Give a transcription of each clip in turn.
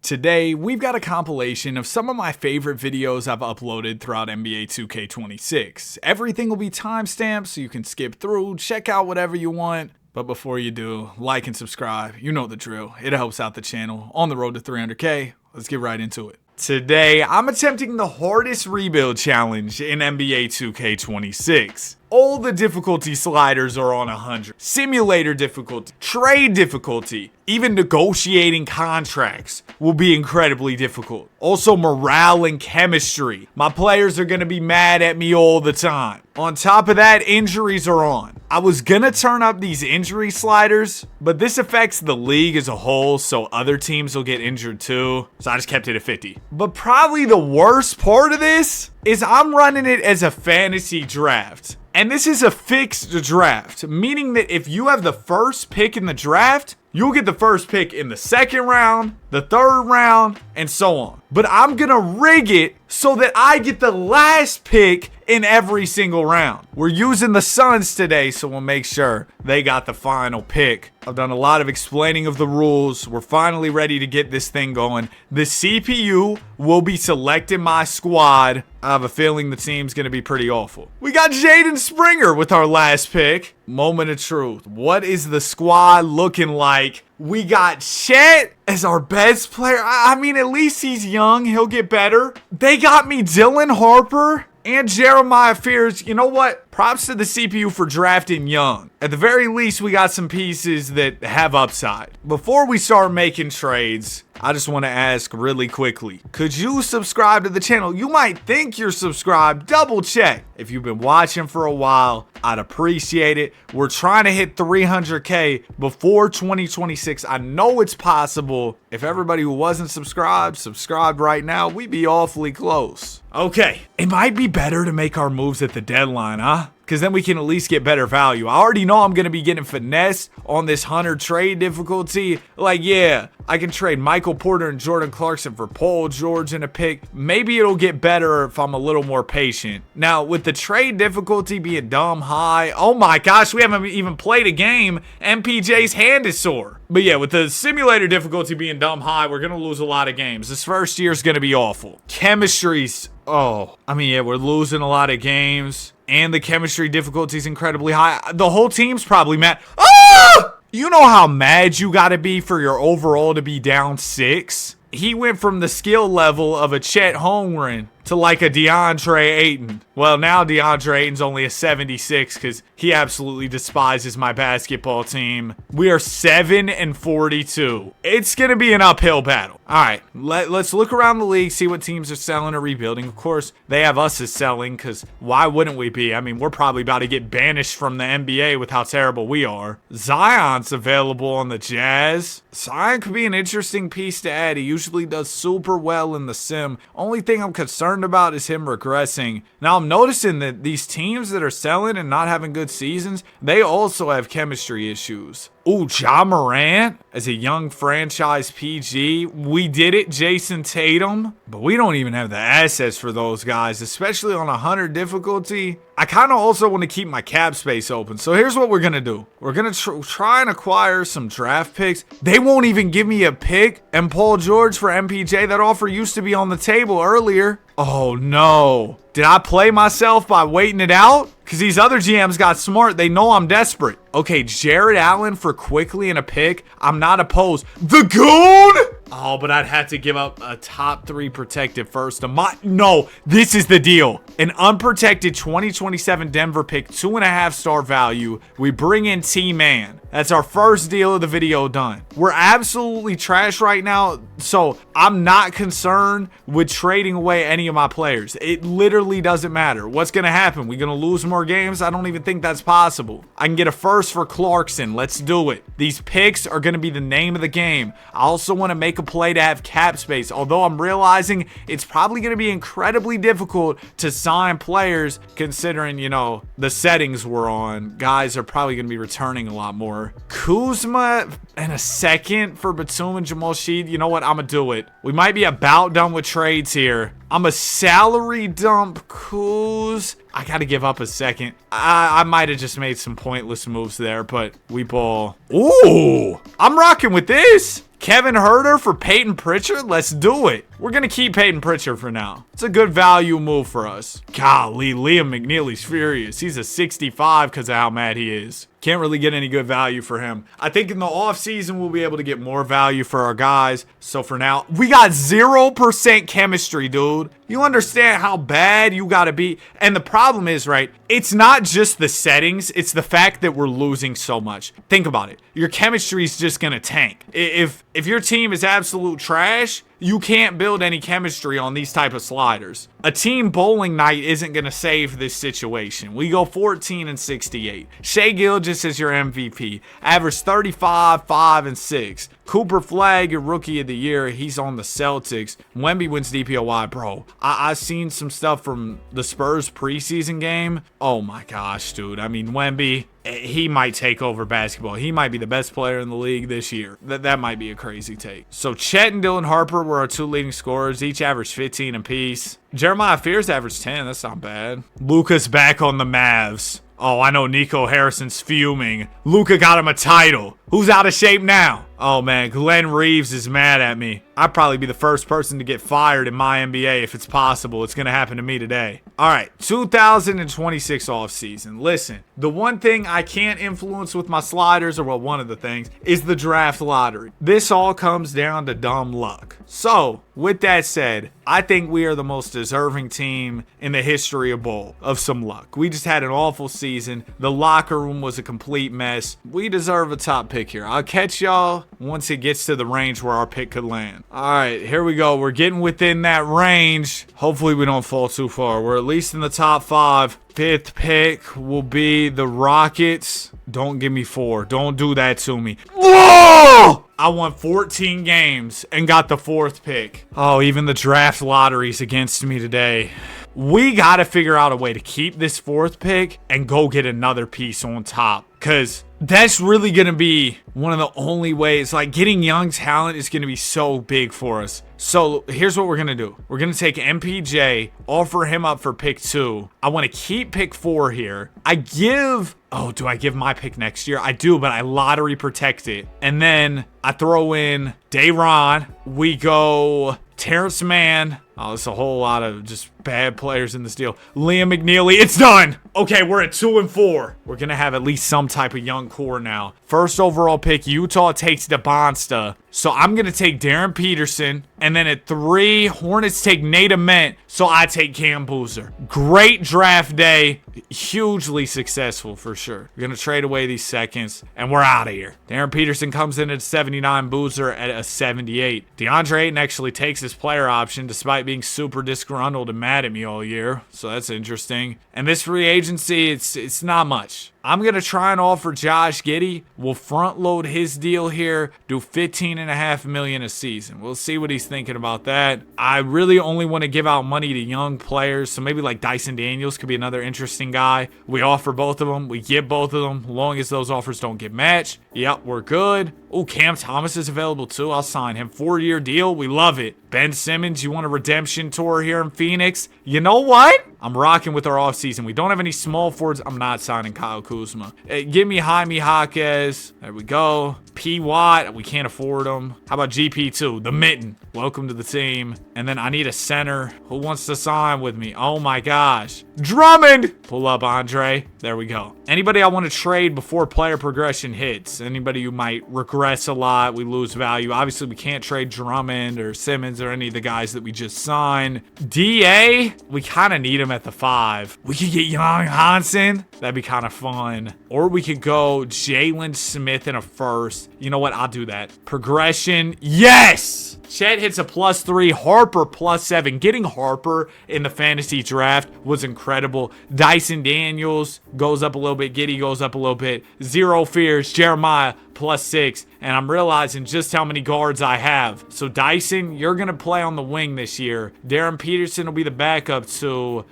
Today, we've got a compilation of some of my favorite videos I've uploaded throughout NBA 2K26. Everything will be timestamped so you can skip through, check out whatever you want. But before you do, like and subscribe. You know the drill. It helps out the channel. On the road to 300K, let's get right into it. Today, I'm attempting the hardest rebuild challenge in NBA 2K26. All the difficulty sliders are on 100. Simulator difficulty, trade difficulty, even negotiating contracts will be incredibly difficult. Also morale and chemistry. My players are going to be mad at me all the time. On top of that, injuries are on. I was going to turn up these injury sliders, but this affects the league as a whole, so other teams will get injured too. So I just kept it at 50. But probably the worst part of this is I'm running it as a fantasy draft. And this is a fixed draft, meaning that if you have the first pick in the draft, you'll get the first pick in the second round, the third round, and so on. But I'm gonna rig it so that I get the last pick in every single round. We're using the Suns today, so we'll make sure they got the final pick. I've done a lot of explaining of the rules. We're finally ready to get this thing going. The CPU will be selecting my squad. I have a feeling the team's gonna be pretty awful. We got Jaden Springer with our last pick. Moment of truth. What is the squad looking like? We got Chet as our best player. I mean, at least he's young. He'll get better. They got me Dylan Harper and Jeremiah Fears. You know what? Props to the CPU for drafting young. At the very least, we got some pieces that have upside. Before we start making trades, I just want to ask really quickly, could you subscribe to the channel? You might think you're subscribed. Double check. If you've been watching for a while, I'd appreciate it. We're trying to hit 300K before 2026. I know it's possible. If everybody who wasn't subscribed right now, we'd be awfully close. Okay, it might be better to make our moves at the deadline, huh? Because then we can at least get better value. I already know I'm going to be getting finesse on this Hunter trade difficulty. Like, yeah, I can trade Michael Porter and Jordan Clarkson for Paul George in a pick. Maybe it'll get better if I'm a little more patient. Now, with the trade difficulty being dumb high, oh my gosh, we haven't even played a game. MPJ's hand is sore. But yeah, with the simulator difficulty being dumb high, we're going to lose a lot of games. This first year is going to be awful. Chemistry's, yeah, we're losing a lot of games. And the chemistry difficulty is incredibly high. The whole team's probably mad. Ah! You know how mad you got to be for your overall to be down 6? He went from the skill level of a Chet Holmgren to like a DeAndre Ayton. Well, now DeAndre Ayton's only a 76 because he absolutely despises my basketball team. We are 7-42. It's going to be an uphill battle. All right, let's look around the league, see what teams are selling or rebuilding. Of course, they have us as selling because why wouldn't we be? I mean, we're probably about to get banished from the NBA with how terrible we are. Zion's available on the Jazz. Zion could be an interesting piece to add. He usually does super well in the sim. Only thing I'm concerned about is him regressing. Now I'm noticing that these teams that are selling and not having good seasons, they also have chemistry issues. Ooh, Ja Morant as a young franchise PG. We did it, Jason Tatum. But we don't even have the assets for those guys, especially on 100 difficulty. I kind of also want to keep my cap space open. So here's what we're going to do. We're going to try and acquire some draft picks. They won't even give me a pick. And Paul George for MPJ, that offer used to be on the table earlier. Oh no. Did I play myself by waiting it out? Because these other GMs got smart. They know I'm desperate. Okay, Jared Allen for quickly in a pick. I'm not opposed. The Goon? Oh, but I'd have to give up a top 3 protected first. No, this is the deal. An unprotected 2027 Denver pick, 2.5-star value. We bring in T-Man. That's our first deal of the video done. We're absolutely trash right now, so I'm not concerned with trading away any of my players. It literally doesn't matter. What's going to happen? We're going to lose more games? I don't even think that's possible. I can get a first for Clarkson. Let's do it. These picks are going to be the name of the game. I also want to make a play to have cap space, although I'm realizing it's probably going to be incredibly difficult to sign players considering, you know, the settings we're on. Guys are probably going to be returning a lot more. Kuzma and a second for Batum and Jamal Sheed. You know what? I'm going to do it. We might be about done with trades here. I'm a salary dump Kuz. I got to give up a second. I might have just made some pointless moves there, but we ball. Ooh, I'm rocking with this. Kevin Huerter for Peyton Pritchard? Let's do it. We're going to keep Peyton Pritchard for now. It's a good value move for us. Golly, Liam McNeely's furious. He's a 65 because of how mad he is. Can't really get any good value for him. I think in the offseason, we'll be able to get more value for our guys. So for now, we got 0% chemistry, dude. You understand how bad you got to be? And the problem is, right, it's not just the settings. It's the fact that we're losing so much. Think about it. Your chemistry is just going to tank. If your team is absolute trash, you can't build any chemistry on these type of sliders. A team bowling night isn't going to save this situation. We go 14 and 68. Shea Gilgeous is your MVP. Average 35, 5, and 6. Cooper Flagg, your rookie of the year. He's on the Celtics. Wemby wins DPOY, bro. I've seen some stuff from the Spurs preseason game. Oh my gosh, dude. I mean, Wemby, he might take over basketball. He might be the best player in the league this year. That might be a crazy take. So Chet and Dylan Harper were our 2 leading scorers. Each averaged 15 apiece. Jeremiah Fears averaged 10. That's not bad. Luka's back on the Mavs. Oh, I know Nico Harrison's fuming. Luka got him a title. Who's out of shape now? Oh, man, Glenn Reeves is mad at me. I'd probably be the first person to get fired in my NBA if it's possible. It's going to happen to me today. All right, 2026 offseason. Listen, the one thing I can't influence with my sliders, or well, one of the things, is the draft lottery. This all comes down to dumb luck. So, with that said, I think we are the most deserving team in the history of bowl of some luck. We just had an awful season. The locker room was a complete mess. We deserve a top pick here. I'll catch y'all once it gets to the range where our pick could land. All right, here we go. We're getting within that range. Hopefully we don't fall too far. We're at least in the top 5. 5th pick will be the Rockets. Don't give me 4. Don't do that to me. Whoa! I won 14 games and got the 4th pick. Oh, even the draft lottery's against me today. We got to figure out a way to keep this 4th pick and go get another piece on top. Because that's really going to be one of the only ways. Like, getting young talent is going to be so big for us. So here's what we're going to do. We're going to take MPJ, offer him up for pick 2. I want to keep pick 4 here. Do I give my pick next year? I do, but I lottery protect it. And then I throw in Dayron. We go Terrence Mann. Oh, there's a whole lot of just bad players in this deal. Liam McNeely, it's done. Okay, we're at 2 and 4. We're going to have at least some type of young core now. First overall pick, Utah takes DeBonsta. So I'm going to take Darren Peterson. And then at 3, Hornets take Nate Ament. So I take Cam Boozer. Great draft day. Hugely successful for sure. We're going to trade away these seconds. And we're out of here. Darren Peterson comes in at 79. Boozer at a 78. DeAndre Ayton actually takes his player option despite being super disgruntled and mad at me all year. So that's interesting. And this free agency, it's not much. I'm going to try and offer Josh Giddey. We'll front load his deal here, do $15.5 million a season. We'll see what he's thinking about that. I really only want to give out money to young players, so maybe like Dyson Daniels could be another interesting guy. We offer both of them. We get both of them, long as those offers don't get matched. Yep, we're good. Oh, Cam Thomas is available too. I'll sign him. 4-year deal. We love it. Ben Simmons, you want a redemption tour here in Phoenix? You know what? I'm rocking with our offseason. We don't have any small forwards. I'm not signing Kyle Kuzma. Give me Jaime Jaquez. There we go. P. Watt. We can't afford him. How about GP2? The Mitten. Welcome to the team. And then I need a center. Who wants to sign with me? Oh my gosh. Drummond! Pull up, Andre. There we go. Anybody I want to trade before player progression hits. Anybody who might regress a lot. We lose value. Obviously, we can't trade Drummond or Simmons or any of the guys that we just signed. DA, we kind of need him at the 5. We could get Young Hansen. That'd be kind of fun. Or we could go Jalen Smith in a 1st. You know what? I'll do that. Progression. Yes! Chet hits a +3. Harper +7. Getting Harper in the fantasy draft was incredible. Dyson Daniels goes up a little bit. Giddey goes up a little bit. Zero Fears. Jeremiah +6. And I'm realizing just how many guards I have. So Dyson, you're going to play on the wing this year. Darren Peterson will be the backup to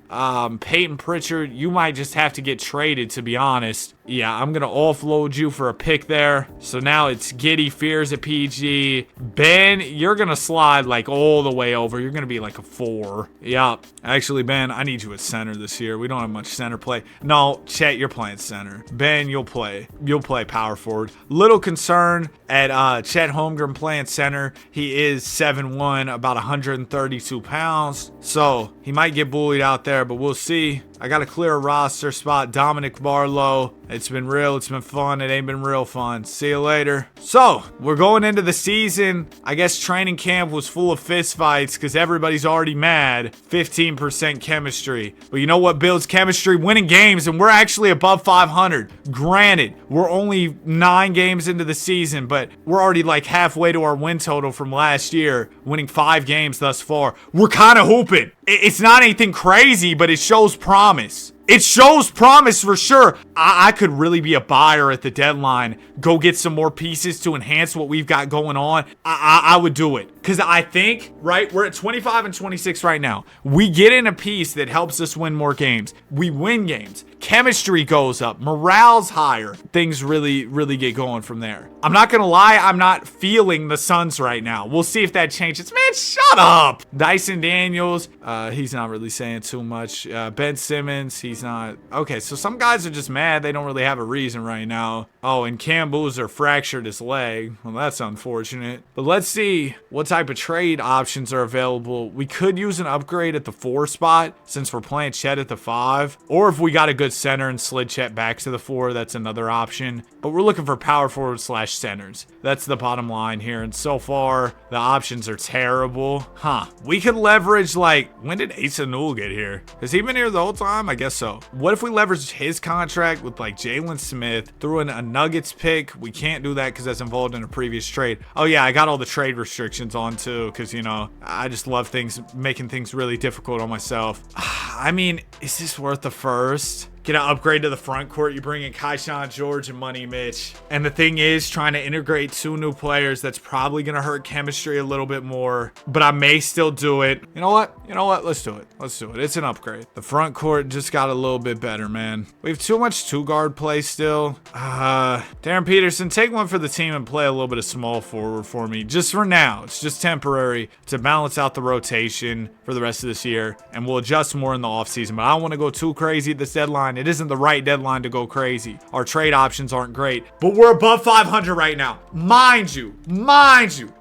Peyton Pritchard. You might just have to get traded, to be honest. Yeah, I'm going to offload you for a pick there. So now it's Giddy, Fears at PG. Ben, you're going to slide like all the way over. You're going to be like a 4. Yeah. Actually, Ben, I need you at center this year. We don't have much center play. No, Chet, you're playing center. Ben, you'll play power forward. Little concern at Chet Holmgren playing center. He is 7'1", about 132 pounds. So he might get bullied out there, but we'll see. I got to clear a roster spot. Dominic Barlow. It's been real. It's been fun. It ain't been real fun. See you later. So, we're going into the season. I guess training camp was full of fist fights because everybody's already mad. 15% chemistry. But you know what builds chemistry? Winning games, and we're actually above 500. Granted, we're only 9 games into the season, but we're already like halfway to our win total from last year, winning 5 games thus far. We're kind of hooping. It's not anything crazy, but it shows promise. It shows promise for sure. I could really be a buyer at the deadline. Go get some more pieces to enhance what we've got going on. I would do it. Because I think, right, we're at 25 and 26 right now. We get in a piece that helps us win more games. We win games. Chemistry goes up. Morale's higher. Things really, really get going from there. I'm not going to lie. I'm not feeling the Suns right now. We'll see if that changes. Man, shut up. Dyson Daniels, he's not really saying too much. Ben Simmons, he's not. Okay, so some guys are just mad. They don't really have a reason right now. Oh, and Cam Boozer fractured his leg. Well, that's unfortunate. But let's see what type of trade options are available. We could use an upgrade at the 4 spot since we're playing Chet at the 5. Or if we got a good center and slid Chet back to the 4, that's another option. But we're looking for power forward / centers. That's the bottom line here. And so far, the options are terrible. We could leverage, like, when did Asa Newell get here? Has he been here the whole time? I guess so. What if we leverage his contract with, like, Jalen Smith, threw in a Nuggets pick? We can't do that because that's involved in a previous trade. Oh, yeah, I got all the trade restrictions on, too, because, you know, I just love making things really difficult on myself. I mean, is this worth the first? Get an upgrade to the front court. You bring in Kaishan George and Money Mitch. And the thing is, trying to integrate 2 new players, that's probably going to hurt chemistry a little bit more. But I may still do it. You know what? Let's do it. It's an upgrade. The front court just got a little bit better, man. We have too much 2-guard play still. Darren Peterson, take one for the team and play a little bit of small forward for me. Just for now. It's just temporary to balance out the rotation for the rest of this year. And we'll adjust more in the offseason. But I don't want to go too crazy at this deadline. It isn't the right deadline to go crazy. Our trade options aren't great, but we're above 500 right now. Mind you,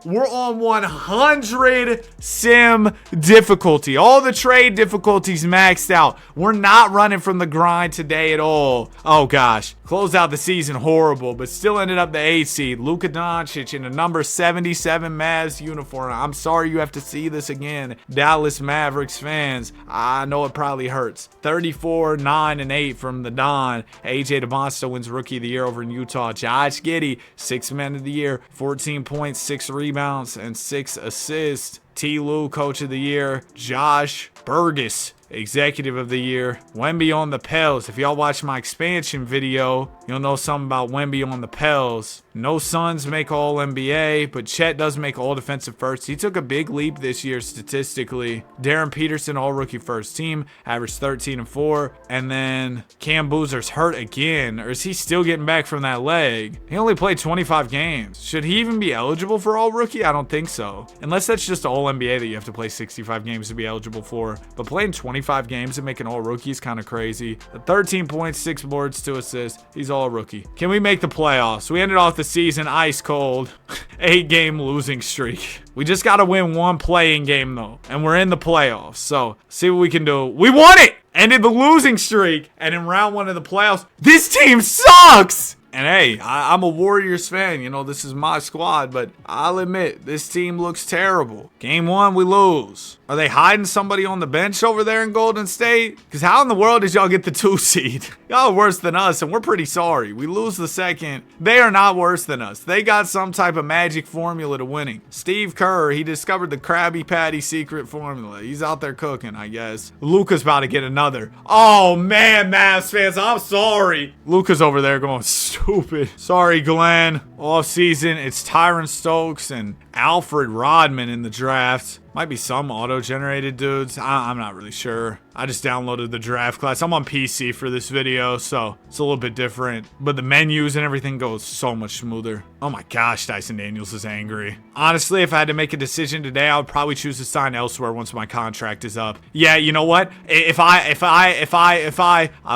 we're on 100 sim difficulty. All the trade difficulties maxed out. We're not running from the grind today at all. Oh gosh, closed out the season horrible, but still ended up the 8th seed. Luka Doncic in a number 77 Mavs uniform. I'm sorry you have to see this again, Dallas Mavericks fans. I know it probably hurts. 34, 9, and 8 from the Don. AJ DeMonsta wins Rookie of the Year over in Utah. Josh Giddey, 6th Man of the Year, 14 points, 6 rebounds, and 6 assists. T. Lue, Coach of the Year. Josh Burgess, Executive of the Year. Wemby on the Pels. If y'all watch my expansion video, you'll know something about Wemby on the Pels. No Suns make All NBA, but Chet does make All Defensive First. He took a big leap this year statistically. Darren Peterson, All Rookie First Team, averaged 13 and 4. And then Cam Boozer's hurt again, or is he still getting back from that leg? He only played 25 games. Should he even be eligible for All Rookie? I don't think so. Unless that's just All NBA that you have to play 65 games to be eligible for. But playing 25 games and making All Rookie is kind of crazy. 13 points, 6 boards, 2 assists. He's All Rookie. Can we make the playoffs? We ended off the season ice cold. 8-game losing streak. We just got to win 1 playing game though, and we're in the playoffs. So see what we can do. We won it! Ended the losing streak, and in round 1 of the playoffs, this team sucks! And hey, I'm a Warriors fan. You know, this is my squad, but I'll admit, this team looks terrible. Game 1, we lose. Are they hiding somebody on the bench over there in Golden State? Because how in the world did y'all get the 2 seed? Y'all are worse than us, and we're pretty sorry. We lose the 2nd. They are not worse than us. They got some type of magic formula to winning. Steve Kerr, he discovered the Krabby Patty secret formula. He's out there cooking, I guess. Luka's about to get another. Oh, man, Mavs fans, I'm sorry. Luka's over there going stupid. Sorry, Glenn. Off season, it's Tyron Stokes and Alfred Rodman in the draft. Might be some auto-generated dudes. I'm not really sure. I just downloaded the draft class. I'm on PC for this video, so it's a little bit different. But the menus and everything goes so much smoother. Oh my gosh, Dyson Daniels is angry. Honestly, if I had to make a decision today, I would probably choose to sign elsewhere once my contract is up. Yeah, you know what? I'll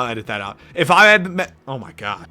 edit that out. If I had, oh my god.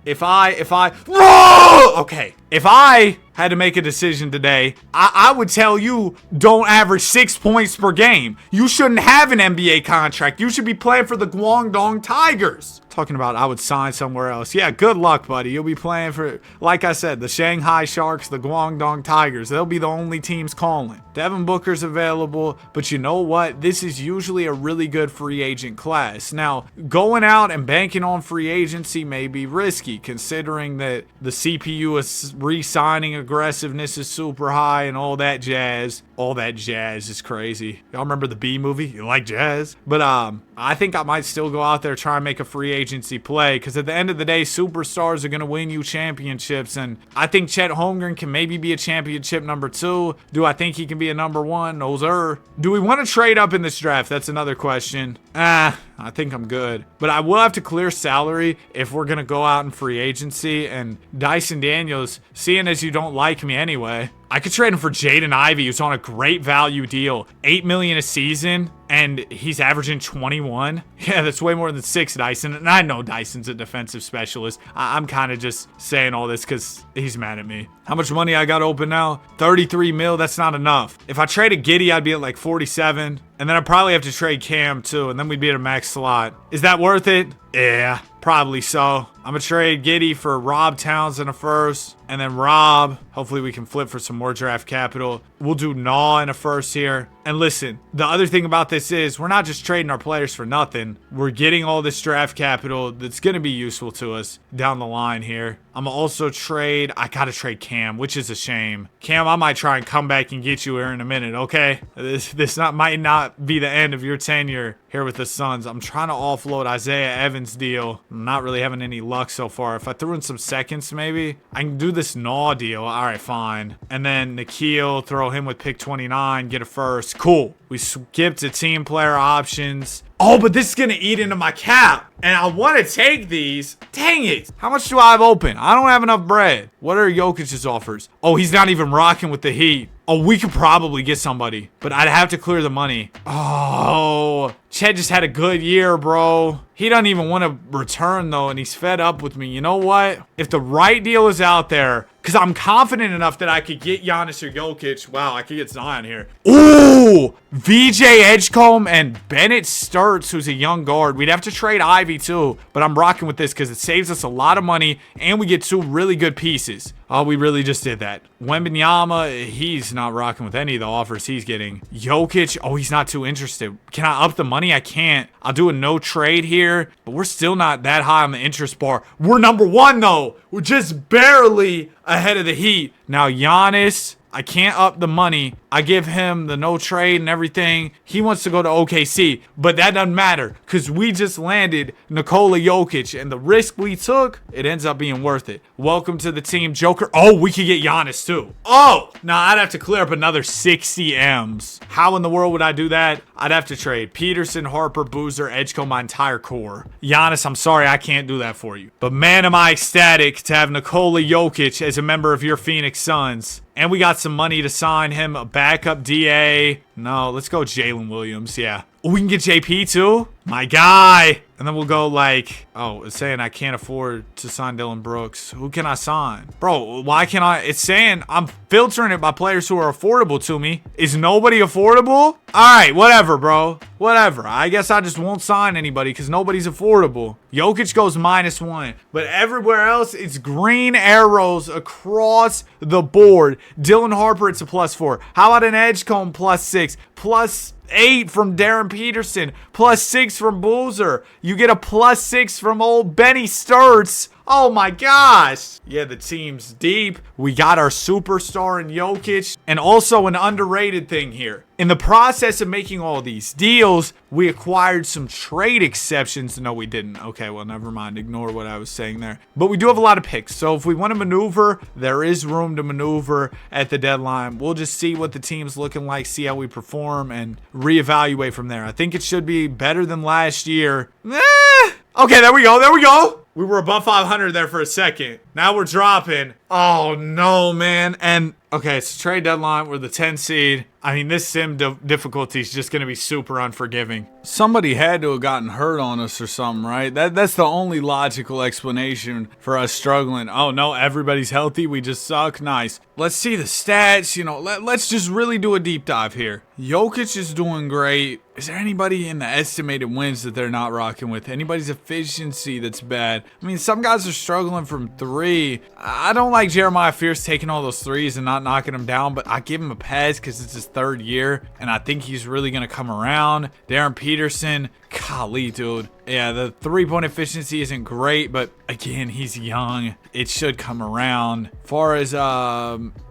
Whoa! Okay. If I had to make a decision today, I would tell you, don't average 6 points per game. You shouldn't have an NBA contract. You should be playing for the Guangdong Tigers. Talking about I would sign somewhere else. Yeah, good luck, buddy. You'll be playing for, like I said, the Shanghai Sharks, the Guangdong Tigers. They'll be the only teams calling. Devin Booker's available, but you know what? This is usually a really good free agent class. Now, going out and banking on free agency may be risky, considering that the CPU is re-signing aggressiveness is super high and all that jazz. All that jazz is crazy. Y'all remember the B movie? You like jazz? But I think I might still go out there try and make a free agency play, because at the end of the day, superstars are going to win you championships, and I think Chet Holmgren can maybe be a championship number 2. Do I think he can be a number 1? No, sir. Do we want to trade up in this draft? That's another question. I think I'm good. But I will have to clear salary if we're going to go out in free agency, and Dyson Daniels, seeing as you don't like me anyway, I could trade him for Jaden Ivey, who's on a great value deal. $8 million a season, and he's averaging 21. Yeah, that's way more than 6, Dyson. And I know Dyson's a defensive specialist. I'm kind of just saying all this because he's mad at me. How much money I got open now? 33 mil, that's not enough. If I traded Giddey, I'd be at like 47. And then I'd probably have to trade Cam too, and then we'd be at a max slot. Is that worth it? Yeah, probably so. I'm gonna trade Giddey for Rob Towns in a first, and then Rob, hopefully we can flip for some more draft capital. We'll do Naw in a first here. And listen, the other thing about this is we're not just trading our players for nothing. We're getting all this draft capital that's gonna be useful to us down the line here. I'm gonna also trade, I gotta trade Cam, which is a shame. Cam, I might try and come back and get you here in a minute, okay? This might not be the end of your tenure here with the Suns. I'm trying to offload Isaiah Evans' deal. I'm not really having any luck so far. If I threw in some seconds, maybe I can do this Naw deal. All right, fine. And then Nikhil, throw him with pick 29, get a first. Cool. We skipped to team player options. Oh, but this is going to eat into my cap. And I want to take these. Dang it. How much do I have open? I don't have enough bread. What are Jokic's offers? Oh, he's not even rocking with the Heat. Oh, we could probably get somebody, but I'd have to clear the money. Oh, Chet just had a good year, bro. He doesn't even want to return, though, and he's fed up with me. You know what? If the right deal is out there, because I'm confident enough that I could get Giannis or Jokic. Wow, I could get Zion here. Ooh, VJ Edgecombe and Bennett Sturts, who's a young guard. We'd have to trade Ivy, too, but I'm rocking with this because it saves us a lot of money, and we get 2 really good pieces. Oh, we really just did that. Wembanyama, he's not rocking with any of the offers he's getting. Jokic, oh, he's not too interested. Can I up the money? I can't. I'll do a no trade here, but we're still not that high on the interest bar. We're number 1, though. We're just barely ahead of the Heat. Now, Giannis, I can't up the money. I give him the no trade and everything. He wants to go to OKC, but that doesn't matter because we just landed Nikola Jokic, and the risk we took, it ends up being worth it. Welcome to the team, Joker. Oh, we could get Giannis too. Oh, now I'd have to clear up another 60 M's. How in the world would I do that? I'd have to trade Peterson, Harper, Boozer, Edgecombe, my entire core. Giannis, I'm sorry, I can't do that for you. But man, am I ecstatic to have Nikola Jokic as a member of your Phoenix Suns. And we got some money to sign him a backup DA. No, let's go Jalen Williams. Yeah. Oh, we can get JP too? My guy. And then we'll go like, oh, it's saying I can't afford to sign Dylan Brooks. Who can I sign? Bro, why can't I? It's saying I'm filtering it by players who are affordable to me. Is nobody affordable? All right, whatever, bro. Whatever. I guess I just won't sign anybody because nobody's affordable. Jokic goes -1. But everywhere else, it's green arrows across the board. Dylan Harper, it's a +4. How about an Edgecombe +6? +8 from Darren Peterson. +6 from Boozer. You get a +6 from old Benny Sturts. Oh my gosh. Yeah, the team's deep. We got our superstar in Jokic, and also an underrated thing here. In the process of making all these deals, we acquired some trade exceptions. No, we didn't. Okay, well, never mind. Ignore what I was saying there. But we do have a lot of picks. So if we want to maneuver, there is room to maneuver at the deadline. We'll just see what the team's looking like, see how we perform, and reevaluate from there. I think it should be better than last year. Okay, there we go. There we go. We were above 500 there for a second. Now we're dropping. Oh, no, man. And, okay, it's a trade deadline. We're the 10 seed. I mean, this sim difficulty is just going to be super unforgiving. Somebody had to have gotten hurt on us or something, right? That's the only logical explanation for us struggling. Oh, no, everybody's healthy. We just suck. Nice. Let's see the stats. You know, let's just really do a deep dive here. Jokic is doing great. Is there anybody in the estimated wins that they're not rocking with? Anybody's efficiency that's bad? I mean, some guys are struggling from three. I don't like Jeremiah Fierce taking all those threes and not knocking them down, but I give him a pass because it's his third year, and I think he's really going to come around. Darren Peterson, golly, dude. Yeah, the three-point efficiency isn't great, but again, he's young. It should come around. As far as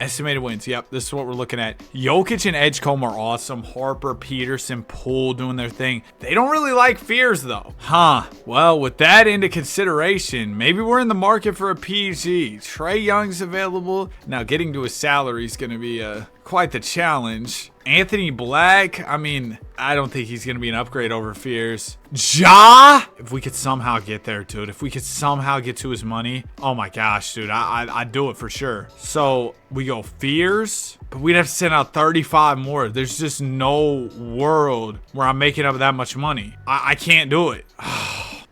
estimated wins, yep, this is what we're looking at. Jokic and Edgecombe are awesome. Harper, Peterson, Poole doing their thing. They don't really like Fears, though. Huh. Well, with that into consideration, maybe we're in the market for a PG. Trae Young's available. Now, getting to his salary is going to be quite the challenge. Anthony Black, I mean, I don't think he's going to be an upgrade over Fears. Ja? If we could somehow get there, dude. If we could somehow get to his money. Oh my gosh, dude. I'd do it for sure. So we go Fears, but we'd have to send out 35 more. There's just no world where I'm making up that much money. I can't do it.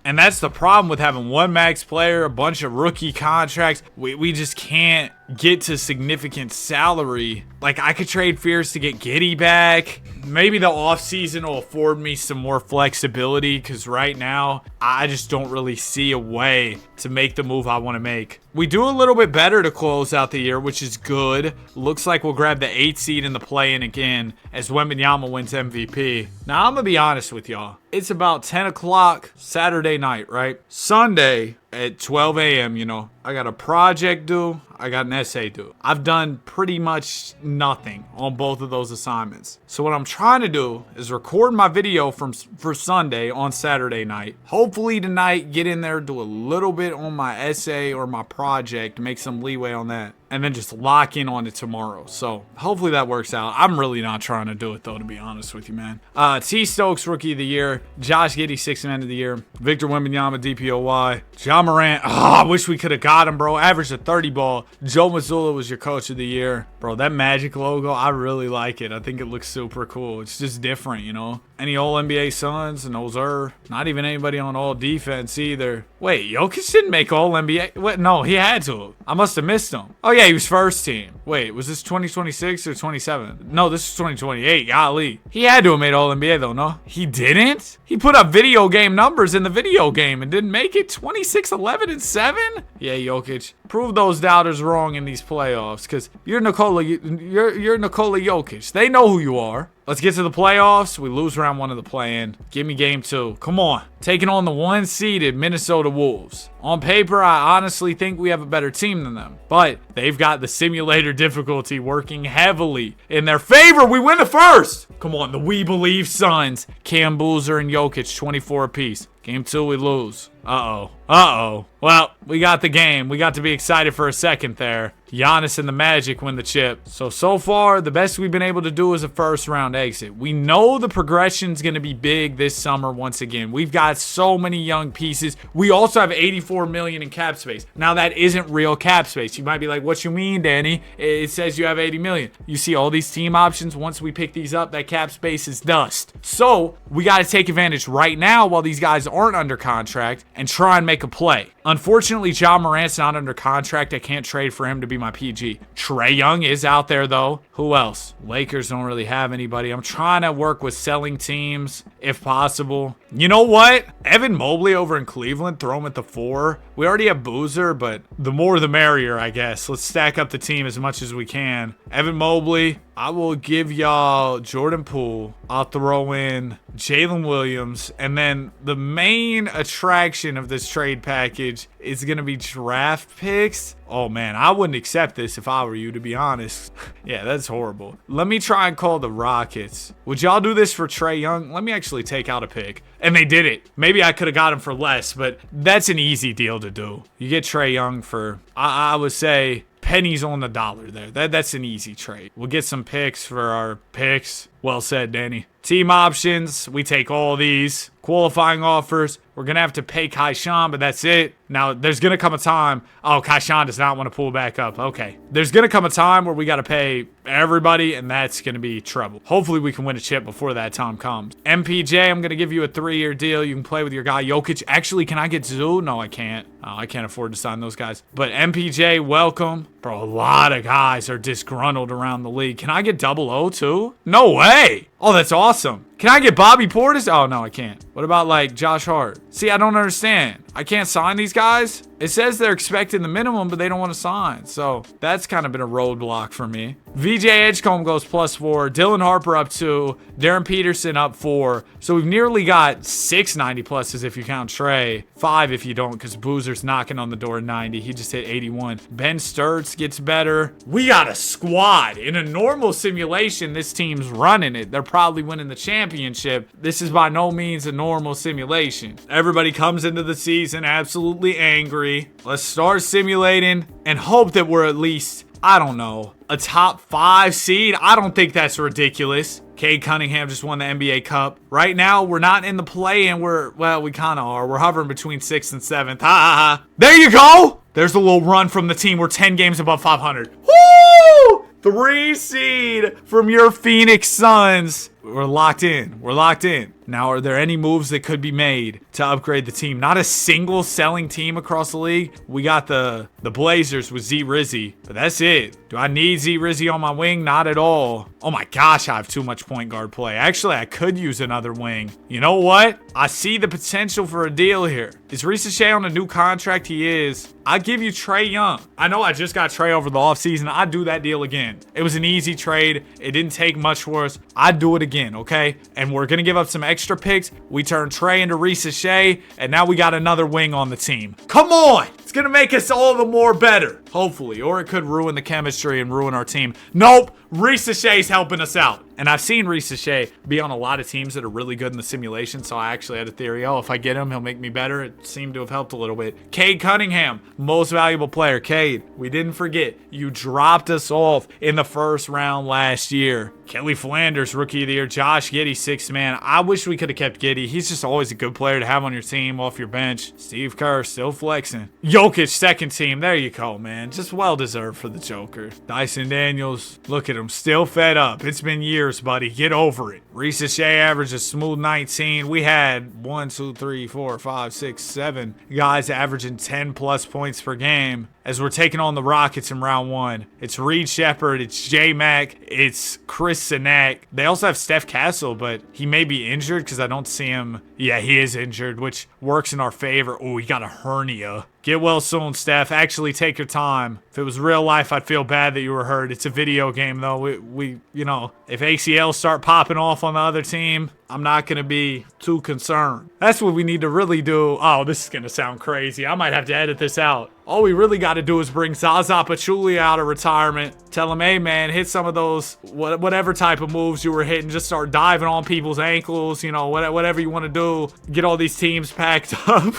And that's the problem with having one max player, a bunch of rookie contracts. We just can't get to significant salary. Like, I could trade Fierce to get Giddy back. Maybe the offseason will afford me some more flexibility, because right now, I just don't really see a way to make the move I want to make. We do a little bit better to close out the year, which is good. Looks like we'll grab the 8th seed in the play-in again as Wembanyama wins MVP. Now, I'm going to be honest with y'all. It's about 10 o'clock Saturday night, right? Sunday at 12 a.m., you know, I got a project due. I got an essay due. I've done pretty much nothing on both of those assignments. So what I'm trying to do is record my video for Sunday on Saturday night. Hopefully tonight, get in there, do a little bit on my essay or my project, make some leeway on that, and then just lock in on it tomorrow. So hopefully that works out. I'm really not trying to do it, though, to be honest with you, man. T. Stokes, Rookie of the Year. Josh Giddey, Sixth Man of the Year. Victor Wembanyama, DPOY. Ja Morant. I wish we could have got him, bro. Averaged a 30 ball. Joe Mazzulla was your Coach of the Year. Bro, that Magic logo, I really like it. I think it looks super cool. It's just different, you know. Any All-NBA Suns? No, not even anybody on All-Defense either. Wait, Jokic didn't make All-NBA? What? No, he had to. I must have missed him. Oh, yeah, he was first team. Wait, was this 2026 or 27? No, this is 2028. Golly. He had to have made All-NBA, though, no? He didn't? He put up video game numbers in the video game and didn't make it. 26, 11, and 7? Yeah, Jokic. Prove those doubters wrong in these playoffs, because you're Nikola Jokic. They know who you are. Let's get to the playoffs. We lose round 1 of the play-in. Give me game 2. Come on. Taking on the 1-seeded Minnesota Wolves. On paper, I honestly think we have a better team than them. But they've got the simulator difficulty working heavily in their favor. We win the first. Come on, the We Believe Suns. Cam Boozer and Jokic, 24 apiece. Game 2, we lose. Uh-oh. Well, we got the game. We got to be excited for a second there. Giannis and the Magic win the chip. So far, the best we've been able to do is a first-round exit. We know the progression's going to be big this summer once again. We've got so many young pieces. We also have $84 million in cap space. Now, that isn't real cap space. You might be like, what you mean, Danny? It says you have $80 million. You see all these team options. Once we pick these up, that cap space is dust. So, we got to take advantage right now while these guys aren't under contract and try and make a play. Unfortunately, Ja Morant's not under contract. I can't trade for him to be my PG. Trae Young is out there, though. Who else? Lakers don't really have anybody. I'm trying to work with selling teams, if possible. You know what? Evan Mobley over in Cleveland, throw him at the 4. We already have Boozer, but the more the merrier, I guess. Let's stack up the team as much as we can. Evan Mobley. I will give y'all Jordan Poole. I'll throw in Jalen Williams. And then the main attraction of this trade package is going to be draft picks. Oh, man, I wouldn't accept this if I were you, to be honest. Yeah, that's horrible. Let me try and call the Rockets. Would y'all do this for Trae Young? Let me actually take out a pick. And they did it. Maybe I could have got him for less, but that's an easy deal to do. You get Trae Young for, I would say, pennies on the dollar there. That's an easy trade. We'll get some picks for our picks. Well said, Danny. Team options. We take all these. Qualifying offers. We're going to have to pay Kaishan, but that's it. Now, there's going to come a time. Oh, Kaishan does not want to pull back up. Okay. There's going to come a time where we got to pay everybody, and that's going to be trouble. Hopefully, we can win a chip before that time comes. MPJ, I'm going to give you a 3-year deal. You can play with your guy Jokic. Actually, can I get Zoo? No, I can't. Oh, I can't afford to sign those guys. But MPJ, welcome. Bro, a lot of guys are disgruntled around the league. Can I get 00 too? No way. Oh, that's awesome. Can I get Bobby Portis? Oh, no, I can't. What about, like, Josh Hart? See, I don't understand. I can't sign these guys. It says they're expecting the minimum, but they don't want to sign. So that's kind of been a roadblock for me. VJ Edgecombe goes +4. Dylan Harper up 2. Darren Peterson up 4. So we've nearly got 6 90 pluses if you count Trey. 5 if you don't, because Boozer's knocking on the door at 90. He just hit 81. Ben Sturts gets better. We got a squad. In a normal simulation, this team's running it. They're probably winning the championship. This is by no means a normal simulation. Everybody comes into the season absolutely angry. Let's start simulating and hope that we're at least, I don't know, a top 5 seed. I don't think that's ridiculous. Cade Cunningham just won the NBA Cup. Right now, we're not in the play, and we kind of are. We're hovering between 6th and 7th. Ha ha ha. There you go. There's a little run from the team. We're 10 games above 500. Woo! 3 seed from your Phoenix Suns. We're locked in. We're locked in. Now, are there any moves that could be made to upgrade the team? Not a single selling team across the league. We got the Blazers with Z Rizzy, but that's it. Do I need Z Rizzy on my wing? Not at all. Oh my gosh, I have too much point guard play. Actually, I could use another wing. You know what? I see the potential for a deal here. Is Reese Shea on a new contract? He is. I'll give you Trae Young. I know I just got Trae over the offseason. I'd do that deal again. It was an easy trade. It didn't take much for us. I'd do it again, okay? And we're going to give up some extra picks. We turn Trae into Reese Shea, and now we got another wing on the team. Come on! It's going to make us all the more better, hopefully. Or it could ruin the chemistry and ruin our team. Nope! Reese Shea's helping us out. And I've seen Reese Shea be on a lot of teams that are really good in the simulation, so I actually had a theory, oh, if I get him, he'll make me better. It seemed to have helped a little bit. Cade Cunningham, most valuable player. Cade, we didn't forget. You dropped us off in the first round last year. Kelly Flanders, Rookie of the Year. Josh Giddey, 6th man. I wish we could have kept Giddey. He's just always a good player to have on your team off your bench. Steve Kerr, still flexing. Jokic, 2nd team. There you go, man. Just well-deserved for the Joker. Dyson Daniels, look at him. Still fed up. It's been years, buddy. Get over it. Reese Shea averaged a smooth 19. We had 1, 2, 3, 4, 5, 6, 7 guys averaging 10+ points per game as we're taking on the Rockets in round 1. It's Reed Shepherd. It's J-Mac. It's Chris Sinak. They also have Steph Castle, but he may be injured because I don't see him. Yeah, he is injured, which works in our favor. Oh, he got a hernia. Get well soon, Steph. Actually, take your time. If it was real life, I'd feel bad that you were hurt. It's a video game, though. We you know, if ACLs start popping off on the other team, I'm not going to be too concerned. That's what we need to really do. Oh, this is going to sound crazy. I might have to edit this out. All we really got to do is bring Zaza Pachulia out of retirement. Tell him, hey, man, hit some of those whatever type of moves you were hitting. Just start diving on people's ankles, you know, whatever you want to do. Get all these teams packed up.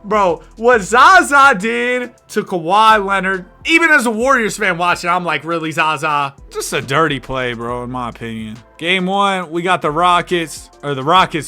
Bro, what Zaza did to Kawhi Leonard, even as a Warriors fan watching, I'm like, really, Zaza? Just a dirty play, bro, in my opinion. Game 1, we got the Rockets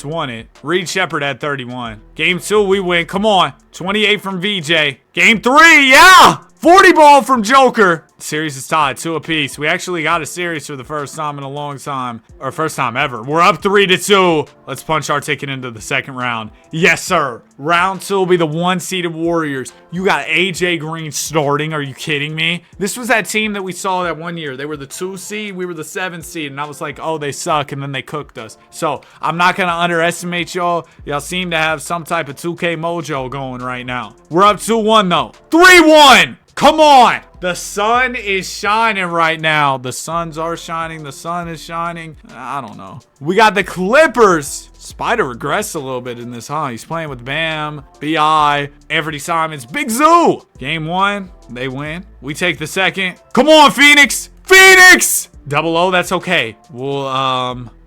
won it. Reed Shepherd had 31. Game 2, we win. Come on. 28 from VJ. Game 3, yeah! 40 ball from Joker. Series is tied, 2 apiece. We actually got a series for the first time in a long time. Or first time ever. We're up 3-2. Let's punch our ticket into the second round. Yes, sir. Round 2 will be the 1-seeded Warriors. You got AJ Green starting. Are you kidding me? This was that team that we saw that one year. They were the 2 seed. We were the 7 seed. And I was like, oh, they suck. And then they cooked us. So I'm not going to underestimate y'all. Y'all seem to have some type of 2K mojo going right now. We're up 2-1 though. 3-1. Come on. The sun is shining right now. The suns are shining. The sun is shining. I don't know. We got the Clippers. Spider regressed a little bit in this, huh? He's playing with Bam, B.I., Anthony Simons, Big Zoo. Game 1, they win. We take the second. Come on, Phoenix. Phoenix! Double O, that's okay. We'll,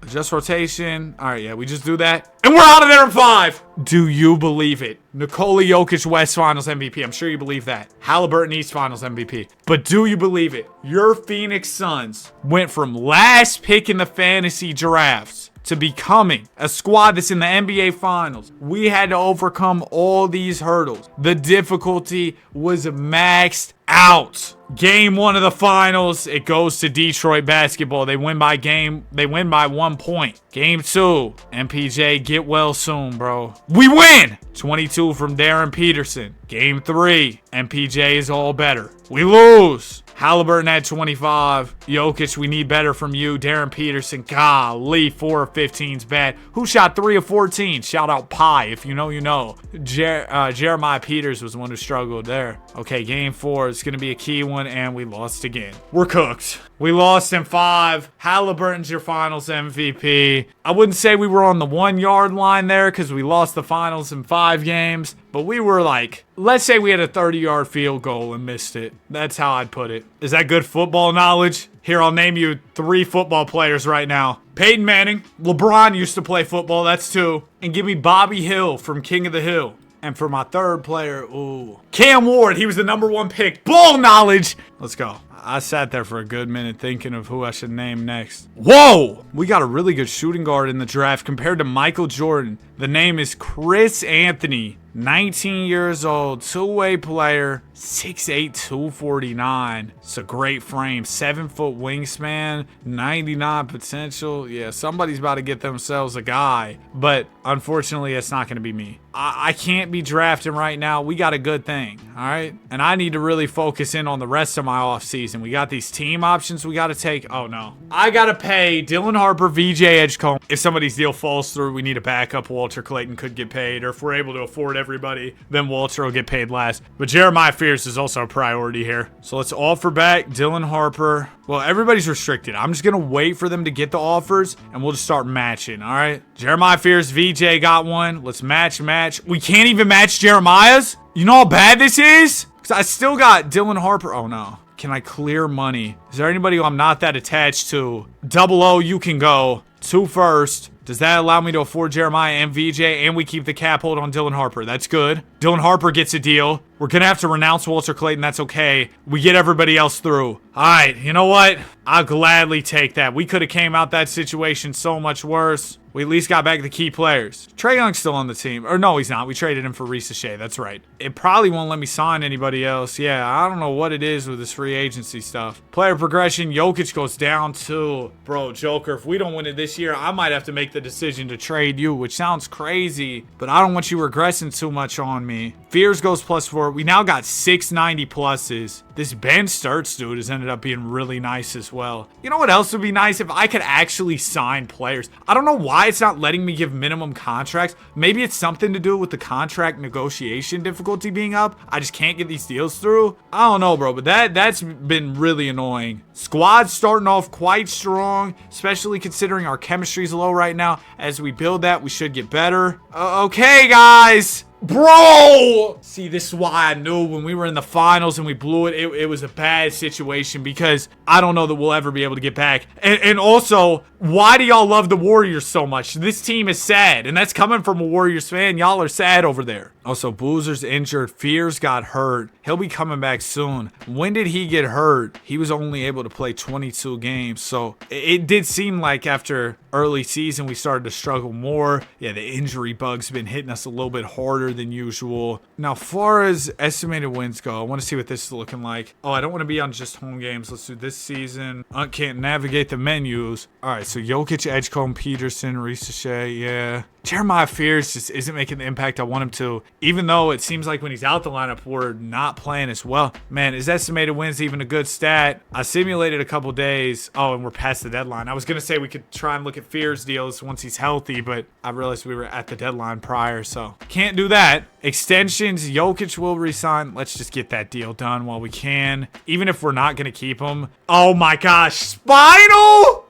adjust rotation. All right, yeah, we just do that. And we're out of there in 5. Do you believe it? Nikola Jokic West Finals MVP. I'm sure you believe that. Halliburton East Finals MVP. But do you believe it? Your Phoenix Suns went from last pick in the fantasy drafts to becoming a squad that's in the NBA Finals. We had to overcome all these hurdles. The difficulty was maxed out. Game 1 of the finals, it goes to Detroit basketball. They win by 1 point. Game 2, MPJ, get well soon, bro. We win! 22 from Darren Peterson. Game 3, MPJ is all better. We lose. Halliburton had 25. Jokic, we need better from you. Darren Peterson, golly, 4 of 15's bad. Who shot 3 of 14? Shout out Pi. If you know, you know. Jeremiah Peters was the one who struggled there. Okay, game 4 is going to be a key one, and we lost again. We're cooked. We lost in 5. Halliburton's your finals MVP. I wouldn't say we were on the 1 yard line there because we lost the finals in 5 games. But we were like, let's say we had a 30-yard field goal and missed it. That's how I'd put it. Is that good football knowledge? Here, I'll name you 3 football players right now. Peyton Manning. LeBron used to play football. That's 2. And give me Bobby Hill from King of the Hill. And for my 3rd player, ooh, Cam Ward. He was the #1 pick. Ball knowledge. Let's go. I sat there for a good minute thinking of who I should name next. Whoa! We got a really good shooting guard in the draft compared to Michael Jordan. The name is Chris Anthony. 19 years old, 2-way player, 6'8", 249. It's a great frame, 7-foot wingspan, 99 potential. Yeah, somebody's about to get themselves a guy, but unfortunately, it's not going to be me. I can't be drafting right now. We got a good thing, all right? And I need to really focus in on the rest of my offseason. We got these team options we got to take. Oh, no. I got to pay Dylan Harper, VJ Edgecombe. If somebody's deal falls through, we need a backup. Walter Clayton could get paid, or if we're able to afford everybody, then Walter will get paid last. But Jeremiah Fierce is also a priority here. So let's offer back Dylan Harper. Well, everybody's restricted. I'm just going to wait for them to get the offers, and we'll just start matching, all right? Jeremiah Fierce, VJ got one. Let's match. We can't even match Jeremiah's? You know how bad this is? Because I still got Dylan Harper. Oh, no. Can I clear money? Is there anybody who I'm not that attached to? Double O, you can go. 2 first. Does that allow me to afford Jeremiah and VJ, and we keep the cap hold on Dylan Harper? That's good. Dylan Harper gets a deal. We're going to have to renounce Walter Clayton. That's okay. We get everybody else through. All right, you know what? I'll gladly take that. We could have came out that situation so much worse. We at least got back the key players. Trae Young's still on the team. Or no, he's not. We traded him for Risa Shea. That's right. It probably won't let me sign anybody else. Yeah, I don't know what it is with this free agency stuff. Player progression. Jokic goes down to, bro, Joker. If we don't win it this year, I might have to make the decision to trade you, which sounds crazy, but I don't want you regressing too much on me. Fears goes +4. We now got 690 pluses. This Ben Sturts dude has ended up being really nice as well. You know what else would be nice? If I could actually sign players. I don't know why it's not letting me give minimum contracts. Maybe it's something to do with the contract negotiation difficulty being up. I just can't get these deals through. I don't know, bro, but that's been really annoying. Squad's starting off quite strong, especially considering our chemistry's low right now. As we build that, we should get better. Okay, guys. Bro! See, this is why I knew when we were in the finals and we blew it, it was a bad situation because I don't know that we'll ever be able to get back. And also, why do y'all love the Warriors so much? This team is sad, and that's coming from a Warriors fan. Y'all are sad over there. Also, Boozer's injured. Fears got hurt. He'll be coming back soon. When did he get hurt? He was only able to play 22 games, so it did seem like after early season we started to struggle more. Yeah, the injury bug's been hitting us a little bit harder than usual. Now, far as estimated wins go, I want to see what this is looking like. Oh, I don't want to be on just home games. Let's do this season. I can't navigate the menus. All right, so Jokic, Edgecombe, Peterson, Risa Shea, yeah. Jeremiah Fears just isn't making the impact I want him to, even though it seems like when he's out the lineup, we're not playing as well. Man, his estimated wins even a good stat. I simulated a couple days. Oh, and we're past the deadline. I was going to say we could try and look at Fears deals once he's healthy, but I realized we were at the deadline prior, so can't do that. Extensions, Jokic will resign. Let's just get that deal done while we can, even if we're not going to keep him. Oh my gosh, Spinal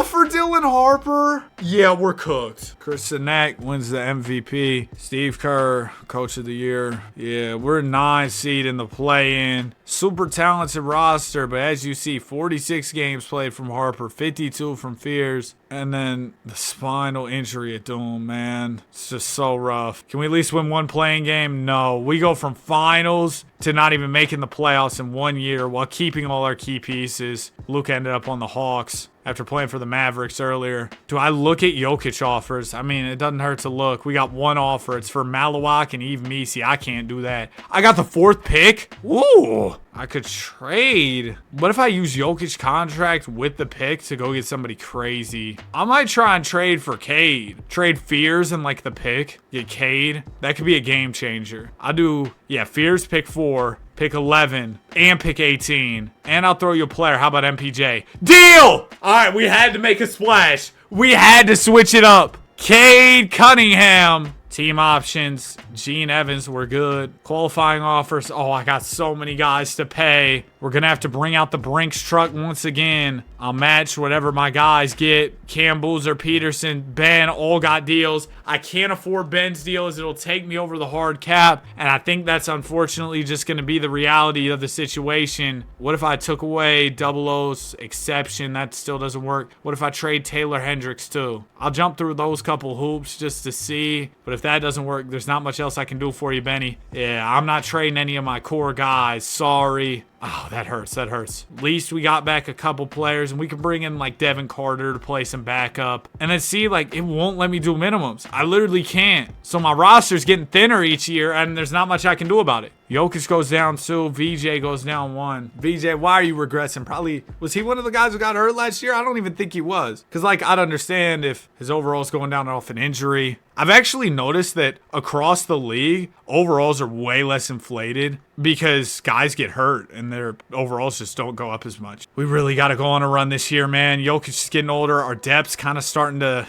for Dylan Harper. Yeah, we're cooked. Chris Sinek wins the MVP. Steve Kerr, Coach of the Year. Yeah, we're 9 seed in the play-in. Super talented roster, but as you see, 46 games played from Harper, 52 from Fears, and then the spinal injury at Doom, man. It's just so rough. Can we at least win one playing game? No. We go from finals to not even making the playoffs in 1 year while keeping all our key pieces. Luke ended up on the Hawks after playing for the Mavericks earlier. Do I look at Jokic offers? I mean, it doesn't hurt to look. We got one offer. It's for Malawak and Eve Misi. I can't do that. I got the 4th pick. Ooh, I could trade. What if I use Jokic contract with the pick to go get somebody crazy? I might try and trade for Cade. Trade Fears and like the pick. Get Cade. That could be a game changer. I'll do, yeah, Fears pick 4. Pick 11 and pick 18. And I'll throw you a player. How about MPJ? Deal! All right, we had to make a splash. We had to switch it up. Cade Cunningham. Team options. Gene Evans, we're good. Qualifying offers. Oh, I got so many guys to pay. We're going to have to bring out the Brinks truck once again. I'll match whatever my guys get. Cam Boozer, Peterson, Ben, all got deals. I can't afford Ben's deals. It'll take me over the hard cap. And I think that's unfortunately just going to be the reality of the situation. What if I took away Double O's exception? That still doesn't work. What if I trade Taylor Hendricks too? I'll jump through those couple hoops just to see. But if that doesn't work, there's not much else I can do for you, Benny. Yeah, I'm not trading any of my core guys. Sorry. Oh, that hurts. That hurts. At least we got back a couple players, and we can bring in like Devin Carter to play some backup. And then see, like, it won't let me do minimums. I literally can't. So my roster's getting thinner each year, and there's not much I can do about it. Jokic goes down 2. VJ goes down 1. VJ, why are you regressing? Probably, was he one of the guys who got hurt last year? I don't even think he was. Because, like, I'd understand if his overall's going down off an injury. I've actually noticed that across the league, overalls are way less inflated because guys get hurt and their overalls just don't go up as much. We really got to go on a run this year, man. Jokic is getting older. Our depth's kind of starting to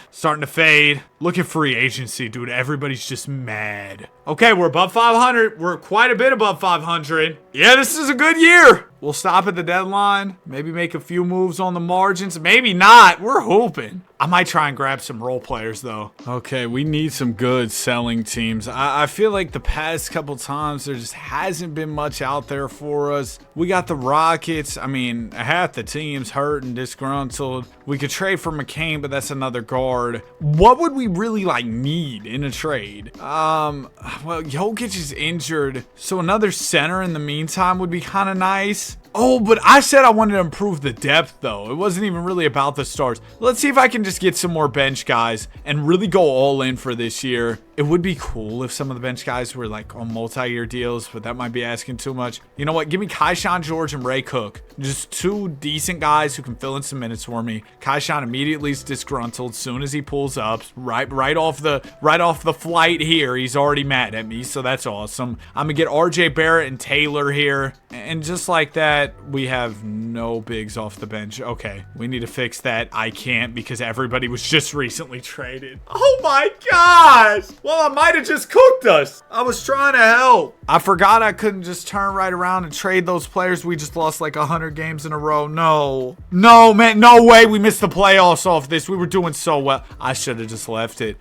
fade. Look at free agency, dude. Everybody's just mad. Okay, we're above 500. We're quite a bit above 500. Yeah, this is a good year. We'll stop at the deadline. Maybe make a few moves on the margins. Maybe not. We're hoping. I might try and grab some role players, though. Okay, we need some good selling teams. I feel like the past couple times there just hasn't been much out there for us. We got the Rockets. I mean, half the team's hurt and disgruntled. We could trade for McCain, but that's another guard. What would we really, like, need in a trade? Well, Jokic is injured, so another center in the meantime would be kind of nice. Oh, but I said I wanted to improve the depth, though. It wasn't even really about the stars. Let's see if I can just get some more bench guys and really go all in for this year. It would be cool if some of the bench guys were like on multi-year deals, but that might be asking too much. You know what? Give me Kaishan George and Ray Cook. Just 2 decent guys who can fill in some minutes for me. Kaishan immediately is disgruntled soon as he pulls up. Right off the flight here, he's already mad at me, so that's awesome. I'm gonna get RJ Barrett and Taylor here, and just like that, we have no bigs off the bench. Okay, we need to fix that. I can't because everybody was just recently traded. Oh my gosh! Well, I might have just cooked us. I was trying to help. I forgot I couldn't just turn right around and trade those players. We just lost like 100 games in a row. No, man, no way we missed the playoffs off this. We were doing so well. I should have just left it.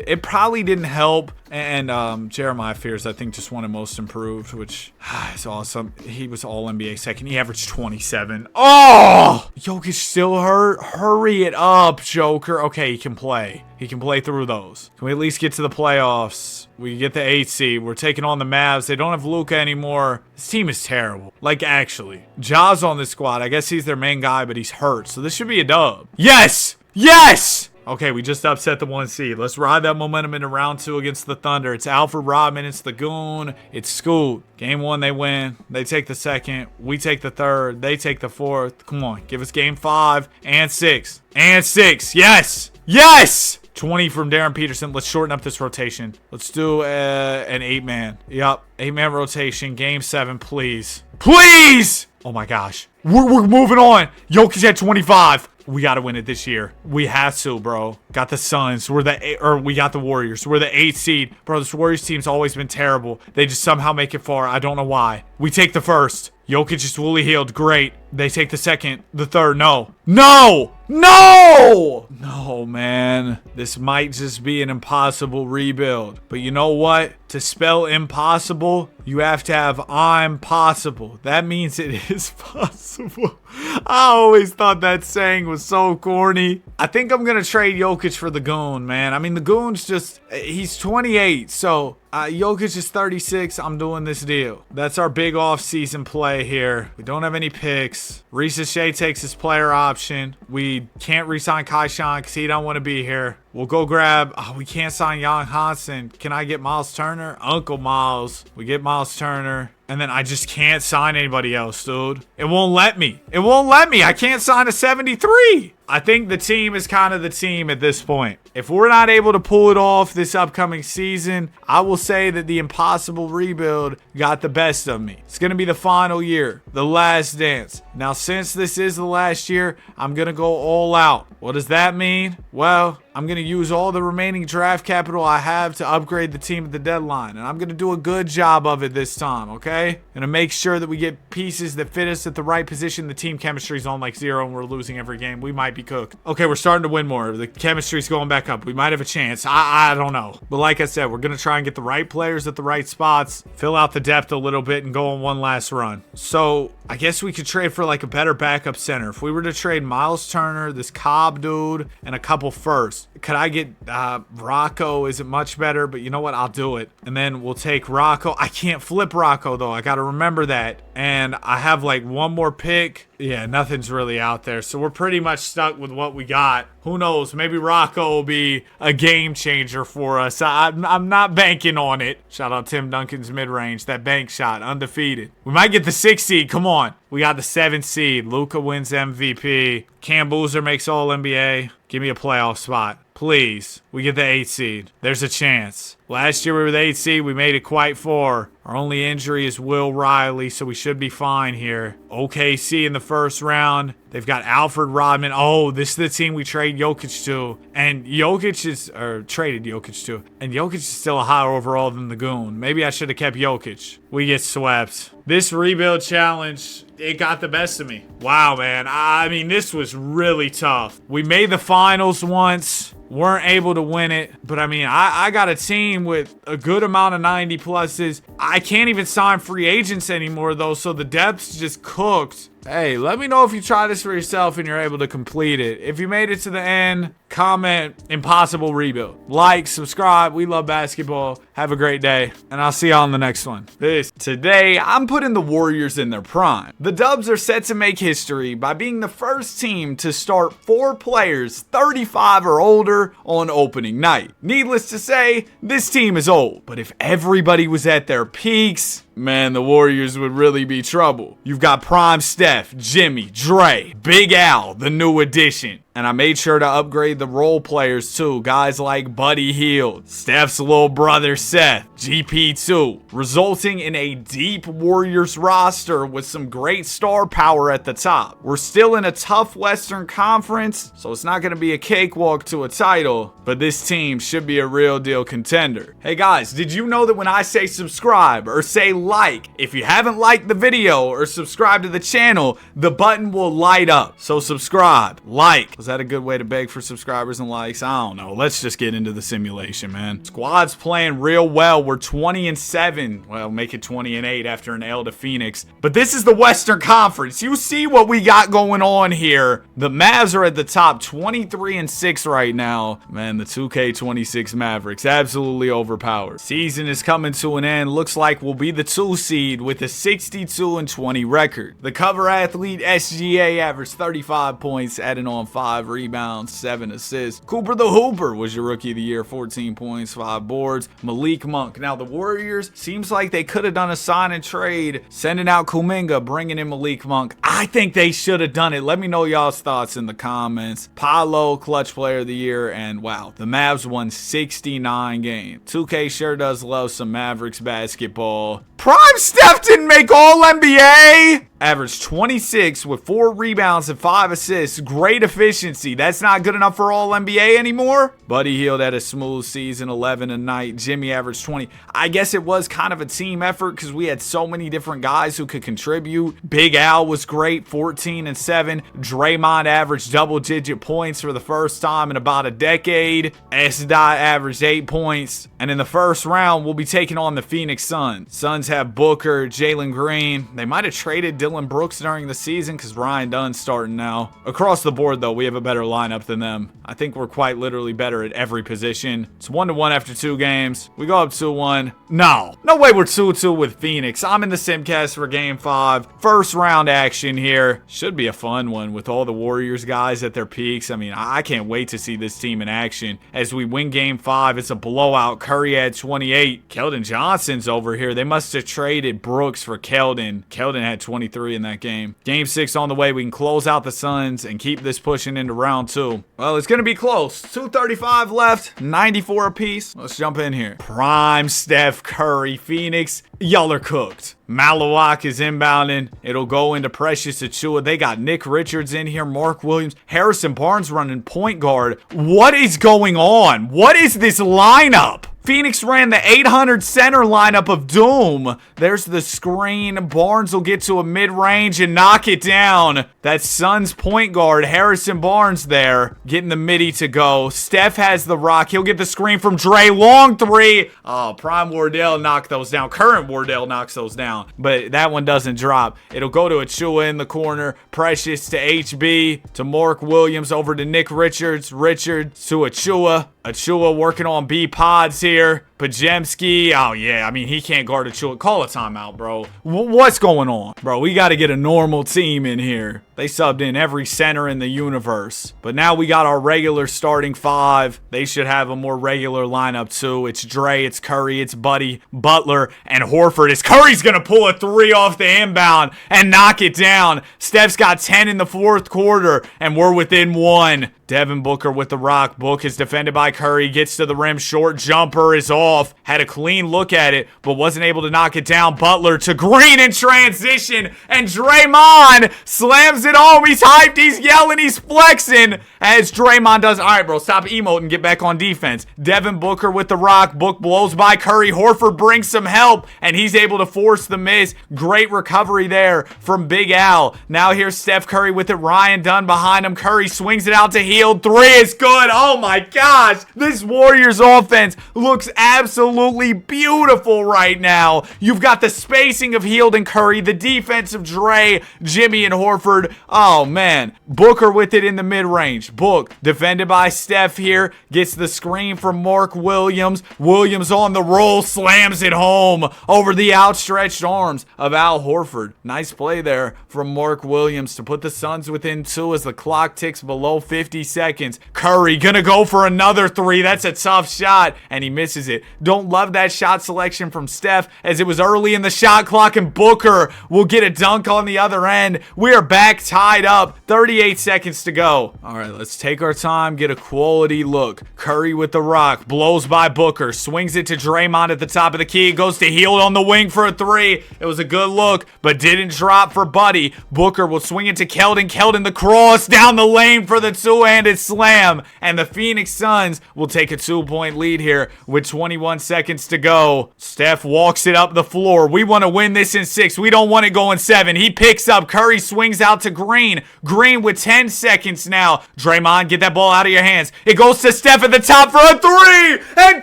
It probably didn't help. And Jeremiah Fears, I think, just won a most improved, which is awesome. He was all NBA second. He averaged 27. Oh! Jokic still hurt. Hurry it up, Joker. Okay, he can play. He can play through those. Can we at least get to the playoffs? We can get the 8th seed. We're taking on the Mavs. They don't have Luka anymore. This team is terrible. Like, actually. Ja's on this squad. I guess he's their main guy, but he's hurt. So this should be a dub. Yes! Yes! Okay, we just upset the 1 seed. Let's ride that momentum into round 2 against the Thunder. It's Alfred Rodman. It's the Goon. It's Scoot. Game 1, they win. They take the 2nd. We take the 3rd. They take the 4th. Come on. Give us game 5 and 6. And 6. Yes! Yes! 20 from Darren Peterson. Let's shorten up this rotation. Let's do an 8-man. Yup, 8-man rotation. Game 7, please. Please! Oh my gosh. We're moving on. Jokic at 25. We got to win it this year. We have to, bro. Got the Suns. We got the Warriors. We're the 8th seed. Bro, this Warriors team's always been terrible. They just somehow make it far. I don't know why. We take the first. Jokic is fully healed. Great. They take the second. The third. No. No! No! No, man. This might just be an impossible rebuild. But you know what? To spell impossible, you have to have I'm possible. That means it is possible. I always thought that saying was so corny. I think I'm going to trade Jokic for the Goon, man. I mean, the Goon's just, he's 28. So Jokic is 36. I'm doing this deal. That's our big off-season play here. We don't have any picks. Reese Shea takes his player option. We can't re-sign Kai Sean because he don't want to be here. We'll go grab, we can't sign Jan Hansen. Can I get Miles Turner? Uncle Miles. We get Miles Turner. And then I just can't sign anybody else, dude. It won't let me. It won't let me. I can't sign a 73. I think the team is kind of the team at this point. If we're not able to pull it off this upcoming season, I will say that the impossible rebuild got the best of me. It's going to be the final year, the last dance. Now, since this is the last year, I'm going to go all out. What does that mean? Well, I'm going to use all the remaining draft capital I have to upgrade the team at the deadline. And I'm going to do a good job of it this time, okay? Going to make sure that we get pieces that fit us at the right position. The team chemistry's on like 0 and we're losing every game. We might be cooked. Okay, we're starting to win more. The chemistry's going back up. We might have a chance. I don't know. But like I said, we're going to try and get the right players at the right spots, fill out the depth a little bit, and go on one last run. So I guess we could trade for like a better backup center. If we were to trade Miles Turner, this Cobb dude, and a couple firsts, could I get Rocco? Is it much better? But you know what? I'll do it. And then we'll take Rocco. I can't flip Rocco, though. I got to remember that. And I have like one more pick. Yeah, nothing's really out there. So we're pretty much stuck with what we got. Who knows? Maybe Rocco will be a game changer for us. I'm not banking on it. Shout out Tim Duncan's mid-range. That bank shot. Undefeated. We might get the 6th seed. Come on. We got the 7th seed. Luka wins MVP. Cam Boozer makes All-NBA. Give me a playoff spot. Please. We get the 8th seed. There's a chance. Last year we were the 8th seed. We made it quite far. Our only injury is Will Riley, so we should be fine here. OKC in the first round. They've got Alfred Rodman. Oh, this is the team we trade Jokic to. And traded Jokic to. And Jokic is still a higher overall than the Goon. Maybe I should have kept Jokic. We get swept. This rebuild challenge, it got the best of me. Wow, man. I mean, this was really tough. We made the finals once. Weren't able to win it. But I mean, I got a team with a good amount of 90 pluses. I can't even sign free agents anymore, though, so the depth's just cooked. Hey, let me know if you try this for yourself and you're able to complete it. If you made it to the end, comment impossible rebuild. Like, subscribe. We love basketball. Have a great day, and I'll see y'all on the next one. Peace. Today, I'm putting the Warriors in their prime. The Dubs are set to make history by being the first team to start 4 players 35 or older on opening night. Needless to say, this team is old, but if everybody was at their peaks, man, the Warriors would really be trouble. You've got Prime Steph, Jimmy, Dre, Big Al, the new addition. And I made sure to upgrade the role players too. Guys like Buddy Hield, Steph's little brother Seth, GP2, resulting in a deep Warriors roster with some great star power at the top. We're still in a tough Western Conference, so it's not going to be a cakewalk to a title, but this team should be a real deal contender. Hey guys, did you know that when I say subscribe or say like, if you haven't liked the video or subscribed to the channel, the button will light up. So subscribe, like. Was that a good way to beg for subscribers and likes? I don't know. Let's just get into the simulation, man. Squad's playing real well. We're 20-7. Well, make it 20-8 after an L to Phoenix. But this is the Western Conference. You see what we got going on here. The Mavs are at the top, 23-6 right now. Man, the 2K26 Mavericks, absolutely overpowered. Season is coming to an end. Looks like we'll be the 2 seed with a 62-20 record. The cover athlete SGA averaged 35 points, adding on 5 5 rebounds, 7 assists. Cooper the Hooper was your rookie of the year, 14 points, 5 boards. Malik Monk. Now the Warriors, seems like they could have done a sign and trade, sending out Kuminga, bringing in Malik Monk. I think they should have done it. Let me know y'all's thoughts in the comments. Paolo, clutch player of the year, and wow, the Mavs won 69 games. 2K sure does love some Mavericks basketball. Prime Steph didn't make All-NBA! Averaged 26 with 4 rebounds and 5 assists. Great efficiency. That's not good enough for All-NBA anymore. Buddy Hield had a smooth season, 11 a night. Jimmy averaged 20. I guess it was kind of a team effort because we had so many different guys who could contribute. Big Al was great, 14 and 7. Draymond averaged double-digit points for the first time in about a decade. S-Dot averaged 8 points. And in the first round, we'll be taking on the Phoenix Suns. Suns have Booker, Jalen Green. They might have traded Dylan Brooks during the season because Ryan Dunn's starting now. Across the board, though, we have a better lineup than them. I think we're quite literally better at every position. It's 1-1 after 2 games. We go up 2-1. No way we're 2-2 with Phoenix. I'm in the Simcast for Game 5. First round action here. Should be a fun one with all the Warriors guys at their peaks. I mean, I can't wait to see this team in action. As we win Game 5, it's a blowout. Curry had 28. Keldon Johnson's over here. They must have traded Brooks for Keldon. Keldon had 23 in that game. Game 6 on the way. We can close out the Suns and keep this pushing into round 2. Well, it's going to be close. 2:35 left. 94 apiece. Let's jump in here. Prime Steph Curry. Phoenix. Y'all are cooked. Malawak is inbounding. It'll go into Precious Achiuwa. They got Nick Richards in here. Mark Williams. Harrison Barnes running point guard. What is going on? What is this lineup? Phoenix ran the 800 center lineup of doom. There's the screen. Barnes will get to a mid-range and knock it down. That's Suns point guard, Harrison Barnes there, getting the midi to go. Steph has the rock. He'll get the screen from Dre. Long 3. Oh, Prime Wardell knocked those down. Current Wardell knocks those down, but that one doesn't drop. It'll go to Achiuwa in the corner. Precious to HB, to Mark Williams, over to Nick Richards. Richards to Achiuwa. Achiuwa working on B-pods here. Pajemski, oh yeah, I mean, he can't guard Achiuwa. Call a timeout, bro. What's going on? Bro, we got to get a normal team in here. They subbed in every center in the universe. But now we got our regular starting 5. They should have a more regular lineup too. It's Dre, it's Curry, it's Buddy, Butler, and Horford. As Curry's going to pull a 3 off the inbound and knock it down. Steph's got 10 in the 4th quarter, and we're within 1. Devin Booker with the rock. Book is defended by Curry. Gets to the rim. Short jumper is off. Had a clean look at it, but wasn't able to knock it down. Butler to Green in transition. And Draymond slams it home. He's hyped. He's yelling. He's flexing. As Draymond does. All right, bro. Stop emoting. Get back on defense. Devin Booker with the rock. Book blows by Curry. Horford brings some help, and he's able to force the miss. Great recovery there from Big Al. Now here's Steph Curry with it. Ryan Dunn behind him. Curry swings it out to Hield. 3 is good. Oh my gosh. This Warriors offense looks absolutely beautiful right now. You've got the spacing of Hield and Curry, the defense of Dre, Jimmy, and Horford. Oh man. Booker with it in the mid-range. Book defended by Steph here. Gets the screen from Mark Williams. Williams on the roll. Slams it home over the outstretched arms of Al Horford. Nice play there from Mark Williams to put the Suns within 2 as the clock ticks below 50 seconds. Curry gonna go for another 3. That's a tough shot, and he misses it. Don't love that shot selection from Steph, as it was early in the shot clock, and Booker will get a dunk on the other end. We are back tied up. 38 seconds to go. All right, let's take our time, get a quality look. Curry with the rock, blows by Booker, swings it to Draymond at the top of the key. It goes to Hield on the wing for a 3. It was a good look, but didn't drop for Buddy. Booker will swing it to Keldon. Keldon the cross down the lane for the 2-handed slam, and the Phoenix Suns will take a 2-point lead here with 21 seconds to go. Steph walks it up the floor. We want to win this in 6. We don't want it going 7. He picks up. Curry swings out to Green. Green with 10 seconds now. Draymond, get that ball out of your hands. It goes to Steph at the top for a 3, and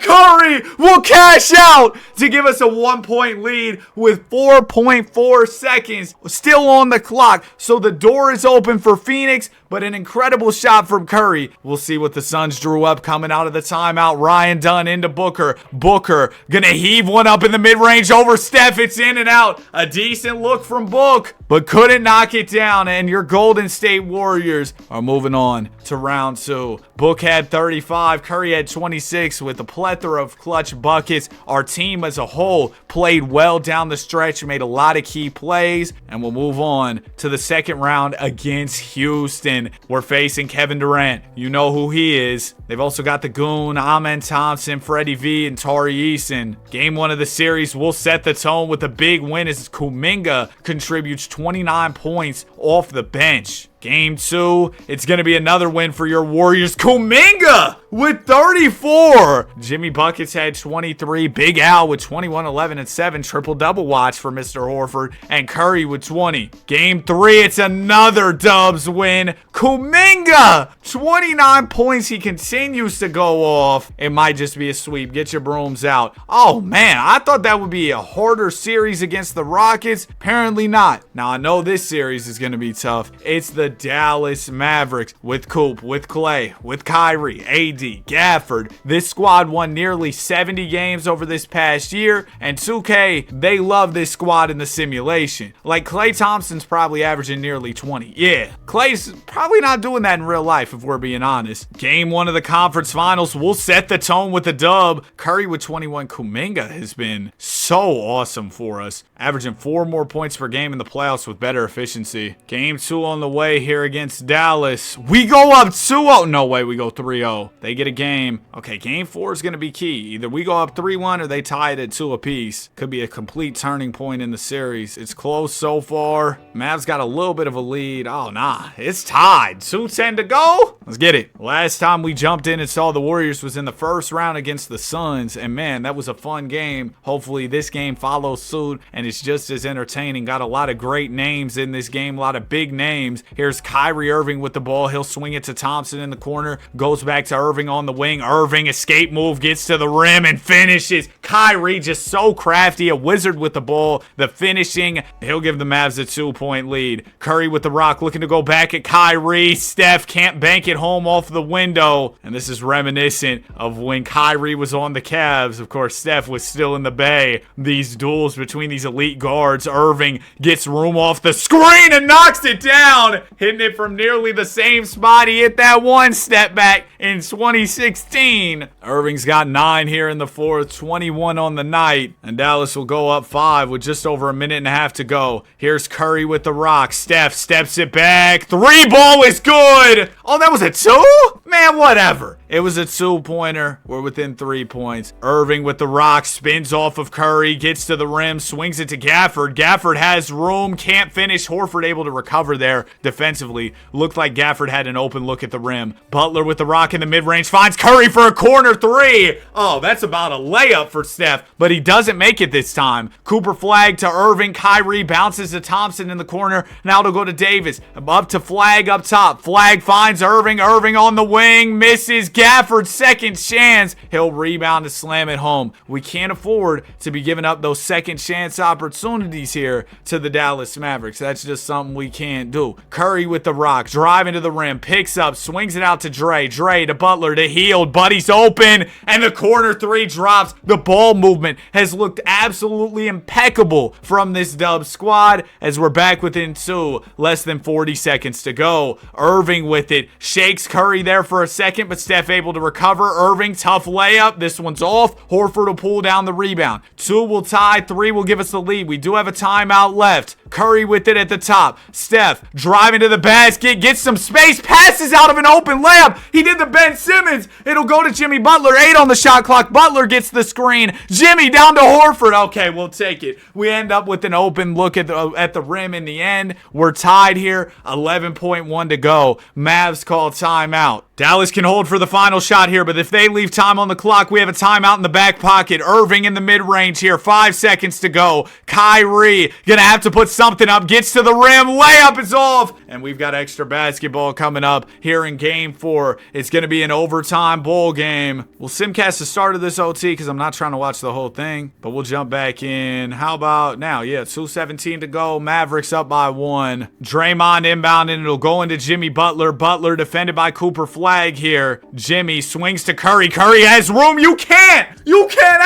Curry will cash out to give us a 1-point lead with 4.4 seconds still on the clock. So the door is open for Phoenix, but an incredible shot from Curry. We'll see what the Suns drew up coming out of the timeout. Ryan Dunn into Booker. Booker gonna heave one up in the mid-range over Steph. It's in and out. A decent look from Book, but couldn't knock it down. And your Golden State Warriors are moving on to round 2. Book had 35, Curry had 26 with a plethora of clutch buckets. Our team as a whole played well down the stretch, made a lot of key plays, and we'll move on to the second round against Houston. We're facing Kevin Durant. You know who he is. They've also got the Goon, Amen Thompson, Freddie V, and Tari Eason. Game 1 of the series will set the tone with a big win as Kuminga contributes 29 points off the bench. Game 2, it's going to be another win for your Warriors. Kuminga with 34. Jimmy Buckets had 23. Big Al with 21, 11, and 7. Triple-double watch for Mr. Horford. And Curry with 20. Game 3, it's another Dubs win. Kuminga, 29 points. He continues to go off. It might just be a sweep. Get your brooms out. Oh, man, I thought that would be a harder series against the Rockets. Apparently not. Now, I know this series is going to be tough. It's the Dallas Mavericks with Coop, with Clay, with Kyrie, AD, Gafford. This squad won nearly 70 games over this past year, and 2K, they love this squad in the simulation. Like, Klay Thompson's probably averaging nearly 20. Yeah, Klay's probably not doing that in real life if we're being honest. Game 1 of the conference finals will set the tone with the dub. Curry with 21. Kuminga has been so awesome for us, averaging 4 more points per game in the playoffs with better efficiency. Game 2 on the way here against Dallas. We go up 2-0. No way, we go 3-0. They get a game. Okay, game 4 is going to be key. Either we go up 3-1 or they tie it at 2 apiece. Could be a complete turning point in the series. It's close so far. Mavs got a little bit of a lead. Oh, nah. It's tied. 2:10 to go. Let's get it. Last time we jumped in and saw the Warriors was in the first round against the Suns. And man, that was a fun game. Hopefully this game follows suit and it's just as entertaining. Got a lot of great names in this game. A lot of big names. Here's Kyrie Irving with the ball. He'll swing it to Thompson in the corner. Goes back to Irving on the wing. Irving, escape move, gets to the rim and finishes. Kyrie just so crafty. A wizard with the ball. The finishing. He'll give the Mavs a 2-point lead. Curry with the rock looking to go back at Kyrie. Steph can't bank it home off the window. And this is reminiscent of when Kyrie was on the Cavs. Of course, Steph was still in the Bay. These duels between these elite guards. Irving gets room off the screen and knocks it down. Hitting it from nearly the same spot he hit that one step back in 2016. Irving's got 9 here in the fourth, 21 on the night, and Dallas will go up 5 with just over a minute and a half to go. Here's Curry with the rock. Steph steps it back. 3-ball is good. Oh, that was a 2? Man, whatever. It was a 2-pointer. We're within 3 points. Irving with the rock, spins off of Curry, gets to the rim, swings it to Gafford. Gafford has room, can't finish. Horford able to recover there defensively. Looked like Gafford had an open look at the rim. Butler with the rock in the mid-range finds Curry for a corner 3. Oh, that's about a layup for Steph, but he doesn't make it this time. Cooper flag to Irving. Kyrie bounces to Thompson in the corner. Now it'll go to Davis. Up to Flag up top. Flag finds Irving. Irving on the wing. Misses. Gafford, second chance. He'll rebound and slam it home. We can't afford to be giving up those second chance opportunities here to the Dallas Mavericks. That's just something we can't do. Curry with the rock. Driving to the rim. Picks up. Swings it out to Dre. Dre to Butler to Hield. Buddy's open. And the corner 3 drops. The ball movement has looked absolutely impeccable from this Dub squad as we're back within 2. Less than 40 seconds to go. Irving with it. Shakes Curry there for a second, but Steph able to recover. Irving, tough layup. This one's off. Horford will pull down the rebound. 2 will tie. 3 will give us the lead. We do have a timeout left. Curry with it at the top. Steph driving to the basket. Gets some space. Passes out of an open layup. He did the Ben Simmons. It'll go to Jimmy Butler. 8 on the shot clock. Butler gets the screen. Jimmy down to Horford. Okay, we'll take it. We end up with an open look at the rim in the end. We're tied here. 11.1 to go. Mavs call timeout. Dallas can hold for the final shot here, but if they leave time on the clock, we have a timeout in the back pocket. Irving in the mid-range here. 5 seconds to go. Kyrie gonna have to put something up. Gets to the rim. Layup is off. And we've got extra basketball coming up here in game 4. It's gonna be an overtime bowl game. We'll simcast the start of this OT because I'm not trying to watch the whole thing, but we'll jump back in. How about now? Yeah, 2:17 to go. Mavericks up by 1. Draymond inbound and it'll go into Jimmy Butler. Butler defended by Cooper Flag here. Jimmy swings to Curry. Curry has room. You can't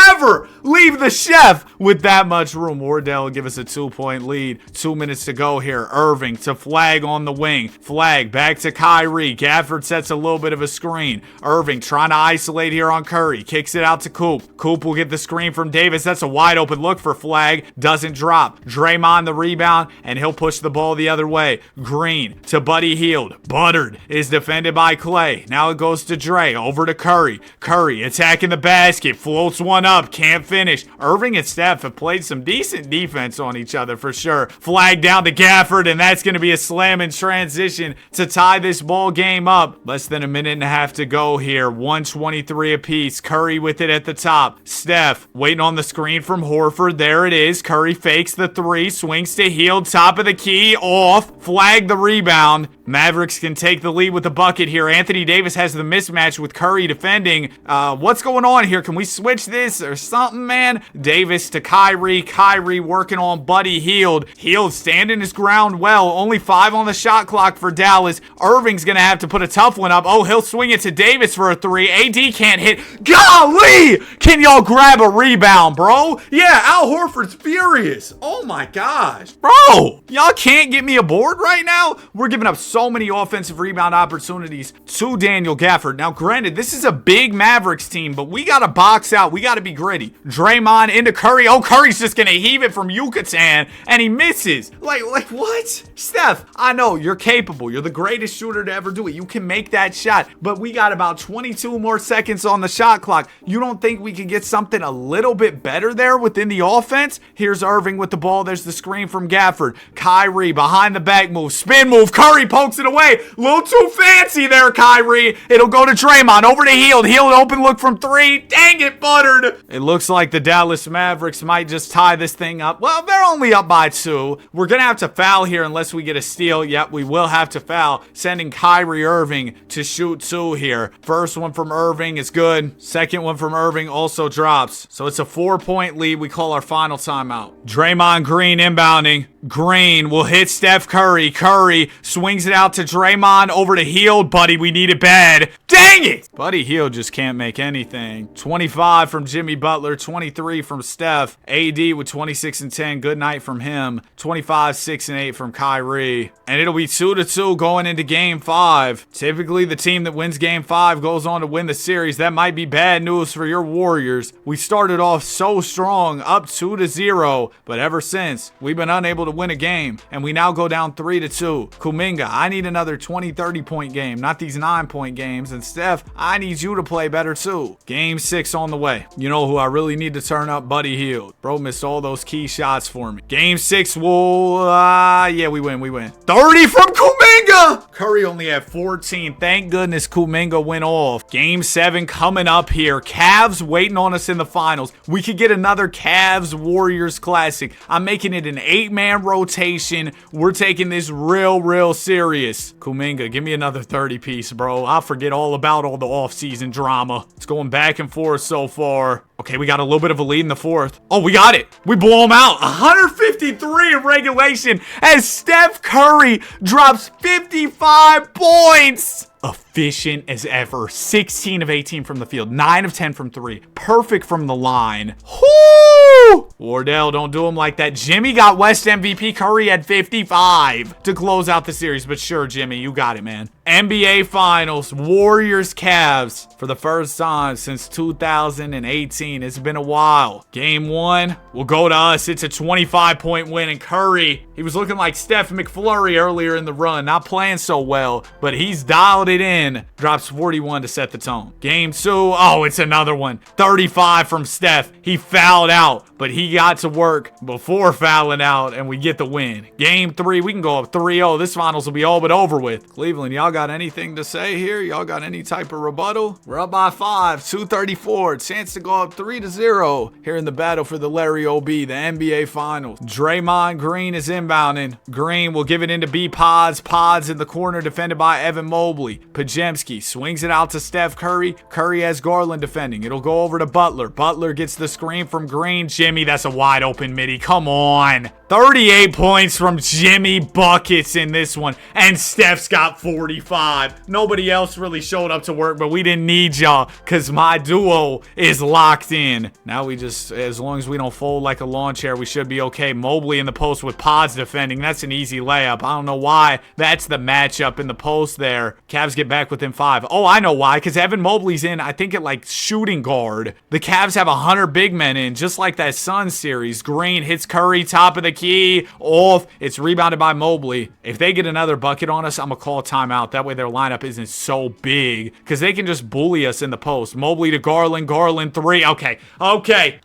ever leave the chef with that much room. Wardell will give us a 2-point lead. 2 minutes to go here. Irving to Flag on the wing. Flag back to Kyrie. Gafford sets a little bit of a screen. Irving trying to isolate here on Curry. Kicks it out to Coop. Coop will get the screen from Davis. That's a wide open look for Flag. Doesn't drop. Draymond the rebound, and he'll push the ball the other way. Green to Buddy Hield. Buttard is defended by Clay. Now it goes to Dre. Over to Curry. Curry attacking the basket. Floats one up. Can't finish. Irving and Steph have played some decent defense on each other for sure. Flag down to Gafford, and that's going to be a slam in transition to tie this ball game up. Less than a minute and a half to go here. 1:23 apiece. Curry with it at the top. Steph waiting on the screen from Horford. There it is. Curry fakes the three. Swings to Hield. Top of the key. Off. Flag the rebound. Mavericks can take the lead with the bucket here. Anthony Davis has the mismatch with Curry defending. What's going on here? Can we switch this or something, man? Davis to Kyrie. Kyrie working on Buddy Hield. Hield standing his ground well. Only 5 on the shot clock for Dallas. Irving's going to have to put a tough one up. Oh, he'll swing it to Davis for a 3. AD can't hit. Golly! Can y'all grab a rebound, bro? Yeah, Al Horford's furious. Oh my gosh. Bro, y'all can't get me a board right now? We're giving up so many offensive rebound opportunities to Daniel Gafford. Now, granted, this is a big Mavericks team, but we got to box out. We got to be gritty. Draymond into Curry. Oh, Curry's just going to heave it from Yucatan, and he misses. Like what? Steph, I know you're capable. You're the greatest shooter to ever do it. You can make that shot, but we got about 22 more seconds on the shot clock. You don't think we can get something a little bit better there within the offense? Here's Irving with the ball. There's the screen from Gafford. Kyrie behind the back move. Spin move. Curry pokes it away. A little too fancy there, Kyrie. It'll go to Draymond. Over to Hield. Hield open look from 3. Dang it, Buttered. It looks like the Dallas Mavericks might just tie this thing up. Well, they're only up by 2. We're going to have to foul here unless we get a steal. Yep, we will have to foul, sending Kyrie Irving to shoot 2 here. First one from Irving is good. Second one from Irving also drops. So it's a 4-point lead. We call our final timeout. Draymond Green inbounding. Green will hit Steph Curry. Curry swings it out to Draymond. Over to Hield. Buddy, we need it bad. Dang it! Buddy Hield just can't make anything. 25 from Jimmy Butler. 23 from Steph. AD with 26 and 10. Good night from him. 25, 6 and 8 from Kyrie. And it'll be 2-2 going into game 5. Typically, the team that wins game 5 goes on to win the series. That might be bad news for your Warriors. We started off so strong, up 2-0, but ever since, we've been unable to win a game, and we now go down 3-2. Kuminga, I need another 20-30 point game, not these 9-point games. And Steph, I need you to play better too. Game 6 on the way. You know who I really need to turn up? Buddy Hield. Bro missed all those key shots for me. Game 6 will, yeah, we win. 30 from Kuminga! Curry only had 14. Thank goodness Kuminga went off. Game 7 coming up here. Cavs waiting on us in the finals. We could get another Cavs Warriors classic. I'm making it an 8-man rotation. We're taking this real serious. Kuminga, give me another 30 piece, bro. I'll forget all about all the offseason drama. It's going back and forth so far. Okay, we got a little bit of a lead in the 4th. Oh, we got it. We blow them out. 153 in regulation as Steph Curry drops 55 points. Efficient as ever. 16 of 18 from the field. 9 of 10 from 3. Perfect from the line. Whoo! Wardell, don't do him like that. Jimmy got West MVP. Curry had 55 to close out the series. But sure, Jimmy, you got it, man. NBA Finals. Warriors Cavs. For the first time since 2018. It's been a while. Game 1 will go to us. It's a 25-point win. And Curry, he was looking like Steph McFlurry earlier in the run. Not playing so well, but he's dialed it in. Drops 41 to set the tone. Game 2. Oh, it's another one. 35 from Steph. He fouled out, but he got to work before fouling out, and we get the win. Game 3. We can go up 3-0. This finals will be all but over with. Cleveland, y'all got anything to say here? Y'all got any type of rebuttal? We're up by 5. 2:34. Chance to go up 3-0 here in the battle for the Larry O.B., the NBA Finals. Draymond Green is inbounding. Green will give it into B. Pods. Pods in the corner defended by Evan Mobley. Pajemski swings it out to Steph Curry. Curry has Garland defending. It'll go over to Butler. Butler gets the screen from Green. Jimmy, that's a wide open midi. Come on. 38 points from Jimmy buckets in this one. And Steph's got 45. Nobody else really showed up to work, but we didn't need y'all because my duo is locked in. Now we just, as long as we don't fold like a lawn chair, we should be okay. Mobley in the post with Pods defending. That's an easy layup. I don't know why. That's the matchup in the post there. Cavs get back within 5. Oh, I know why. Because Evan Mobley's in, I think, at like shooting guard. The Cavs have 100 big men in, just like that Suns series. Green hits Curry, top of the key, off. It's rebounded by Mobley. If they get another bucket on us, I'm going to call a timeout. That way their lineup isn't so big because they can just bully us in the post. Mobley to Garland. Garland 3. Okay.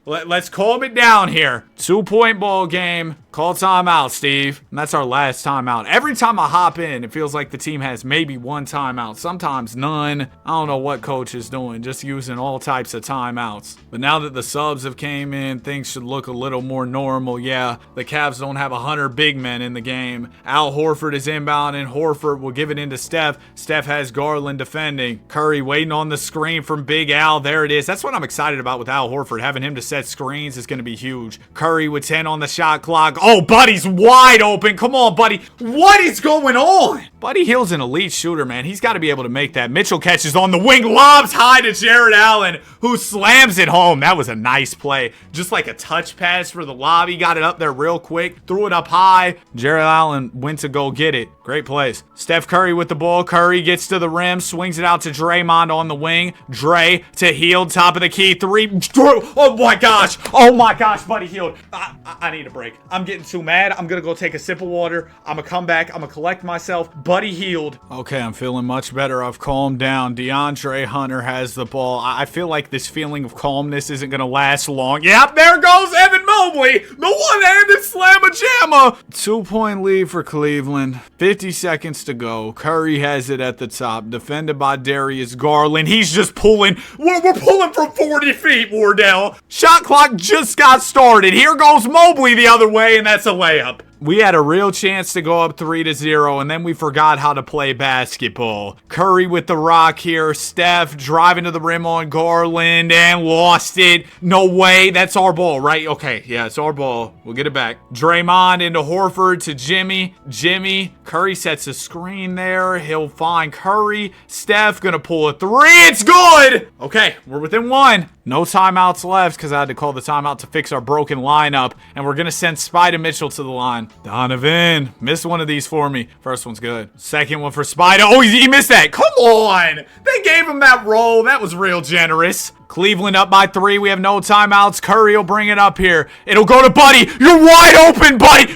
Let's calm it down here. 2-point ball game. Call timeout, Steve. And that's our last timeout. Every time I hop in, it feels like the team has maybe one timeout. Sometimes none. I don't know what coach is doing. Just using all types of timeouts. But now that the subs have came in, things should look a little more normal. Yeah, the Cavs don't have 100 big men in the game. Al Horford is inbound, and Horford will give it into Steph. Steph has Garland defending. Curry waiting on the screen from Big Al. There it is. That's what I'm excited about with Al Horford. Having him to set screens is going to be huge. Curry with 10 on the shot clock. Oh, Buddy's wide open. Come on, Buddy. What is going on? Buddy Hield's an elite shooter, man. He's got to be able to make that. Mitchell catches on the wing, lobs high to Jared Allen, who slams it home. That was a nice play. Just like a touch pass for the lob. He got it up there real quick, threw it up high. Jared Allen went to go get it. Great plays. Steph Curry with the ball. Curry gets to the rim, swings it out to Draymond on the wing. Dre to Hield, top of the key, 3. Oh my gosh, Buddy Hield. I need a break. I'm getting too mad. I'm gonna go take a sip of water. I'm gonna come back. I'm gonna collect myself. Buddy Hield. Okay, I'm feeling much better. I've calmed down. DeAndre Hunter has the ball. I feel like this feeling of calmness isn't gonna last long. Yep, there goes Evan Mobley. The one-handed slamma-jamma. 2-point lead for Cleveland. 50 seconds to go. Curry has it at the top. Defended by Darius Garland. He's just pulling. We're pulling from 40 feet, Wardell. Shot clock just got started. Here goes Mobley the other way, and that's a layup. We had a real chance to go up 3-0, and then we forgot how to play basketball. Curry with the rock here. Steph driving to the rim on Garland and lost it. No way. That's our ball, right? Okay, yeah, it's our ball. We'll get it back. Draymond into Horford to Jimmy. Curry sets a screen there. He'll find Curry. Steph gonna pull a 3. It's good! Okay, we're within 1. No timeouts left because I had to call the timeout to fix our broken lineup. And we're going to send Spider Mitchell to the line. Donovan, missed one of these for me. First one's good. Second one for Spider. Oh, he missed that. Come on. They gave him that roll. That was real generous. Cleveland up by 3. We have no timeouts. Curry will bring it up here. It'll go to Buddy. You're wide open, Buddy.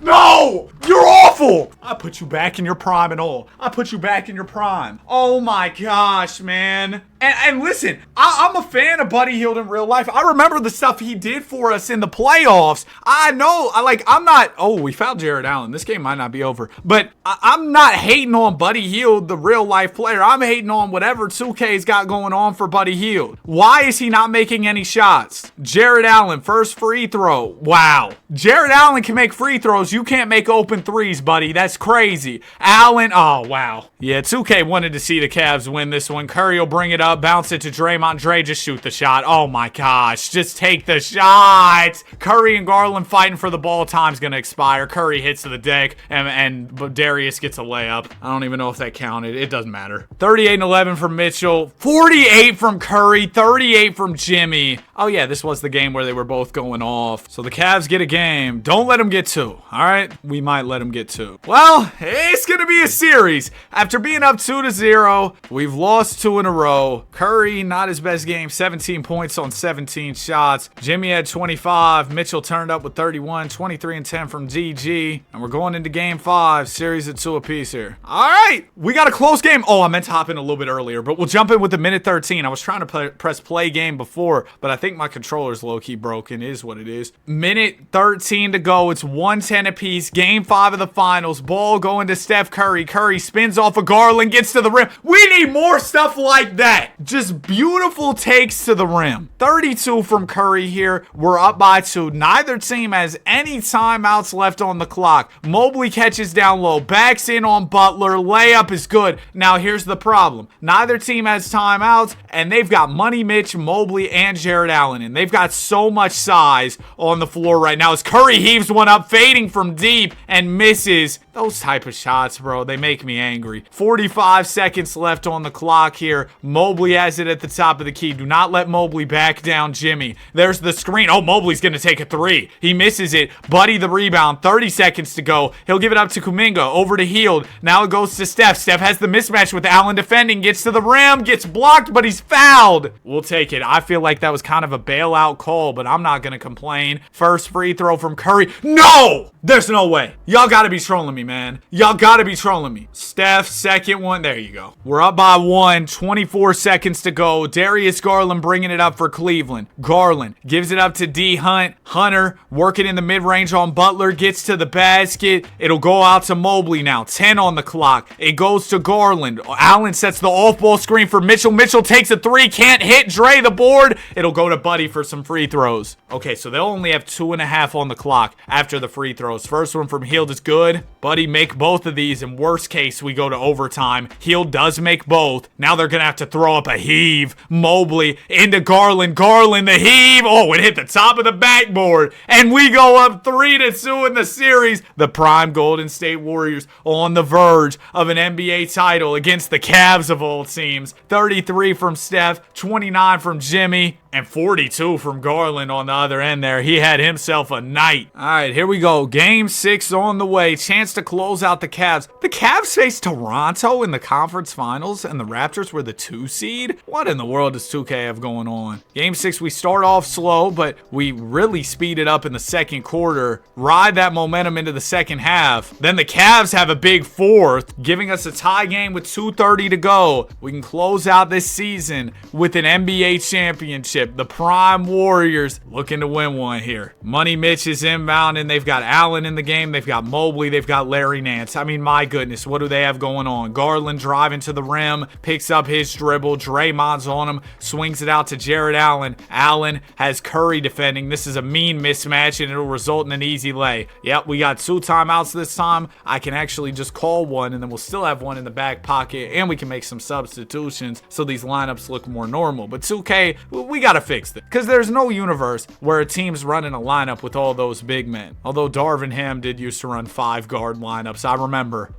No! You're awful! I put you back in your prime and all. I put you back in your prime. Oh my gosh, man. And listen, I'm a fan of Buddy Hield in real life. I remember the stuff he did for us in the playoffs. I know, I'm not, oh, we fouled Jared Allen. This game might not be over. But I'm not hating on Buddy Hield, the real life player. I'm hating on whatever 2K's got going on for Buddy Hield. Why is he not making any shots? Jared Allen, first free throw. Wow. Jared Allen can make free throws. You can't make open threes, buddy. That's crazy. Allen, oh, wow. Yeah, 2K wanted to see the Cavs win this one. Curry will bring it up, bounce it to Draymond. Dre, just shoot the shot. Oh, my gosh. Just take the shot. Curry and Garland fighting for the ball. Time's going to expire. Curry hits to the deck, and Darius gets a layup. I don't even know if that counted. It doesn't matter. 38-11 from Mitchell. 48 from Curry. 38 from Jimmy. Oh, yeah, this was the game where they were both going off. So the Cavs get a game. Don't let them get 2. All right? We might let them get 2. Well, it's going to be a series. After being up 2-0, we've lost 2 in a row. Curry, not his best game. 17 points on 17 shots. Jimmy had 25. Mitchell turned up with 31. 23-10 from DG. And we're going into game 5. Series of 2 apiece here. All right. We got a close game. Oh, I meant to hop in a little bit earlier, but we'll jump in with the minute 13. I was trying to press play game before, but I think my controller's low-key broken. It is what it is. Minute 13 to go. It's 1-10 apiece. Game 5 of the finals. Ball going to Steph Curry. Curry spins off of Garland, gets to the rim. We need more stuff like that. Just beautiful takes to the rim. 32 from Curry here. We're up by 2. Neither team has any timeouts left on the clock. Mobley catches down low. Backs in on Butler. Layup is good. Now here's the problem. Neither team has timeouts, and they've got Money Mitch, Mobley, and Jared Allen in. They've got so much size on the floor right now as Curry heaves one up, fading from deep and misses. Those type of shots, bro, they make me angry. 45 seconds left on the clock here. Mobley has it at the top of the key. Do not let Mobley back down Jimmy. There's the screen. Oh, Mobley's going to take a three. He misses it. Buddy the rebound. 30 seconds to go. He'll give it up to Kuminga. Over to Hield. Now it goes to Steph. Steph has the mismatch with Allen defending. Gets to the rim. Gets blocked, but he's fouled. We'll take it. I feel like that was kind of a bailout call, but I'm not going to complain. First free throw from Curry. No! There's no way. Y'all got to be trolling me, man. Y'all gotta be trolling me. Steph, second one. There you go. We're up by 1. 24 seconds to go. Darius Garland bringing it up for Cleveland. Garland gives it up to D Hunt. Hunter working in the mid-range on Butler. Gets to the basket. It'll go out to Mobley now. 10 on the clock. It goes to Garland. Allen sets the off-ball screen for Mitchell. Mitchell takes a three. Can't hit. Dre the board. It'll go to Buddy for some free throws. Okay, so they'll only have 2.5 on the clock after the free throws. First one from Hield is good. Buddy make both of these. In worst case, we go to overtime. Hield does make both. Now they're going to have to throw up a heave. Mobley into Garland. Garland, the heave. Oh, it hit the top of the backboard. And we go up 3-2 in the series. The prime Golden State Warriors on the verge of an NBA title against the Cavs of all teams. 33 from Steph, 29 from Jimmy, and 42 from Garland on the other end there. He had himself a night. All right, here we go. Game 6 on the way. Chance to close out the Cavs. The Cavs faced Toronto in the conference finals, and the Raptors were the 2 seed? What in the world does 2K have going on? Game 6, we start off slow, but we really speed it up in the second quarter, ride that momentum into the second half. Then the Cavs have a big fourth, giving us a tie game with 2:30 to go. We can close out this season with an NBA championship. The prime Warriors looking to win one here. Money Mitch is inbound, and they've got Allen in the game. They've got Mobley. They've got Larry Nance. I mean, my goodness, what do they have going on? Garland driving to the rim, picks up his dribble. Draymond's on him, swings it out to Jared Allen. Allen has Curry defending. This is a mean mismatch, and it'll result in an easy lay. Yep, we got 2 timeouts this time. I can actually just call one, and then we'll still have one in the back pocket, and we can make some substitutions so these lineups look more normal. But 2K, we got to fix this, because there's no universe where a team's running a lineup with all those big men. Although Darvin Ham did used to run 5 guard lineups.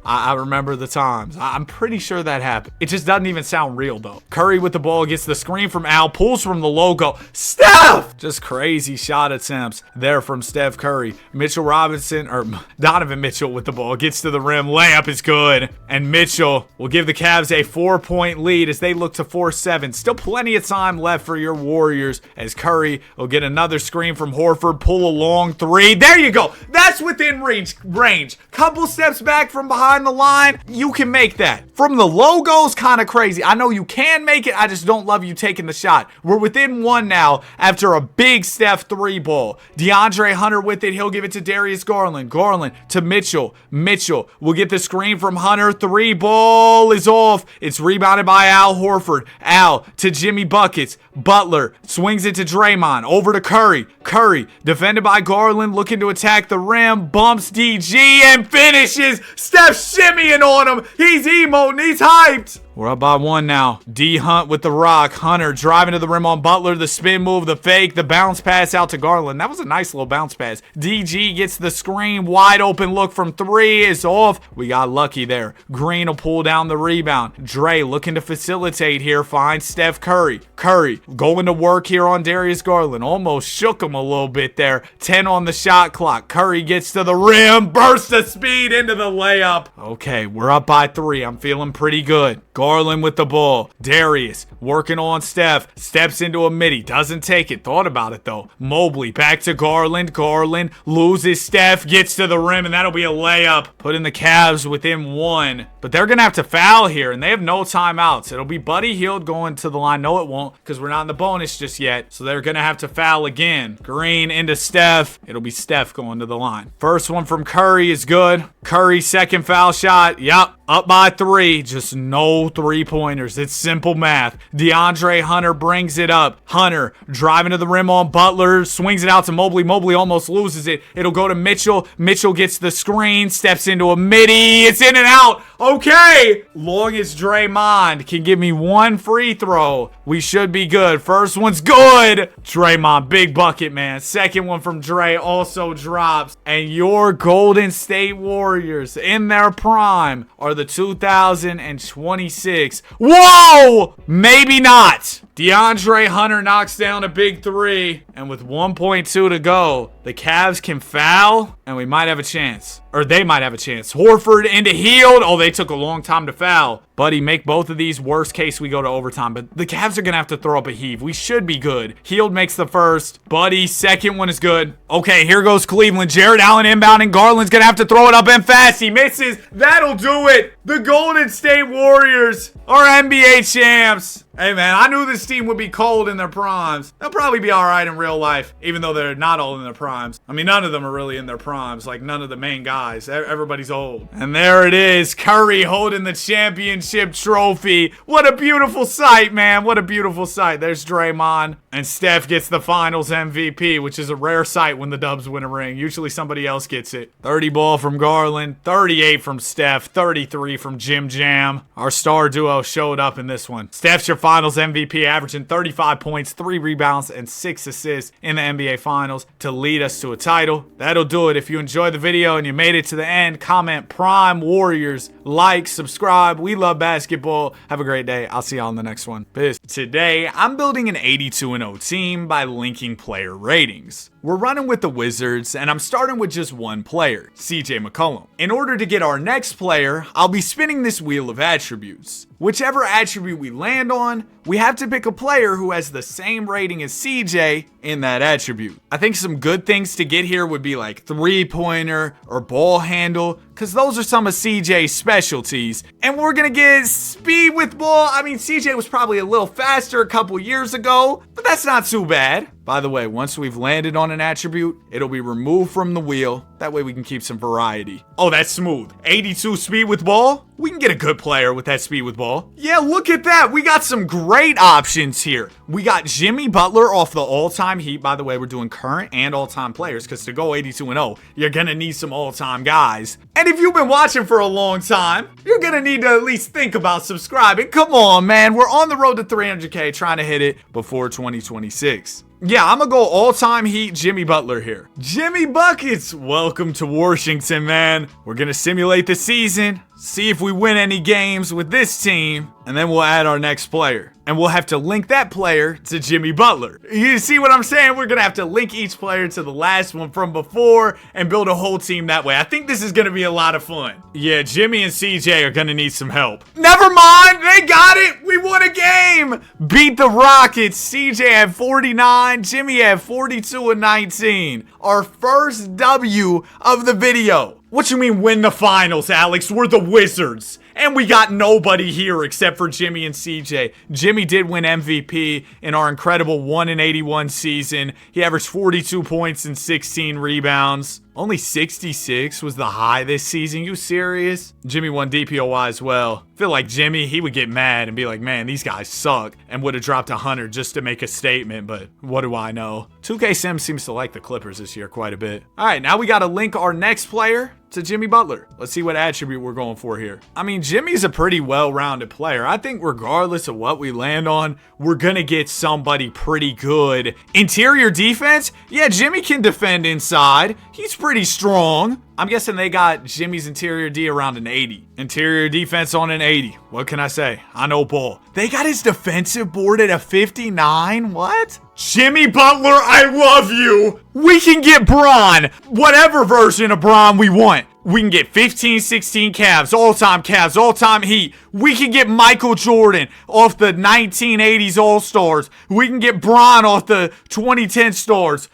I remember the times. I'm pretty sure that happened. It just doesn't even sound real though. Curry with the ball, gets the screen from Al, pulls from the logo. Steph! Just crazy shot attempts there from Steph Curry. Mitchell Robinson, or Donovan Mitchell with the ball, gets to the rim. Layup is good. And Mitchell will give the Cavs a 4-point lead as they look to force 7. Still plenty of time left for your Warriors as Curry will get another screen from Horford, pull a long 3. There you go. That's within range. Couple steps back from behind the line, you can make that. From the logo's kind of crazy. I know you can make it, I just don't love you taking the shot. We're within 1 now after a big Steph 3 ball. DeAndre Hunter with it, he'll give it to Darius Garland. Garland to Mitchell. Mitchell will get the screen from Hunter. 3 ball is off. It's rebounded by Al Horford. Al to Jimmy Buckets. Butler swings it to Draymond. Over to Curry. Curry defended by Garland, looking to attack the rim. Bumps DG and finishes. Steph shimmying on him. He's emoting. He's hyped. We're up by 1 now. D Hunt with the rock. Hunter driving to the rim on Butler. The spin move, the fake, the bounce pass out to Garland. That was a nice little bounce pass. DG gets the screen. Wide open look from 3 is off. We got lucky there. Green will pull down the rebound. Dre looking to facilitate here. Finds Steph Curry. Curry going to work here on Darius Garland. Almost shook him a little bit there. 10 on the shot clock. Curry gets to the rim. Burst of speed into the layup. Okay, we're up by 3. I'm feeling pretty good. Garland with the ball. Darius working on Steph. Steps into a midi. Doesn't take it. Thought about it though. Mobley back to Garland. Garland loses Steph. Gets to the rim, and that'll be a layup. Putting the Cavs within 1. But they're going to have to foul here, and they have no timeouts. It'll be Buddy Hield going to the line. No, it won't, because we're not in the bonus just yet. So they're going to have to foul again. Green into Steph. It'll be Steph going to the line. First one from Curry is good. Curry second foul shot. Yup. Up by 3. Just no 3-pointers. It's simple math. DeAndre Hunter brings it up. Hunter driving to the rim on Butler. Swings it out to Mobley. Mobley almost loses it. It'll go to Mitchell. Mitchell gets the screen. Steps into a midi. It's in and out. Okay, long as Draymond can give me one free throw, we should be good. First one's good. Draymond, big bucket, man. Second one from Dre also drops. And your Golden State Warriors in their prime are the 2026. Whoa! Maybe not. DeAndre Hunter knocks down a big three. And with 1.2 to go, the Cavs can foul, and we might have a chance. Or they might have a chance. Horford into Hield. Oh, they took a long time to foul. Buddy, make both of these. Worst case, we go to overtime. But the Cavs are going to have to throw up a heave. We should be good. Hield makes the first. Buddy, second one is good. Okay, here goes Cleveland. Jared Allen inbounding. Garland's going to have to throw it up and fast. He misses. That'll do it. The Golden State Warriors are NBA champs. Hey, man, I knew this team would be cold in their primes. They'll probably be all right in real life, even though they're not all in their primes. I mean, none of them are really in their primes. Like, none of the main guys. Everybody's old. And there it is. Curry holding the championship trophy. What a beautiful sight, man. What a beautiful sight. There's Draymond. And Steph gets the finals MVP, which is a rare sight when the Dubs win a ring. Usually somebody else gets it. 30 ball from Garland. 38 from Steph. 33 from Jim Jam. Our star duo showed up in this one. Steph's your finals MVP, averaging 35 points, 3 rebounds, and 6 assists in the NBA Finals to lead us to a title. That'll do it. If you enjoyed the video and you made it to the end, comment Prime Warriors, like, subscribe. We love basketball. Have a great day. I'll see y'all in the next one. Peace. Today, I'm building an 82-0 team by linking player ratings. We're running with the Wizards, and I'm starting with just one player, CJ McCollum. In order to get our next player, I'll be spinning this wheel of attributes. Whichever attribute we land on, we have to pick a player who has the same rating as CJ in that attribute. I think some good things to get here would be like three-pointer or ball handle, because those are some of CJ's specialties. And we're going to get speed with ball. I mean, CJ was probably a little faster a couple years ago, but that's not too bad. By the way, once we've landed on an attribute, it'll be removed from the wheel. That way we can keep some variety. Oh, that's smooth. 82 speed with ball. We can get a good player with that speed with ball. Yeah, look at that. We got some great options here. We got Jimmy Butler off the all-time Heat. By the way, we're doing current and all-time players because to go 82-0, you're going to need some all-time guys. And if you've been watching for a long time, you're going to need to at least think about subscribing. Come on, man. We're on the road to 300K, trying to hit it before 2026. Yeah, I'm gonna go all-time Heat Jimmy Butler here. Jimmy Buckets, welcome to Washington, man. We're gonna simulate the season, see if we win any games with this team, and then we'll add our next player. And we'll have to link that player to Jimmy Butler. You see what I'm saying? We're gonna have to link each player to the last one from before and build a whole team that way. I think this is gonna be a lot of fun. Yeah, Jimmy and CJ are gonna need some help. Never mind, they got it! We won a game! Beat the Rockets. CJ had 49, Jimmy had 42 and 19. Our first W of the video. What you mean win the finals, Alex? We're the Wizards. And we got nobody here except for Jimmy and CJ. Jimmy did win MVP in our incredible 1-81 season. He averaged 42 points and 16 rebounds. Only 66 was the high this season. You serious? Jimmy won DPOY as well. I feel like Jimmy, he would get mad and be like, man, these guys suck. And would have dropped 100 just to make a statement. But what do I know? 2K Sim seems to like the Clippers this year quite a bit. All right, now we got to link our next player to Jimmy Butler. Let's see what attribute we're going for here. I mean, Jimmy's a pretty well-rounded player. I think regardless of what we land on, we're going to get somebody pretty good. Interior defense? Yeah, Jimmy can defend inside. He's pretty strong. I'm guessing they got Jimmy's interior D around an 80. Interior defense on an 80. What can I say? I know ball. They got his defensive board at a 59? What? Jimmy Butler, I love you. We can get Bron. Whatever version of Bron we want. We can get 15, 16 Cavs, all-time Heat. We can get Michael Jordan off the 1980s All-Stars. We can get Bron off the 2010 Stars.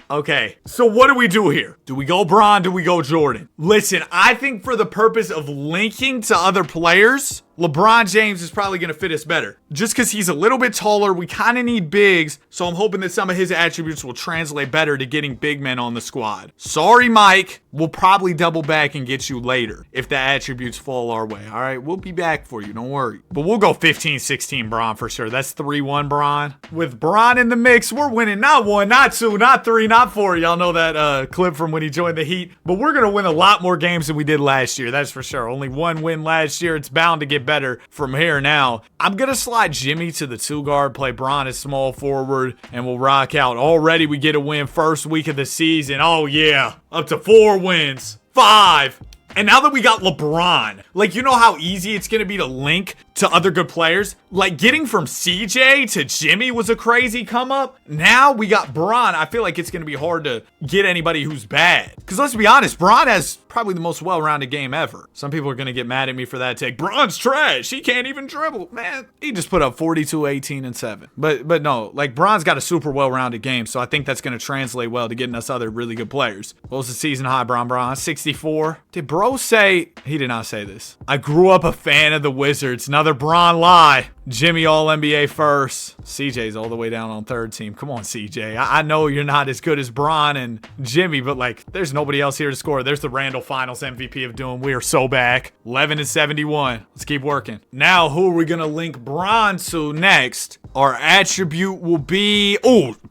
Okay, so what do we do here? Do we go Bron? Do we go Jordan? Listen, I think for the purpose of linking to other players, LeBron James is probably going to fit us better. Just because he's a little bit taller, we kind of need bigs, so I'm hoping that some of his attributes will translate better to getting big men on the squad. Sorry, Mike. We'll probably double back and get you later if the attributes fall our way. All right, we'll be back for you. Don't worry. But we'll go 15-16 Bron for sure. That's 3-1 Bron. With Bron in the mix, we're winning not 1, not 2, not 3, not 4. Y'all know that clip from when he joined the Heat. But we're going to win a lot more games than we did last year. That's for sure. Only 1 win last year. It's bound to get better from here now. I'm going to slide Jimmy to the 2 guard, play Bron as small forward, and we'll rock out. Already we get a win first week of the season. Oh, yeah. Up to 4 wins. 5. And now that we got LeBron, like, you know how easy it's going to be to link to other good players? Like, getting from CJ to Jimmy was a crazy come up. Now we got Bron. I feel like it's going to be hard to get anybody who's bad. Because let's be honest, Bron has probably the most well-rounded game ever. Some people are going to get mad at me for that take. Bron's trash. He can't even dribble. Man, he just put up 42, 18, and 7. But no, like, Bron's got a super well-rounded game, so I think that's going to translate well to getting us other really good players. What was the season high, Bron? 64? Did Bro say, he did not say this, I grew up a fan of the Wizards. Another Bron lie. Jimmy All-NBA first. CJ's all the way down on 3rd team. Come on, CJ. I know you're not as good as Bron and Jimmy, but, like, there's nobody else here to score. There's the Randall Finals MVP of Doom. We are so back. 11-71. Let's keep working. Now, who are we going to link Bron to next? Our attribute will be,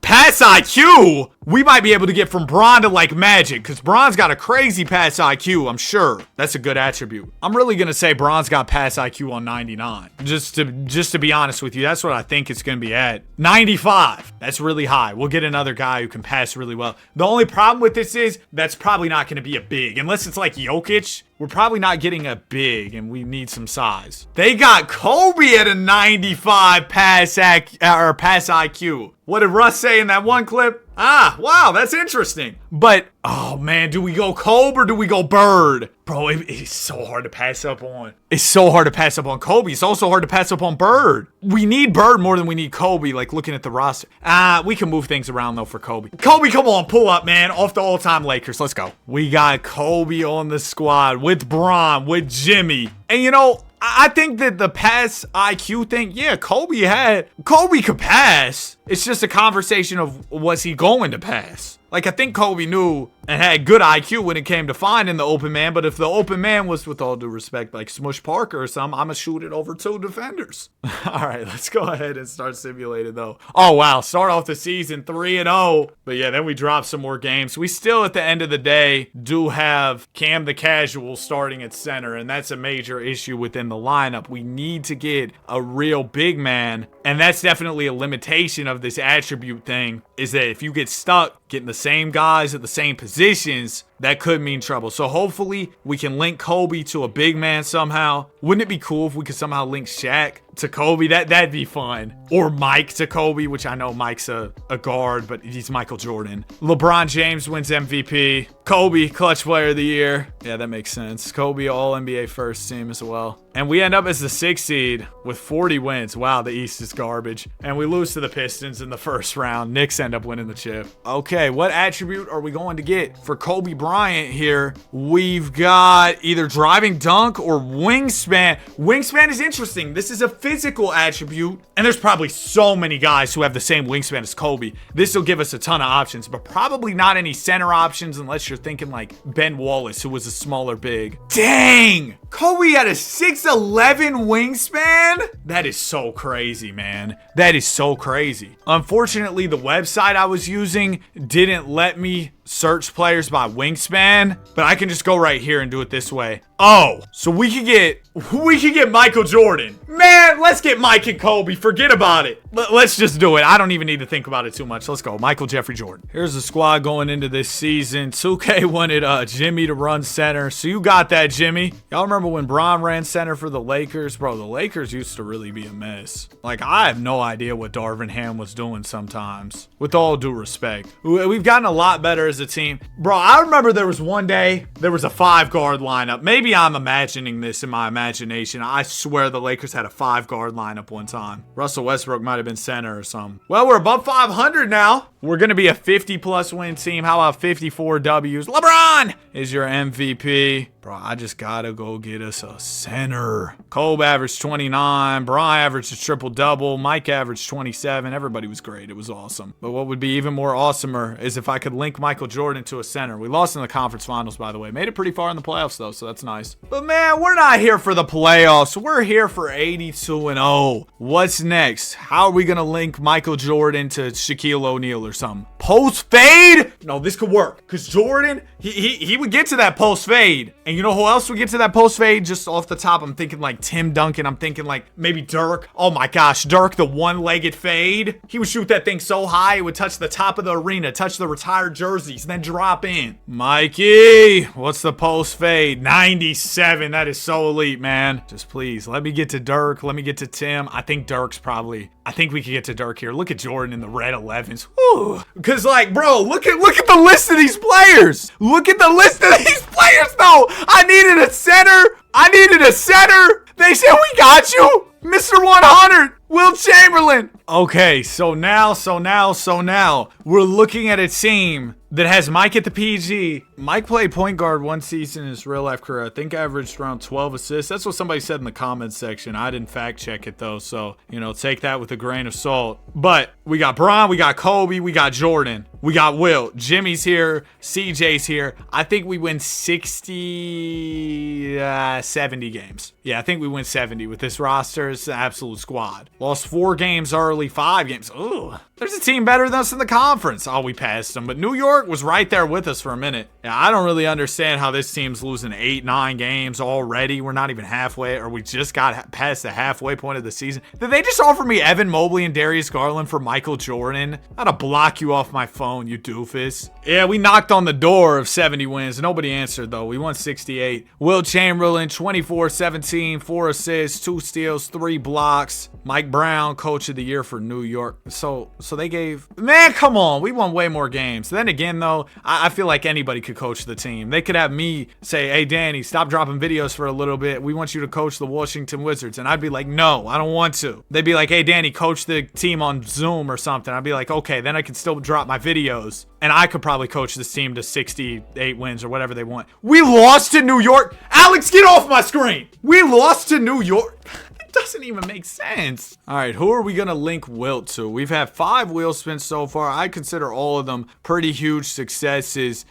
pass IQ. We might be able to get from Bron to, like, magic, because Bron's got a crazy pass IQ, I'm sure. That's a good attribute. I'm really going to say Bron's got pass IQ on 99. Just to be honest with you, that's what I think it's going to be at. 95. That's really high. We'll get another guy who can pass really well. The only problem with this is that's probably not going to be a big. Unless it's like Jokic, we're probably not getting a big, and we need some size. They got Kobe at a 95 pass IQ. What did Russ say in that one clip? Wow, that's interesting. But, oh man, do we go Kobe or do we go Bird? Bro, it's so hard to pass up on. It's so hard to pass up on Kobe. It's also hard to pass up on Bird. We need Bird more than we need Kobe, like looking at the roster. We can move things around though for Kobe. Kobe, come on, pull up, man. Off the all-time Lakers. Let's go. We got Kobe on the squad with Bron, with Jimmy. And you know, I think that the pass IQ thing, yeah, Kobe could pass. It's just a conversation of, was he going to pass? Like, I think Kobe knew and had good IQ when it came to finding the open man, but if the open man was, with all due respect, like Smush Parker or something, I'm going to shoot it over 2 defenders. All right, let's go ahead and start simulating, though. Oh, wow, start off the season 3-0. But yeah, then we drop some more games. We still, at the end of the day, do have Cam the Casual starting at center, and that's a major issue within the lineup. We need to get a real big man, and that's definitely a limitation of this attribute thing, is that if you get stuck getting the same guys at the same positions, that could mean trouble. So hopefully we can link Kobe to a big man somehow. Wouldn't it be cool if we could somehow link Shaq to Kobe? That'd be fun. Or Mike to Kobe, which I know Mike's a guard, but he's Michael Jordan. LeBron James wins MVP. Kobe, clutch player of the year. Yeah, that makes sense. Kobe, All-NBA first team as well. And we end up as the 6th seed with 40 wins. Wow, the East is garbage. And we lose to the Pistons in the first round. Knicks end up winning the chip. Okay, what attribute are we going to get for Kobe Bryant here? We've got either driving dunk or wingspan. Wingspan is interesting. This is a physical attribute, and there's probably so many guys who have the same wingspan as Kobe. This will give us a ton of options, but probably not any center options unless you're thinking like Ben Wallace, who was a smaller big. Dang! Kobe had a 6'11 wingspan? That is so crazy, man. That is so crazy. Unfortunately, the website I was using didn't let me search players by wingspan, but I can just go right here and do it this way. Oh, so we could get Michael Jordan. Man, let's get Mike and Kobe. Forget about it. Let's just do it. I don't even need to think about it too much. Let's go. Michael Jeffrey Jordan. Here's the squad going into this season. 2K wanted Jimmy to run center. So you got that, Jimmy. Y'all remember when Bron ran center for the Lakers? Bro, the Lakers used to really be a mess. Like, I have no idea what Darvin Ham was doing sometimes. With all due respect. We've gotten a lot better as a team. Bro, I remember there was one day, there was a 5-guard lineup. Maybe I'm imagining this in my imagination. I swear the Lakers had a 5-guard lineup one time. Russell Westbrook might have been center or something. Well, we're above 500 now. We're going to be a 50-plus win team. How about 54 W's? LeBron is your MVP. Bro, I just gotta go get us a center. Kobe averaged 29. Bron averaged a triple-double. Mike averaged 27. Everybody was great. It was awesome. But what would be even more awesomer is if I could link Michael Jordan to a center. We lost in the conference finals, by the way. Made it pretty far in the playoffs, though, so that's nice. But, man, we're not here for the playoffs. We're here for 82-0. What's next? How are we going to link Michael Jordan to Shaquille O'Neal or something? Post fade? No, this could work. Because Jordan, he would get to that post fade. And you know who else would get to that post fade? Just off the top, I'm thinking like Tim Duncan. I'm thinking like maybe Dirk. Oh my gosh, Dirk, the one-legged fade. He would shoot that thing so high, it would touch the top of the arena, touch the retired jerseys, then drop in. Mikey, what's the post fade? 97. That is so elite, man. Just please, let me get to Dirk. Let me get to Tim. I think we could get to Dirk here. Look at Jordan in the red 11s. Woo. Because, like, bro, look at the list of these players. Look at the list of these players, though. I needed a center. They said, we got you. Mr. 100, Wilt Chamberlain. Okay, so now we're looking at a team that has Mike at the PG. Mike played point guard one season in his real life career. I think averaged around 12 assists. That's what somebody said in the comments section. I didn't fact check it though, so, take that with a grain of salt. But we got Bron, we got Kobe, we got Jordan, we got Wilt. Jimmy's here, CJ's here. I think we win 70 games. Yeah, I think we win 70 with this roster. It's an absolute squad. Lost 4 games early, 5 games. Ooh, there's a team better than us in the conference. Oh, we passed them. But New York was right there with us for a minute. Yeah, I don't really understand how this team's losing 8, 9 games already. We're not even halfway, or we just got past the halfway point of the season. Did they just offer me Evan Mobley and Darius Garland for Michael Jordan? I gotta block you off my phone, you doofus. Yeah, we knocked on the door of 70 wins. Nobody answered, though. We won 68. Wilt Chamberlain, 24-17, 4 assists, 2 steals, 3 blocks. Mike Brown, coach of the year for New York. So they gave... Man, come on. We won way more games. Then again, though, I feel like anybody could coach the team. They could have me say, hey, Danny, stop dropping videos for a little bit. We want you to coach the Washington Wizards. And I'd be like, no, I don't want to. They'd be like, hey, Danny, coach the team on Zoom or something. I'd be like, okay, then I could still drop my videos. And I could probably coach this team to 68 wins or whatever they want. We lost to New York. Alex, get off my screen. We lost to New York. Doesn't even make sense. All right, who are we gonna link Wilt to? We've had 5 wheel spins so far. I consider all of them pretty huge successes.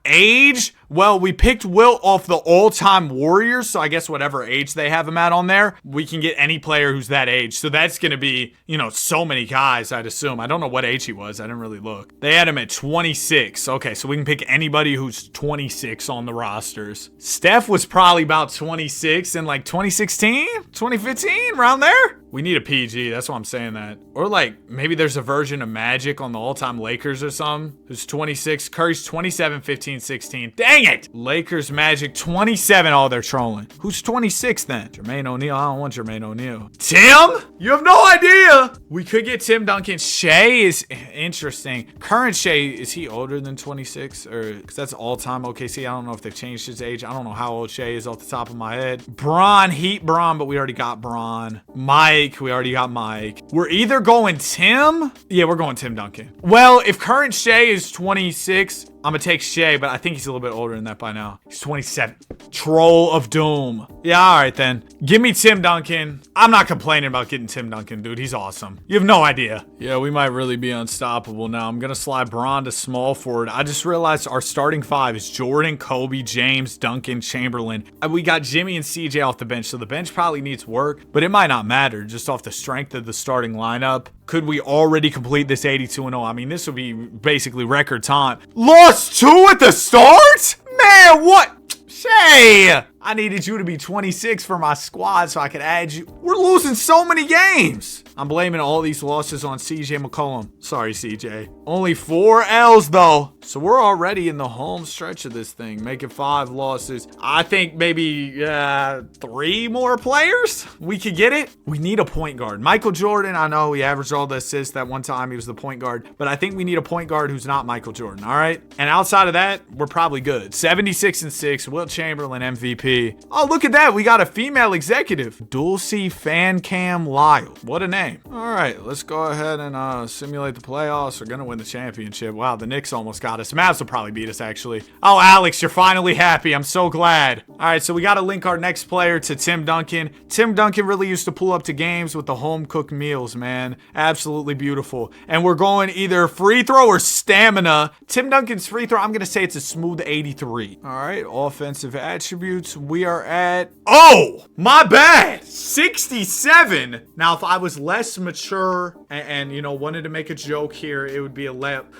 Age, well, we picked Wilt off the all-time Warriors, so I guess whatever age they have him at on there, we can get any player who's that age. So that's gonna be, so many guys, I'd assume. I don't know what age he was. I didn't really look. They had him at 26. Okay, so we can pick anybody who's 26 on the rosters. Steph was probably about 26 in like 2016, 2015. Around there? We need a PG. That's why I'm saying that. Or like maybe there's a version of Magic on the all-time Lakers or something who's 26. Curry's 27, 15, 16. Dang it! Lakers, Magic, 27. Oh, they're trolling. Who's 26 then? Jermaine O'Neal. I don't want Jermaine O'Neal. Tim? You have no idea. We could get Tim Duncan. Shea is interesting. Current Shea, is he older than 26? Or because that's all-time OKC. I don't know if they've changed his age. I don't know how old Shea is off the top of my head. Bron, Heat Bron, but we already got Bron. Mike, we already got Mike. We're either going Tim. Yeah, we're going Tim Duncan. Well, if current Shea is 26, I'm gonna take Shea, but I think he's a little bit older than that by now. He's 27. Troll of Doom. Yeah, all right then. Give me Tim Duncan. I'm not complaining about getting Tim Duncan, dude. He's awesome. You have no idea. Yeah, we might really be unstoppable now. I'm gonna slide Bron to small forward. I just realized our starting 5 is Jordan, Kobe, James, Duncan, Chamberlain. We got Jimmy and CJ off the bench, so the bench probably needs work, but it might not matter just off the strength of the starting lineup. Could we already complete this 82-0? I mean, this would be basically record time. Lost 2 at the start? Man, what? Shay, I needed you to be 26 for my squad so I could add you. We're losing so many games. I'm blaming all these losses on CJ McCollum. Sorry, CJ. Only 4 L's though. So we're already in the home stretch of this thing, making 5 losses. I think maybe 3 more players. We could get it. We need a point guard. Michael Jordan, I know he averaged all the assists that one time. He was the point guard. But I think we need a point guard who's not Michael Jordan, all right? And outside of that, we're probably good. 76-6, Wilt Chamberlain MVP. see. Oh, look at that. We got a female executive. Dulcie Fan Cam Lyle. What a name. All right, let's go ahead and simulate the playoffs. We're going to win the championship. Wow, the Knicks almost got us. Mavs will probably beat us, actually. Oh, Alex, you're finally happy. I'm so glad. All right, so we got to link our next player to Tim Duncan. Tim Duncan really used to pull up to games with the home-cooked meals, man. Absolutely beautiful. And we're going either free throw or stamina. Tim Duncan's free throw, I'm going to say it's a smooth 83. All right, offensive attributes. We are at, oh, my bad, 67. Now, if I was less mature and you know, wanted to make a joke here, it would be a lap.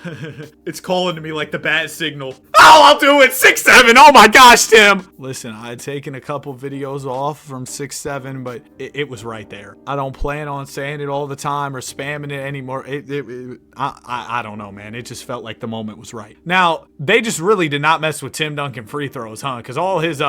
It's calling to me like the bat signal. Oh, I'll do it. 6'7". Oh my gosh, Tim. Listen, I had taken a couple videos off from 6'7", but it was right there. I don't plan on saying it all the time or spamming it anymore. I don't know, man. It just felt like the moment was right. Now, they just really did not mess with Tim Duncan free throws, huh? Because all his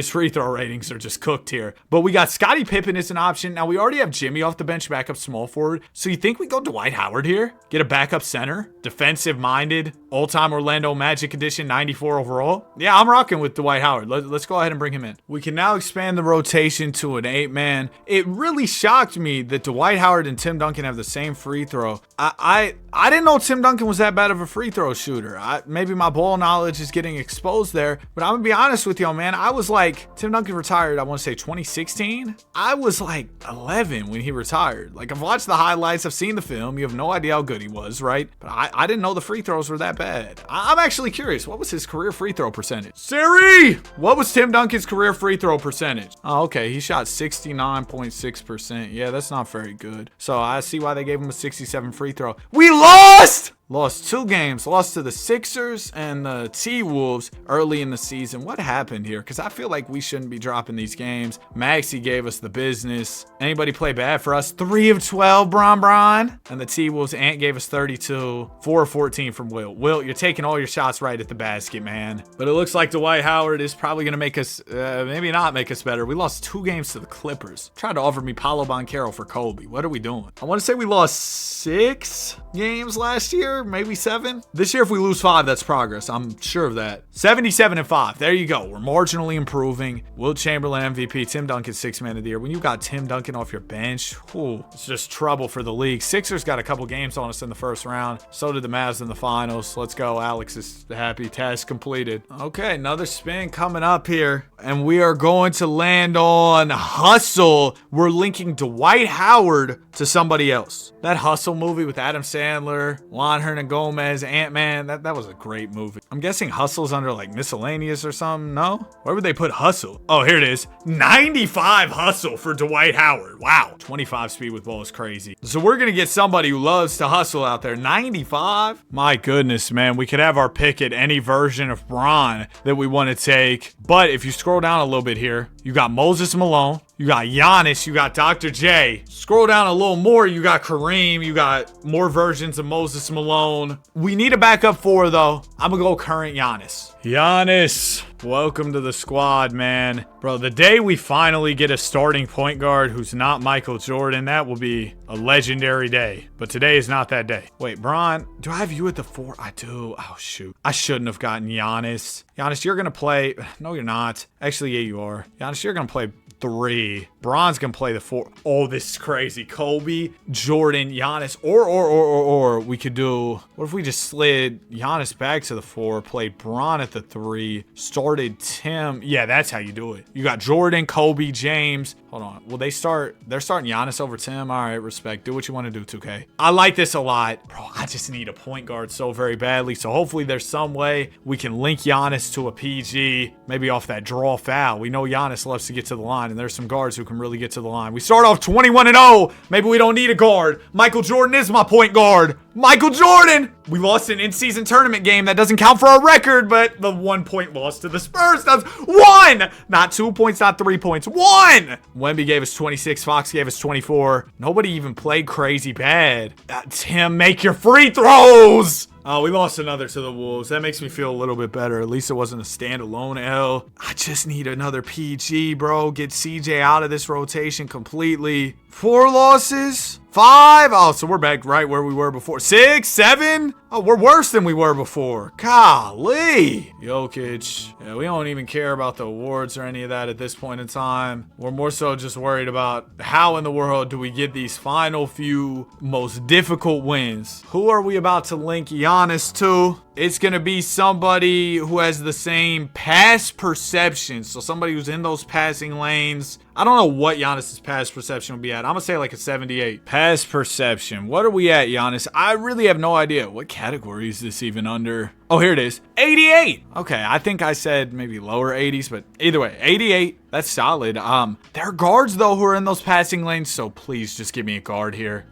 free throw ratings are just cooked here. But we got Scottie Pippen as an option. Now, we already have Jimmy off the bench, backup small forward. So you think we go Dwight Howard here? Get a backup center? Defensive-minded? All-time Orlando Magic edition, 94 overall? Yeah, I'm rocking with Dwight Howard. Let's go ahead and bring him in. We can now expand the rotation to an 8-man. It really shocked me that Dwight Howard and Tim Duncan have the same free throw. I didn't know Tim Duncan was that bad of a free throw shooter. Maybe my ball knowledge is getting exposed there, but I'm gonna be honest with y'all, man. I was like, Tim Duncan retired, I want to say 2016. I was like 11 when he retired. Like, I've watched the highlights, I've seen the film. You have no idea how good he was, right? But I didn't know the free throws were that bad. I'm actually curious. What was his career free throw percentage? Siri, what was Tim Duncan's career free throw percentage? Oh, okay. He shot 69.6%. Yeah, that's not very good. So I see why they gave him a 67 free throw. We lost! Lost 2 games. Lost to the Sixers and the T-Wolves early in the season. What happened here? Because I feel like we shouldn't be dropping these games. Maxey gave us the business. Anybody play bad for us? 3 of 12, Bron. And the T-Wolves, Ant gave us 32. 4 of 14 from Wilt. Wilt, you're taking all your shots right at the basket, man. But it looks like Dwight Howard is probably going to make us, maybe not make us better. We lost 2 games to the Clippers. Tried to offer me Paolo Banchero for Kobe. What are we doing? I want to say we lost 6 games last year. Maybe 7. This year, if we lose 5, that's progress. I'm sure of that. 77-5. There you go. We're marginally improving. Wilt Chamberlain MVP. Tim Duncan 6th man of the year. When you got Tim Duncan off your bench, it's just trouble for the league. Sixers got a couple games on us in the first round. So did the Mavs in the finals. Let's go. Alex is happy. Task completed. Okay, another spin coming up here. And we are going to land on Hustle. We're linking Dwight Howard to somebody else. That Hustle movie with Adam Sandler, Juan Hernan-Gomez, Ant-Man, that was a great movie. I'm guessing Hustle's under like miscellaneous or something, no? Where would they put Hustle? Oh, here it is. 95 Hustle for Dwight Howard. Wow. 25 speed with ball is crazy. So we're going to get somebody who loves to hustle out there. 95? My goodness, man. We could have our pick at any version of Bron that we want to take. But if you scroll down a little bit here, you got Moses Malone. You got Giannis, you got Dr. J. Scroll down a little more, you got Kareem, you got more versions of Moses Malone. We need a backup 4, though. I'm gonna go current Giannis. Giannis, welcome to the squad, man. Bro, the day we finally get a starting point guard who's not Michael Jordan, that will be a legendary day. But today is not that day. Wait, Bron, do I have you at the 4? I do. Oh, shoot. I shouldn't have gotten Giannis. Giannis, you're gonna play. No, you're not. Actually, yeah, you are. Giannis, you're gonna play 3. Bron's gonna play the 4. Oh, this is crazy. Kobe, Jordan, Giannis, or we could do, what if we just slid Giannis back to the 4, played Bron at the 3, started Tim. Yeah, that's how you do it. You got Jordan, Kobe, James. Hold on. Will they start? They're starting Giannis over Tim. All right, respect. Do what you want to do, 2K. I like this a lot. Bro, I just need a point guard so very badly. So hopefully there's some way we can link Giannis to a PG, maybe off that draw foul. We know Giannis loves to get to the line, and there's some guards who can really get to the line. We start off 21-0. Maybe we don't need a guard. Michael Jordan is my point guard. Michael Jordan! We lost an in-season tournament game. That doesn't count for our record, but the 1-point loss to the Spurs does. 1! Not 2 points, not 3 points. 1! Wemby gave us 26. Fox gave us 24. Nobody even played crazy bad. Tim, make your free throws! Oh, we lost another to the Wolves. That makes me feel a little bit better. At least it wasn't a standalone L. I just need another PG, bro. Get CJ out of this rotation completely. 4 losses. 5. Oh, so we're back right where we were before. 6, 7. Oh, we're worse than we were before. Golly. Jokic. Yeah, we don't even care about the awards or any of that at this point in time. We're more so just worried about how in the world do we get these final few most difficult wins. Who are we about to link Giannis to? It's going to be somebody who has the same pass perception. So somebody who's in those passing lanes. I don't know what Giannis's pass perception would be at. I'm going to say like a 78. Pass perception. What are we at, Giannis? I really have no idea. What category is this even under? Oh, here it is. 88. Okay, I think I said maybe lower 80s, but either way, 88. That's solid. There are guards, though, who are in those passing lanes, so please just give me a guard here.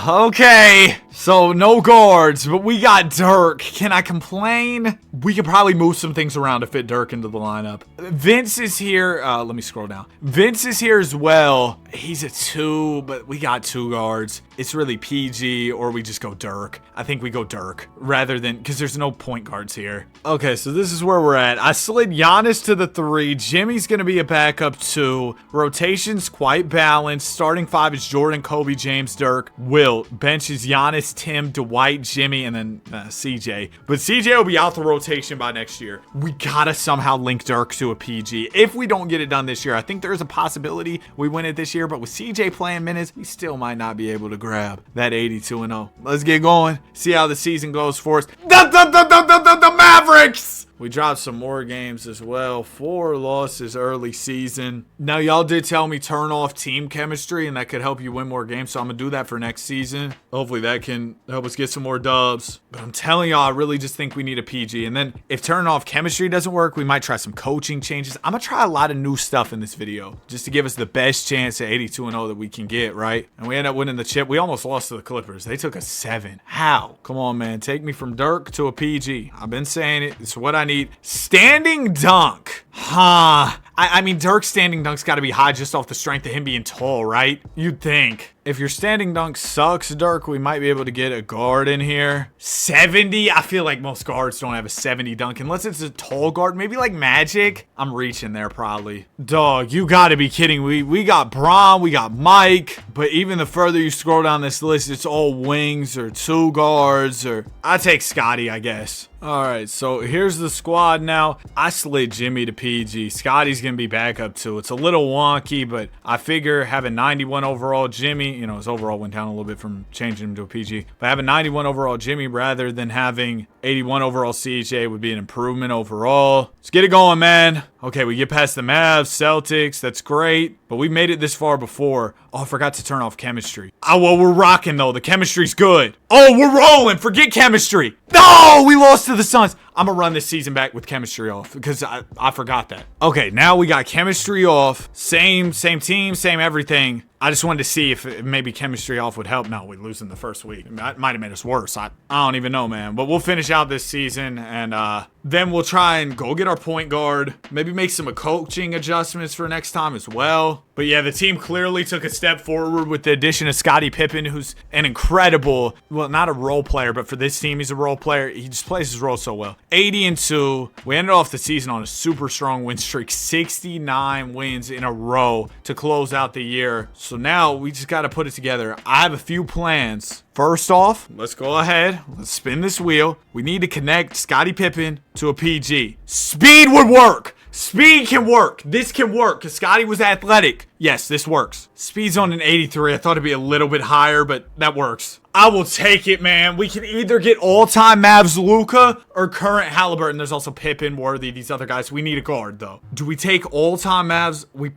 Okay. So, no guards, but we got Dirk. Can I complain? We could probably move some things around to fit Dirk into the lineup. Vince is here. Let me scroll down. Vince is here as well. He's a 2, but we got 2 guards. It's really PG, or we just go Dirk. I think we go Dirk rather than, because there's no point guards here. Okay, so this is where we're at. I slid Giannis to the 3. Jimmy's going to be a backup 2. Rotation's quite balanced. Starting 5 is Jordan, Kobe, James, Dirk, Wilt. Bench is Giannis, Tim, Dwight, Jimmy, and then CJ. But CJ will be out the rotation by next year. We got to somehow link Dirk to a PG. If we don't get it done this year, I think there's a possibility we win it this year. But with CJ playing minutes, we still might not be able to grab that 82-0. Let's get going. See how the season goes for us. The Mavericks! We dropped some more games as well. 4 losses early season. Now, y'all did tell me turn off team chemistry, and that could help you win more games. So I'm going to do that for next season. Hopefully that can help us get some more dubs. But I'm telling y'all, I really just think we need a PG. And then if turning off chemistry doesn't work, we might try some coaching changes. I'm going to try a lot of new stuff in this video just to give us the best chance at 82-0 that we can get, right? And we end up winning the chip. We almost lost to the Clippers. They took us 7. How? Come on, man. Take me from Dirk to a PG. I've been saying it. It's what I need. Standing dunk. I mean, Dirk's standing dunk's got to be high just off the strength of him being tall, right? You'd think. If your standing dunk sucks, Dirk, we might be able to get a guard in here. 70? I feel like most guards don't have a 70 dunk unless it's a tall guard. Maybe like Magic. I'm reaching there probably. Dog, you got to be kidding. We got Braun, we got Mike. But even the further you scroll down this list, it's all wings or 2 guards. Or I take Scotty, I guess. All right, so here's the squad now. I slid Jimmy to PG. Scotty's going to be backup too. It's a little wonky, but I figure having 91 overall Jimmy, you know, his overall went down a little bit from changing him to a PG. But having 91 overall Jimmy rather than having 81 overall CJ would be an improvement overall. Let's get it going, man. Okay, we get past the Mavs, Celtics. That's great. But we made it this far before. Oh, I forgot to turn off chemistry. Oh, well, we're rocking, though. The chemistry's good. Oh, we're rolling. Forget chemistry. No, we lost to the Suns. I'm going to run this season back with chemistry off because I forgot that. Okay, now we got chemistry off. Same team, same everything. I just wanted to see if maybe chemistry off would help. No, we lose in the first week. That might have made us worse. I don't even know, man. But we'll finish out this season, and then we'll try and go get our point guard. Maybe make some coaching adjustments for next time as well. But yeah, the team clearly took a step forward with the addition of Scottie Pippen, who's an incredible, well, not a role player, but for this team, he's a role player. He just plays his role so well. 80-2. We ended off the season on a super strong win streak. 69 wins in a row to close out the year. So now we just got to put it together. I have a few plans. First off, let's go ahead. Let's spin this wheel. We need to connect Scottie Pippen to a PG. Speed would work. Speed can work. This can work because Scotty was athletic. Yes, this works. Speed's on an 83. I thought it'd be a little bit higher, but that works. I will take it, man. We can either get all-time Mavs Luka or current Halliburton. There's also Pippen, Worthy, these other guys. We need a guard, though. Do we take all-time Mavs? We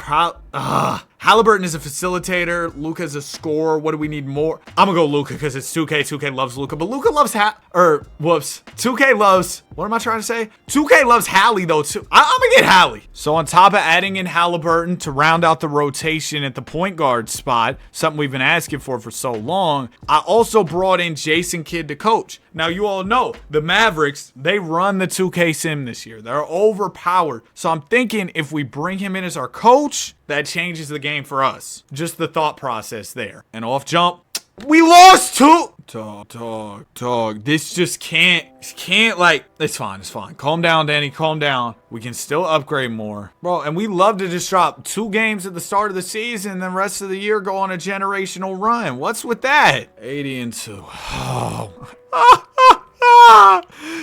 Halliburton is a facilitator. Luka is a scorer. What do we need more? I'm going to go Luka because it's 2K. 2K loves Luka. But Luka loves 2K loves... What am I trying to say? 2K loves Hallie, though, too. I'm going to get Hallie. So on top of adding in Halliburton to round out the rotation at the point guard spot, something we've been asking for so long, I also brought in Jason Kidd to coach. Now, you all know the Mavericks, they run the 2K sim this year. They're overpowered. So I'm thinking if we bring him in as our coach, that changes the game for us. Just the thought process there. And off jump. We lost Dog. This just can't, like, it's fine. Calm down, Danny, calm down. We can still upgrade more. Bro, and we love to just drop 2 games at the start of the season and the rest of the year go on a generational run. What's with that? 80-2. Oh.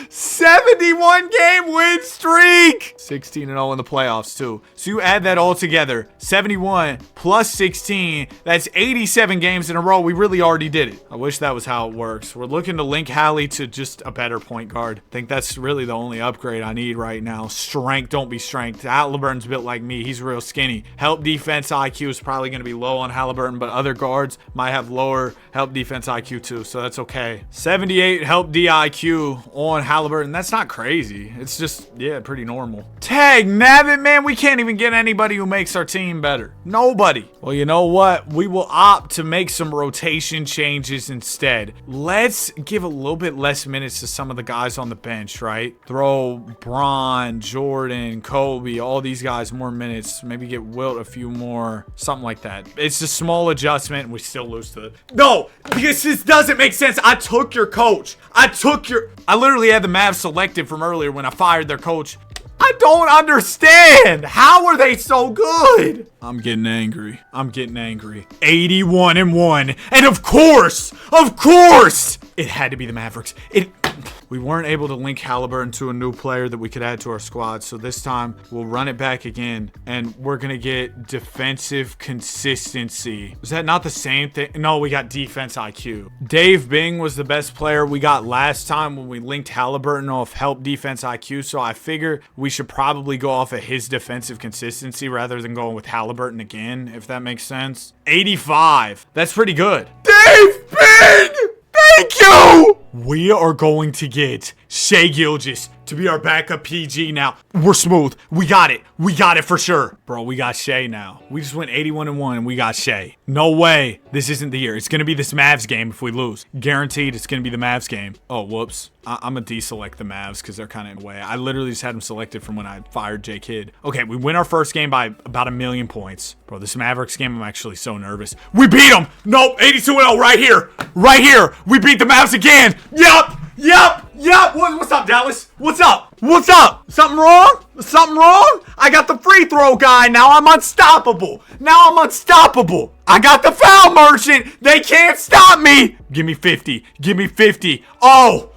71 game win streak. 16-0 in the playoffs too. So you add that all together, 71 plus 16, that's 87 games in a row. We really already did it. I wish that was how it works. We're looking to link Hallie to just a better point guard. I think that's really the only upgrade I need right now. Strength, don't be strength. Halliburton's built like me. He's real skinny. Help defense IQ is probably going to be low on Halliburton, but other guards might have lower help defense IQ too, so that's okay. 78 help DIQ on Halliburton. That's not crazy. It's just, yeah, pretty normal. Tag Nabbit, man, we can't even get anybody who makes our team better. Nobody. Well, you know what? We will opt to make some rotation changes instead. Let's give a little bit less minutes to some of the guys on the bench, right? Throw Bron, Jordan, Kobe, all these guys more minutes. Maybe get Wilt a few more, something like that. It's a small adjustment and we still lose to No, because this doesn't make sense. I took your coach. I literally had the Mavs selected from earlier when I fired their coach. I don't understand. How are they so good? I'm getting angry. 81-1. And of course, it had to be the Mavericks. We weren't able to link Halliburton to a new player that we could add to our squad. So this time we'll run it back again and we're going to get defensive consistency. Is that not the same thing? No, we got defense IQ. Dave Bing was the best player we got last time when we linked Halliburton off help defense IQ. So I figure we should probably go off of his defensive consistency rather than going with Halliburton again, if that makes sense. 85. That's pretty good. Dave Bing! Thank you! We are going to get Shai Gilgeous to be our backup PG now. We're smooth. We got it. We got it for sure. Bro, we got Shai now. We just went 81-1 and we got Shai. No way. This isn't the year. It's going to be this Mavs game if we lose. Guaranteed it's going to be the Mavs game. Oh, whoops. I'm going to deselect the Mavs because they're kind of in the way. I literally just had them selected from when I fired J Kidd. Okay, we win our first game by about 1,000,000 points. Bro, this Mavericks game, I'm actually so nervous. We beat them. Nope, 82-0 right here. Right here. We beat the Mavs again. Yup. What's up, Dallas? What's up? Something wrong? I got the free throw guy. Now I'm unstoppable. I got the foul merchant. They can't stop me. Give me 50. Oh.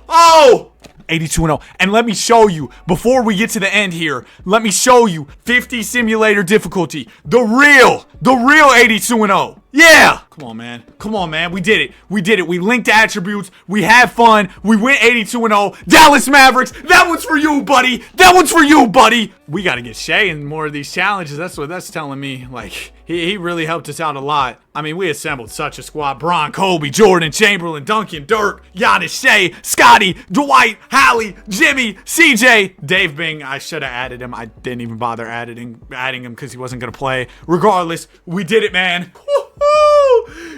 82-0. And let me show you, before we get to the end here, 50 simulator difficulty. The real 82-0. Yeah. Come on, man. We did it. We linked attributes. We had fun. We went 82-0. Dallas Mavericks. That one's for you, buddy. We got to get Shai in more of these challenges. That's what that's telling me. Like, he really helped us out a lot. I mean, we assembled such a squad. Bron, Kobe, Jordan, Chamberlain, Duncan, Dirk, Giannis, Shai, Scotty, Dwight, Hallie, Jimmy, CJ, Dave Bing. I should have added him. I didn't even bother adding him because he wasn't going to play. Regardless, we did it, man.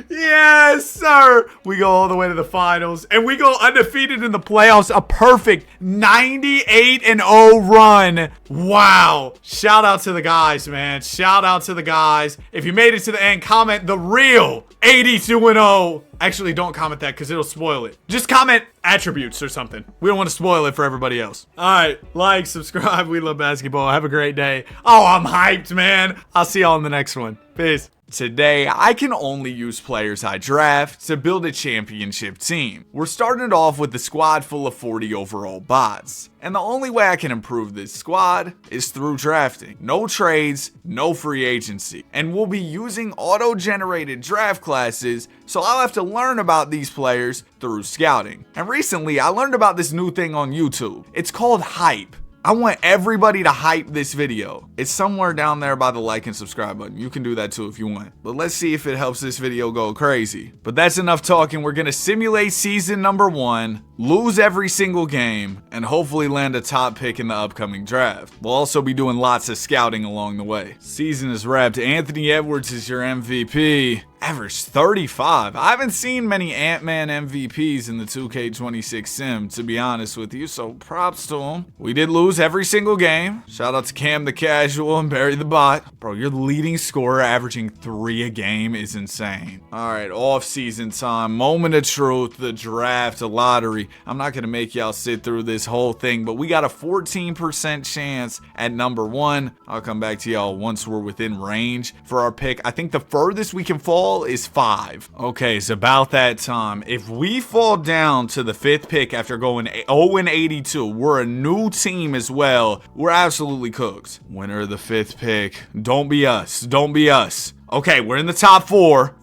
Yes, sir. We go all the way to the finals and we go undefeated in the playoffs. A perfect 98-0 run. Wow. Shout out to the guys, man. If you made it to the end, comment the real 82-0. Actually, don't comment that because it'll spoil it. Just comment attributes or something. We don't want to spoil it for everybody else. All right, like, subscribe. We love basketball. Have a great day. Oh, I'm hyped, man. I'll see y'all in the next one. Peace. Today, I can only use players I draft to build a championship team. We're starting it off with a squad full of 40 overall bots. And the only way I can improve this squad is through drafting. No trades, no free agency. And we'll be using auto-generated draft classes, so I'll have to learn about these players through scouting. And recently, I learned about this new thing on YouTube. It's called Hype. I want everybody to hype this video. It's somewhere down there by the like and subscribe button. You can do that too if you want. But let's see if it helps this video go crazy. But that's enough talking. We're gonna simulate season number 1, lose every single game, and hopefully land a top pick in the upcoming draft. We'll also be doing lots of scouting along the way. Season is wrapped. Anthony Edwards is your MVP. Average 35. I haven't seen many Ant-Man MVPs in the 2K26 sim, to be honest with you, so props to him. We did lose every single game. Shout out to Cam the Casual and Barry the Bot. Bro, your leading scorer averaging 3 a game is insane. All right, off-season time. Moment of truth, the draft, the lottery. I'm not going to make y'all sit through this whole thing, but we got a 14% chance at number 1. I'll come back to y'all once we're within range for our pick. I think the furthest we can fall is 5. Okay, it's about that time. If we fall down to the 5th pick after going 0-82, we're a new team as well. We're absolutely cooked. Winner of the 5th pick. Don't be us. Don't be us. Okay, we're in the top 4.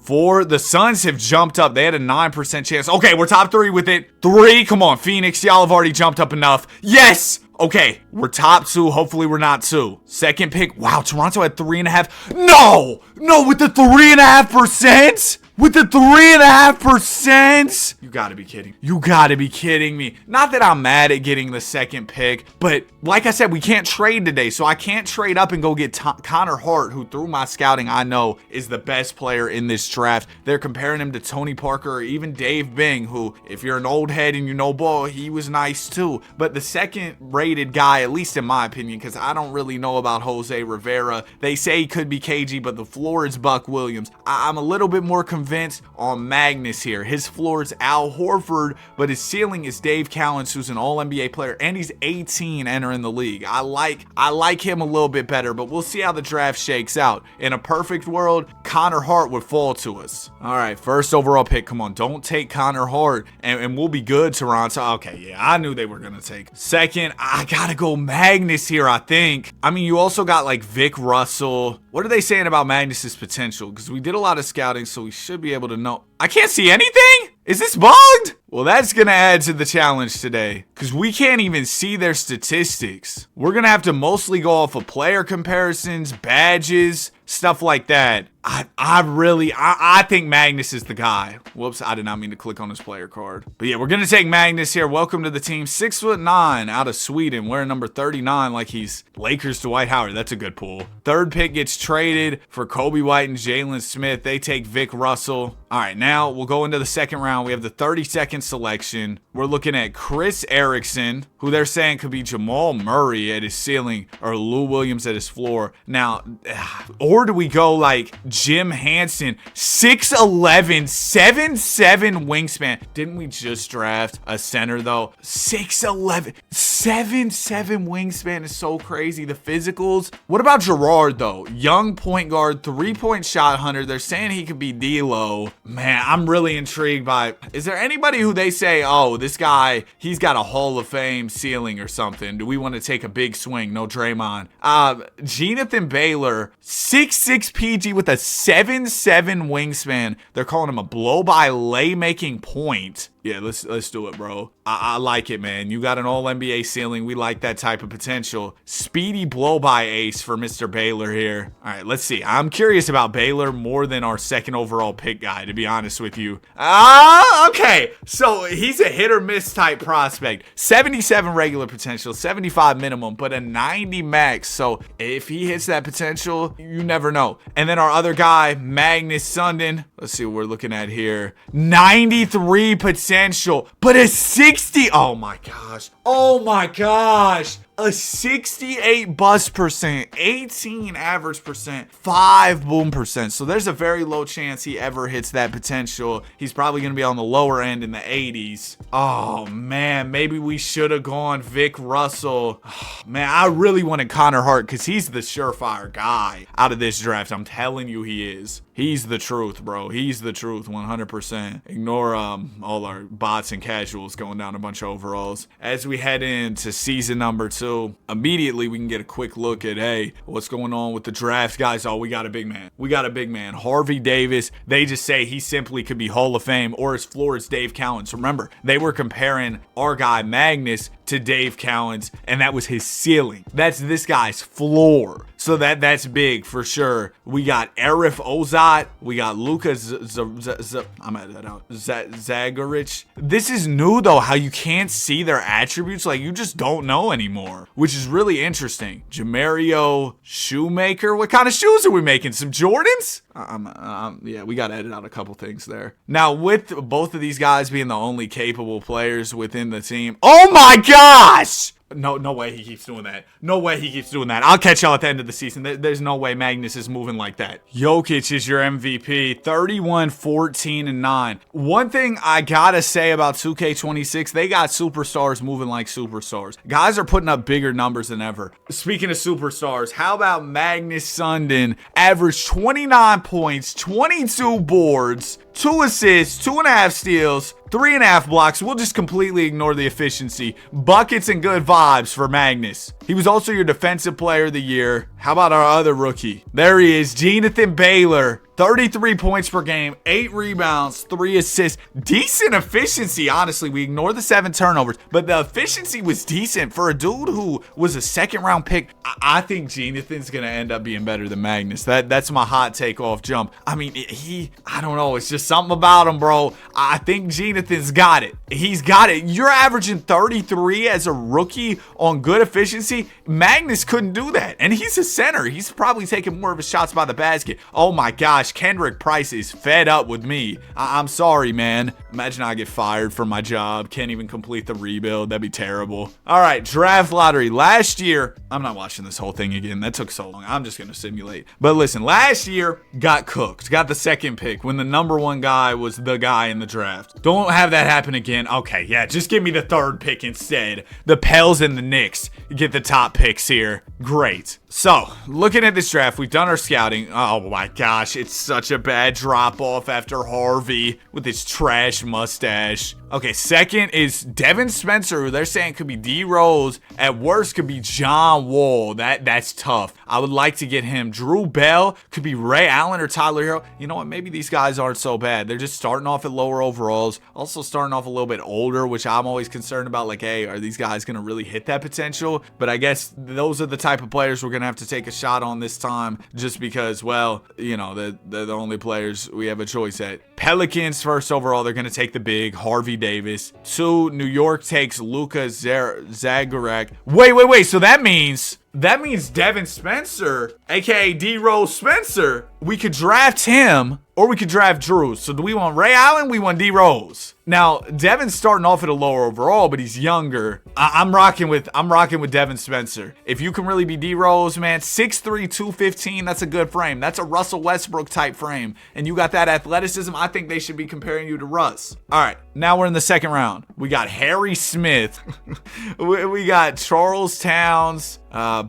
The Suns have jumped up. They had a 9% chance. Okay, we're top 3 with it. 3. Come on, Phoenix. Y'all have already jumped up enough. Yes! Okay, we're top 2. Hopefully we're not 2. 2nd pick. Wow, Toronto had 3.5. No! No, with the 3.5%? With the 3.5%? You gotta be kidding. You gotta be kidding me. Not that I'm mad at getting the 2nd pick, but like I said, we can't trade today, so I can't trade up and go get Connor Hart, who through my scouting I know is the best player in this draft. They're comparing him to Tony Parker or even Dave Bing, who, if you're an old head and you know ball, he was nice too. But the second rated guy, at least in my opinion, because I don't really know about Jose Rivera. They say he could be KG, but the floor is Buck Williams. I'm a little bit more convinced on Magnus here. His floor is Al Horford, but his ceiling is Dave Cowens, who's an all-NBA player, and he's 18 entering the league. I like him a little bit better, but we'll see how the draft shakes out. In a perfect world, Connor Hart would fall to us. All right, first overall pick. Come on, don't take Connor Hart, and we'll be good, Toronto. Okay, yeah, I knew they were gonna take. 2nd, I gotta go Magnus here, I think. I mean, you also got like Vic Russell. What are they saying about Magnus's potential? Because we did a lot of scouting, so we should be able to know. I can't see anything? Is this bugged? Well, that's going to add to the challenge today, because we can't even see their statistics. We're going to have to mostly go off of player comparisons, badges, stuff like that. I think Magnus is the guy. Whoops, I did not mean to click on his player card. But yeah, we're going to take Magnus here. Welcome to the team. 6'9" out of Sweden, wearing number 39 like he's Lakers Dwight Howard. That's a good pull. 3rd pick gets traded for Kobe White and Jalen Smith. They take Vic Russell. All right, now we'll go into the 2nd round. We have the 32nd selection. We're looking at Chris Erickson, who they're saying could be Jamal Murray at his ceiling or Lou Williams at his floor. Now, or do we go like Jim Hansen, 6'11", 7'7" wingspan. Didn't we just draft a center though? 6'11", 7'7" wingspan is so crazy. The physicals. What about Gerard though? Young point guard, 3-point shot hunter. They're saying he could be D'Lo. Man, I'm really intrigued by. Is there anybody who they say, oh, this guy, he's got a Hall of Fame ceiling or something? Do we want to take a big swing? No Draymond. Jonathan Baylor, 6'6" PG with a 7'7" wingspan. They're calling him a blow-by-lay making point. Yeah, let's do it, bro. I like it, man. You got an all-NBA ceiling. We like that type of potential. Speedy blow-by ace for Mr. Baylor here. All right, let's see. I'm curious about Baylor more than our 2nd overall pick guy, to be honest with you. Okay. So he's a hit-or-miss type prospect. 77 regular potential, 75 minimum, but a 90 max. So if he hits that potential, you never know. And then our other guy, Magnus Sundin. Let's see what we're looking at here. 93 potential, but a 60. Oh my gosh. Oh my gosh. A 68 bust percent, 18 average percent, 5 boom percent. So there's a very low chance he ever hits that potential. He's probably going to be on the lower end in the 80s. Oh man, maybe we should have gone Vic Russell. Oh, man, I really wanted Connor Hart because he's the surefire guy out of this draft. I'm telling you he is. He's the truth, bro. He's the truth, 100%. Ignore all our bots and casuals going down a bunch of overalls. As we head into season number 2, immediately we can get a quick look at, hey, what's going on with the draft, guys? Oh, we got a big man. We got a big man. Harvey Davis. They just say he simply could be Hall of Fame, or his floor is Dave Cowens. Remember, they were comparing our guy Magnus to Dave Cowens, and that was his ceiling. That's this guy's floor. So that's big for sure. We got Arif Ozat. We got Luka Zagarich. This is new though, how you can't see their attributes. Like you just don't know anymore, which is really interesting. Jamario Shoemaker. What kind of shoes are we making? Some Jordans? Yeah, we got to edit out a couple things there. Now, with both of these guys being the only capable players within the team, oh my gosh! No way he keeps doing that. No way he keeps doing that. I'll catch y'all at the end of the season. There's no way Magnus is moving like that. Jokic is your MVP. 31, 14, and 9. One thing I gotta say about 2K26, they got superstars moving like superstars. Guys are putting up bigger numbers than ever. Speaking of superstars, how about Magnus Sundin? Averaged 29 points, 22 boards, 2 assists, 2.5 steals, 3.5 blocks. We'll just completely ignore the efficiency. Buckets and good vibes for Magnus. He was also your defensive player of the year. How about our other rookie? There he is, Jonathan Baylor. 33 points per game, 8 rebounds, 3 assists. Decent efficiency, honestly. We ignore the 7 turnovers, but the efficiency was decent for a dude who was a second-round pick. I think Jonathan's going to end up being better than Magnus. That's my hot take off jump. I mean, I don't know. It's just something about him, bro. I think Jonathan's got it. He's got it. You're averaging 33 as a rookie on good efficiency. Magnus couldn't do that, and he's a center. He's probably taking more of his shots by the basket. Oh, my gosh. Kendrick Price is fed up with me. I'm sorry, man. Imagine I get fired from my job. Can't even complete the rebuild. That'd be terrible. All right, draft lottery. Last year, I'm not watching this whole thing again. That took so long. I'm just going to simulate. But listen, last year, got cooked. Got the second pick when the number 1 guy was the guy in the draft. Don't have that happen again. Okay, yeah, just give me the 3rd pick instead. The Pels and the Knicks get the top picks here. Great. So, looking at this draft, we've done our scouting. Oh my gosh, it's such a bad drop-off after Harvey with his trash mustache. Okay, second is Devin Spencer, who they're saying could be D Rose. At worst, could be John Wall. That's tough. I would like to get him. Drew Bell could be Ray Allen or Tyler Hero. You know what? Maybe these guys aren't so bad. They're just starting off at lower overalls. Also starting off a little bit older, which I'm always concerned about. Like, hey, are these guys going to really hit that potential? But I guess those are the type of players we're going to have to take a shot on this time just because, well, you know, they're the only players we have a choice at. Pelicans, first overall, they're going to take the big Harvey Davis. 2, New York takes Luka Zagarek. Wait. So that means Devin Spencer, aka D Rose Spencer, we could draft him or we could draft Drew. So do we want Ray Allen? We want D Rose. Now, Devin's starting off at a lower overall, but he's younger. I'm rocking with Devin Spencer. If you can really be D Rose, man, 6'3", 215, that's a good frame. That's a Russell Westbrook type frame. And you got that athleticism, I think they should be comparing you to Russ. All right, now we're in the second round. We got Harry Smith. we got Charles Towns.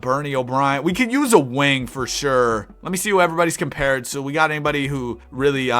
Bernie O'Brien. We could use a wing for sure. Let me see who everybody's compared to. We got anybody who really,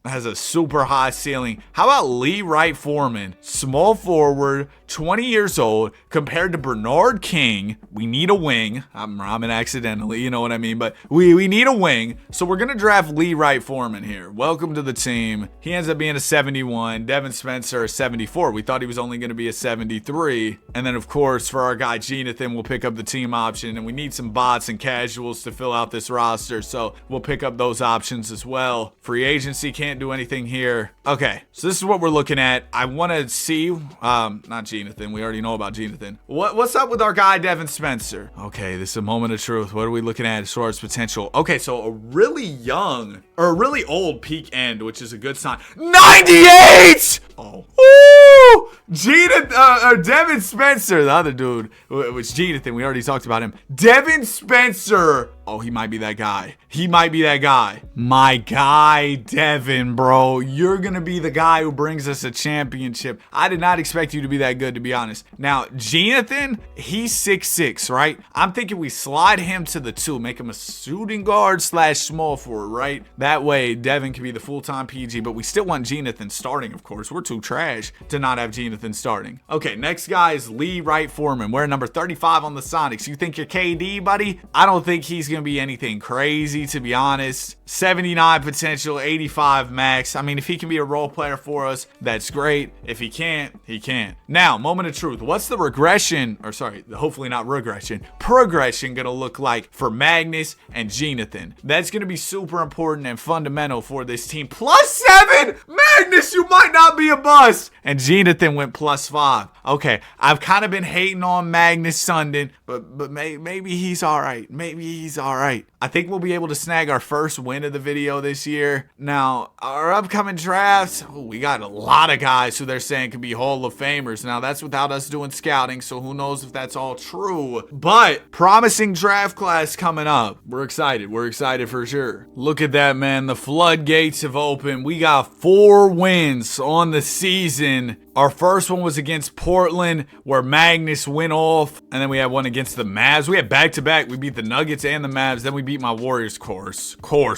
has a super high ceiling. How about Lee Wright Foreman? Small forward, 20 years old, compared to Bernard King. We need a wing. I'm rhyming accidentally, you know what I mean? But we need a wing. So we're going to draft Lee Wright Foreman here. Welcome to the team. He ends up being a 71. Devin Spencer, a 74. We thought he was only going to be a 73. And then, of course, for our guy Jonathan, we'll pick up the team option. And we need some bots and casuals to fill out this roster. So we'll pick up those options as well. Free agency can't do anything here. Okay, so this is what we're looking at. I want to see, not Jonathan. We already know about Jonathan. What's up with our guy, Devin Spencer? Okay, this is a moment of truth. What are we looking at as far as potential? Okay, so a really young, or a really old peak end, which is a good sign. 98! Oh. Woo! Devin Spencer, the other dude, was Jonathan. We already talked about him. Devin Spencer. Oh, he might be that guy. He might be that guy. My guy, Devin, bro. You're going to be the guy who brings us a championship. I did not expect you to be that good, to be honest. Now, Jonathan, he's 6'6", right? I'm thinking we slide him to the 2, make him a shooting guard / small forward, right? That way, Devin can be the full-time PG, but we still want Jonathan starting, of course. We're too trash to not have Jonathan starting. Okay, next guy is Lee Wright Foreman. We're number 35 on the Sonics. You think you're KD, buddy? I don't think he's going to be anything crazy, to be honest. 79 potential, 85 max. I mean, if he can be a role player for us, that's great. If he can't, he can't. Now, moment of truth. What's the regression, or sorry, hopefully not regression, progression gonna look like for Magnus and Jonathan? That's gonna be super important and fundamental for this team. +7! Magnus, you might not be a bust. And Jonathan went +5. Okay, I've kind of been hating on Magnus Sundin, but maybe he's all right. Maybe he's all right. I think we'll be able to snag our first win of the video this year. Now, our upcoming drafts, we got a lot of guys who they're saying could be Hall of Famers. Now, that's without us doing scouting, so who knows if that's all true. But promising draft class coming up. We're excited. We're excited for sure. Look at that, man. The floodgates have opened. We got 4 wins on the season. Our first one was against Portland, where Magnus went off, and then we had one against the Mavs. We had back-to-back. We beat the Nuggets and the Mavs. Then we beat my Warriors, course,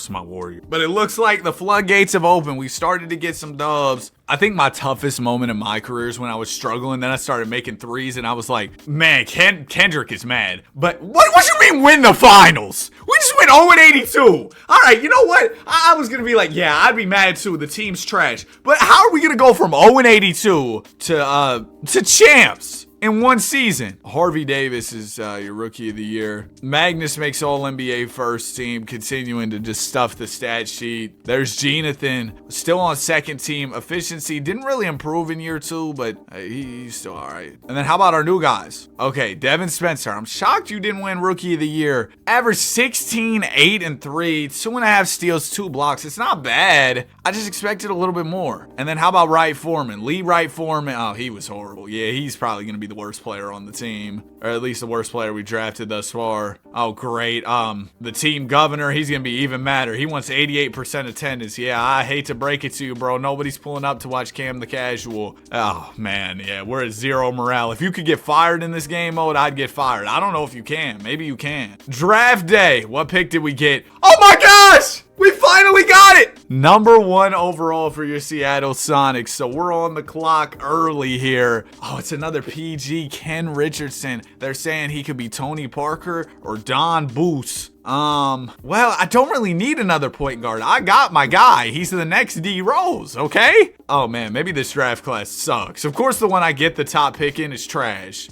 my Warriors. But it looks like the floodgates have opened. We started to get some dubs. I think my toughest moment in my career is when I was struggling. Then I started making threes, and I was like, man, Kendrick is mad. But what you mean win the finals? We just went 0-82. All right, you know what? I was going to be like, yeah, I'd be mad too. The team's trash. But how are we going to go from 0-82 to champs in one season? Harvey Davis is your rookie of the year. Magnus makes All-NBA first team, continuing to just stuff the stat sheet. There's Jonathan, still on second team. Efficiency didn't really improve in year 2, but he's still all right. And then how about our new guys? Okay, Devin Spencer. I'm shocked you didn't win rookie of the year. Average 16, 8, and 3, 2.5 steals, 2 blocks. It's not bad. I just expected a little bit more. And then how about Wright Foreman? Lee Wright Foreman. Oh, he was horrible. Yeah, he's probably going to be the worst player on the team, or at least the worst player we drafted thus far. Oh, great. The team governor, he's going to be even madder. He wants 88% attendance. Yeah, I hate to break it to you, bro. Nobody's pulling up to watch Cam the Casual. Oh, man. Yeah, we're at 0 morale. If you could get fired in this game mode, I'd get fired. I don't know if you can. Maybe you can. Draft day. What pick did we get? Oh, my gosh! We finally got it! Number 1 overall for your Seattle Sonics. So we're on the clock early here. Oh, it's another PG, Ken Richardson. They're saying he could be Tony Parker or Don Booth. Well, I don't really need another point guard. I got my guy. He's the next D Rose, okay? Oh man, maybe this draft class sucks. Of course, the one I get the top pick in is trash.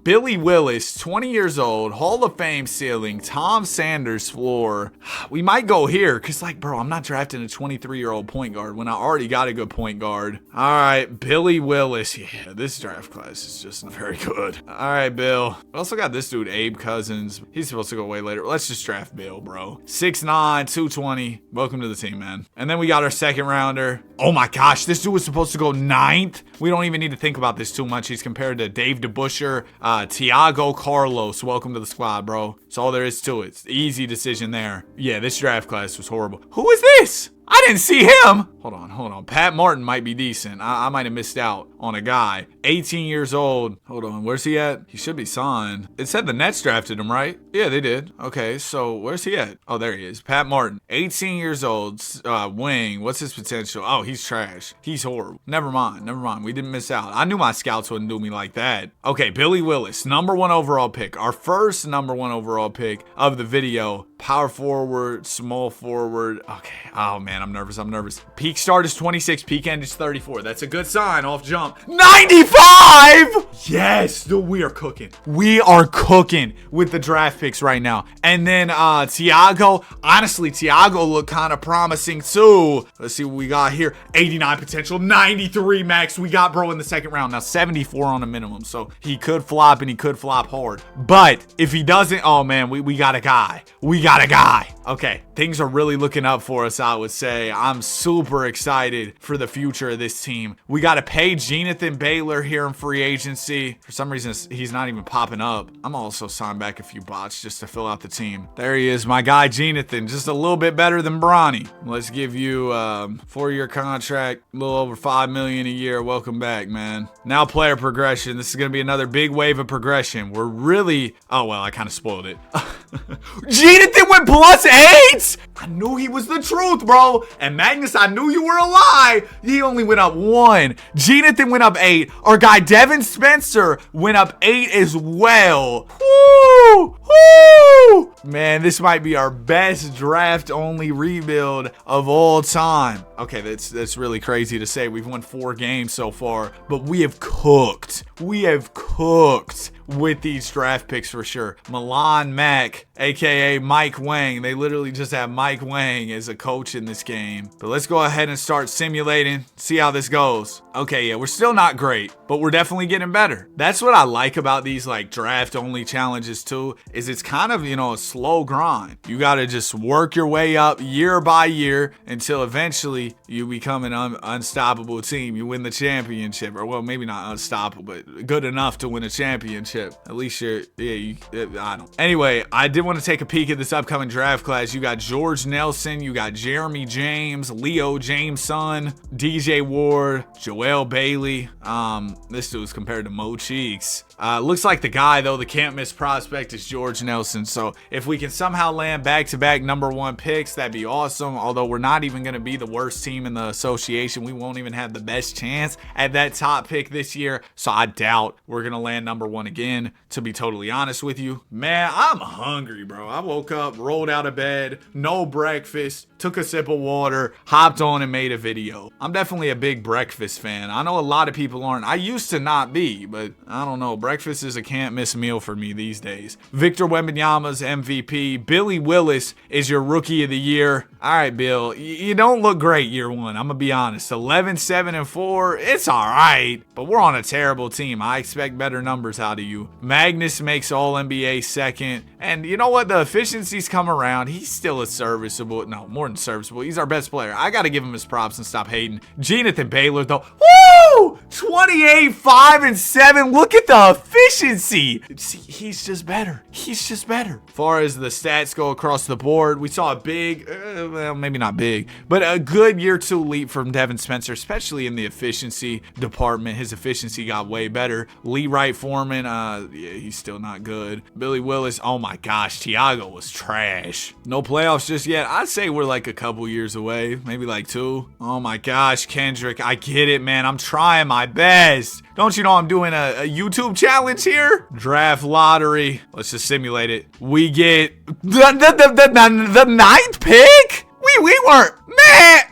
Billy Willis, 20 years old, Hall of Fame ceiling, Tom Sanders floor. We might go here, because like, bro, I'm not drafting a 23-year-old point guard when I already got a good point guard. All right, Billy Willis. Yeah, this draft class is just not very good. All right, Bill. We also got this dude, Abe Cousins. He's supposed to go way later. Let's just draft Bill, bro. 6'9", 220. Welcome to the team, man. And then we got our second rounder. Oh my gosh, this dude was supposed to go 9th. We don't even need to think about this too much. He's compared to Dave DeBuscher, Tiago Carlos. Welcome to the squad, bro. That's all there is to it. It's easy decision there. Yeah, this draft class was horrible. Who is this? I didn't see him. Hold on. Pat Martin might be decent. I might have missed out on a guy. 18 years old. Hold on. Where's he at? He should be signed. It said the Nets drafted him, right? Yeah, they did. Okay, so where's he at? Oh, there he is. Pat Martin. 18 years old. Wing. What's his potential? Oh, he's trash. He's horrible. Never mind. We didn't miss out. I knew my scouts wouldn't do me like that. Okay, Billy Willis. Number 1 overall pick. Our first number 1 overall pick of the video. Power forward, small forward. Okay. Oh, man, I'm nervous. Peak start is 26. Peak end is 34. That's a good sign off jump. 95! Yes, dude, we are cooking. We are cooking with the draft picks right now. And then Tiago. Honestly, Tiago looked kind of promising too. Let's see what we got here. 89 potential, 93 max. We got bro in the second round. Now 74 on a minimum. So he could flop and he could flop hard. But if he doesn't, oh man, we got a guy. We got a guy. Okay, things are really looking up for us, I would say. I'm super excited for the future of this team. We got to pay Jonathan Baylor here in free agency. For some reason, he's not even popping up. I'm also signed back a few bots just to fill out the team. There he is, my guy Jonathan, just a little bit better than Bronny. Let's give you 4-year contract, a little over $5 million a year. Welcome back, man. Now player progression. This is going to be another big wave of progression. We're really, oh well, I kind of spoiled it. Jonathan went +8. I knew he was the truth, bro. And Magnus, I knew you were a lie. He only went up 1. Jonathan went up 8. Our guy Devin Spencer went up 8 as well. Woo! Woo! Man, this might be our best draft-only rebuild of all time. Okay, that's really crazy to say. We've won 4 games so far, but we have cooked. We have cooked. with these draft picks for sure. Milan Mack, aka Mike Wang. They literally just have Mike Wang as a coach in this game. But let's go ahead and start simulating, see how this goes. Okay, yeah, we're still not great, but we're definitely getting better. That's what I like about these like draft only challenges too, is it's kind of, you know, a slow grind. You got to just work your way up year by year until eventually you become an unstoppable team. You win the championship, or well, maybe not unstoppable, but good enough to win a championship. At least you're, yeah, I don't. Anyway, I did want to take a peek at this upcoming draft class. You got George Nelson, you got Jeremy James, Leo Jameson, DJ Ward, Joel Bailey. This dude's compared to Mo Cheeks. Looks like the guy though, the can't miss prospect is George Nelson. So if we can somehow land back-to-back #1 picks, that'd be awesome. Although we're not even going to be the worst team in the association. We won't even have the best chance at that top pick this year. So I doubt we're going to land #1 again, to be totally honest with you. Man, I'm hungry, bro. I woke up, rolled out of bed, no breakfast, took a sip of water, hopped on and made a video. I'm definitely a big breakfast fan. I know a lot of people aren't. I used to not be, but I don't know. Breakfast is a can't miss meal for me these days. Victor Wembanyama's MVP. Billy Willis is your rookie of the year. All right, Bill, you don't look great year one. I'm going to be honest. 11, 7, and 4. It's all right, but we're on a terrible team. I expect better numbers out of you. Magnus makes All-NBA second. And you know what? The efficiencies come around. He's still a serviceable, no, more than serviceable. He's our best player. I got to give him his props and stop hating. Jonathan Baylor, though. Woo! 28, 5, and 7. Look at the efficiency. See, he's just better. He's just better. As far as the stats go across the board, we saw a big, well, maybe not big, but a good year 2 leap from Devin Spencer, especially in the efficiency department. His efficiency got way better. Lee Wright Foreman, yeah, he's still not good. Billy Willis, oh my gosh, Tiago was trash. No playoffs just yet. I'd say we're like a couple years away, maybe like 2. Oh my gosh, Kendrick, I get it, man. I'm trying my best. Don't you know I'm doing a YouTube challenge here? Draft lottery. Let's just simulate it. We get the 9th pick? We weren't, man.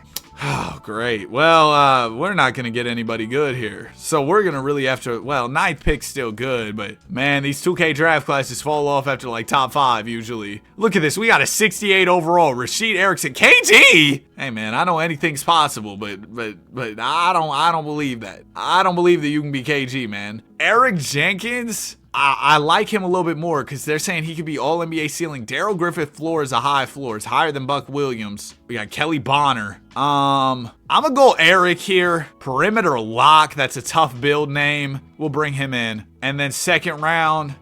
Oh, great. Well, we're not going to get anybody good here. So we're going to really have to, well, 9th pick's still good, but man, these 2K draft classes fall off after like top 5 usually. Look at this. We got a 68 overall. Rashid Erickson. KG! Hey man, I know anything's possible, but I don't believe that. I don't believe that you can be KG, man. Eric Jenkins? I like him a little bit more because they're saying he could be All-NBA ceiling. Daryl Griffith floor is a high floor. It's higher than Buck Williams. We got Kelly Bonner. I'm gonna go Eric here. Perimeter lock. That's a tough build name. We'll bring him in. And then second round,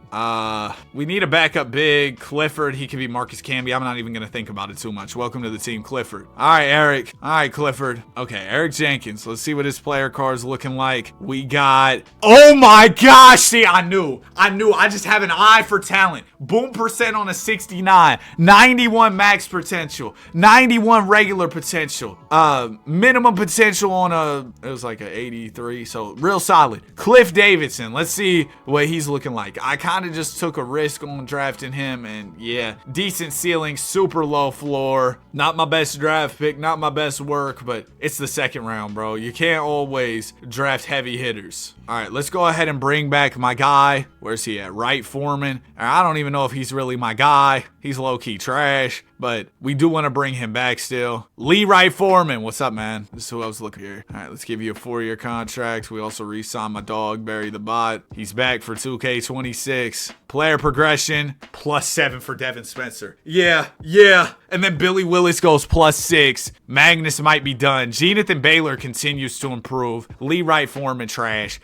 we need a backup big. Clifford, he could be Marcus Camby. I'm not even gonna think about it too much. Welcome to the team, Clifford. All right, Eric. All right, Clifford. Okay, Eric Jenkins. Let's see what his player card's looking like. We got, oh my gosh. See, I knew. I just have an eye for talent. Boom percent on a 69. 91 max potential. 91 regular potential. Minimum potential on it was like a 83. So real solid. Cliff Davidson. Let's see what he's looking like. I kind of just took a risk on drafting him, and yeah, decent ceiling, super low floor. Not my best draft pick, not my best work, but it's the second round, bro. You can't always draft heavy hitters. All right, let's go ahead and bring back my guy. Where's he at? Wright Foreman. I don't even know if he's really my guy. He's low-key trash, but we do want to bring him back still. Lee Wright Foreman. What's up, man? This is who I was looking here. All right, let's give you a 4-year contract. We also re-signed my dog, Barry the Bot. He's back for 2K26. Player progression, +7 for Devin Spencer. Yeah. And then Billy Willis goes +6. Magnus might be done. Jonathan Baylor continues to improve. Lee Wright Foreman trash.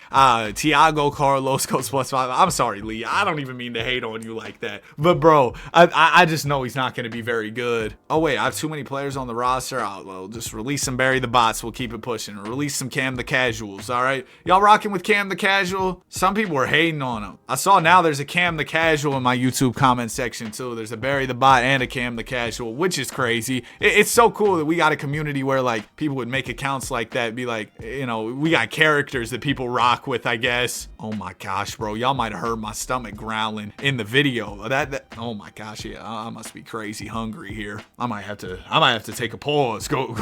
Tiago Carlos goes +5. I'm sorry, Lee. I don't even mean to hate on you like that. But bro, I just know he's not going to be very good. Oh wait, I have too many players on the roster. Well, just release some Barry the Bots. We'll keep it pushing. Release some Cam the Casuals, all right? Y'all rocking with Cam the Casual? Some people were hating on him. I saw now there's a Cam the Casual in my YouTube comment section too. There's a Barry the Bot and a Cam the Casual. people, which is crazy. It's so cool that we got a community where like people would make accounts like that, be like, you know, we got characters that people rock with, I guess. Oh my gosh, bro, y'all might have heard my stomach growling in the video. Oh my gosh, yeah, I must be crazy hungry here. I might have to take a pause, go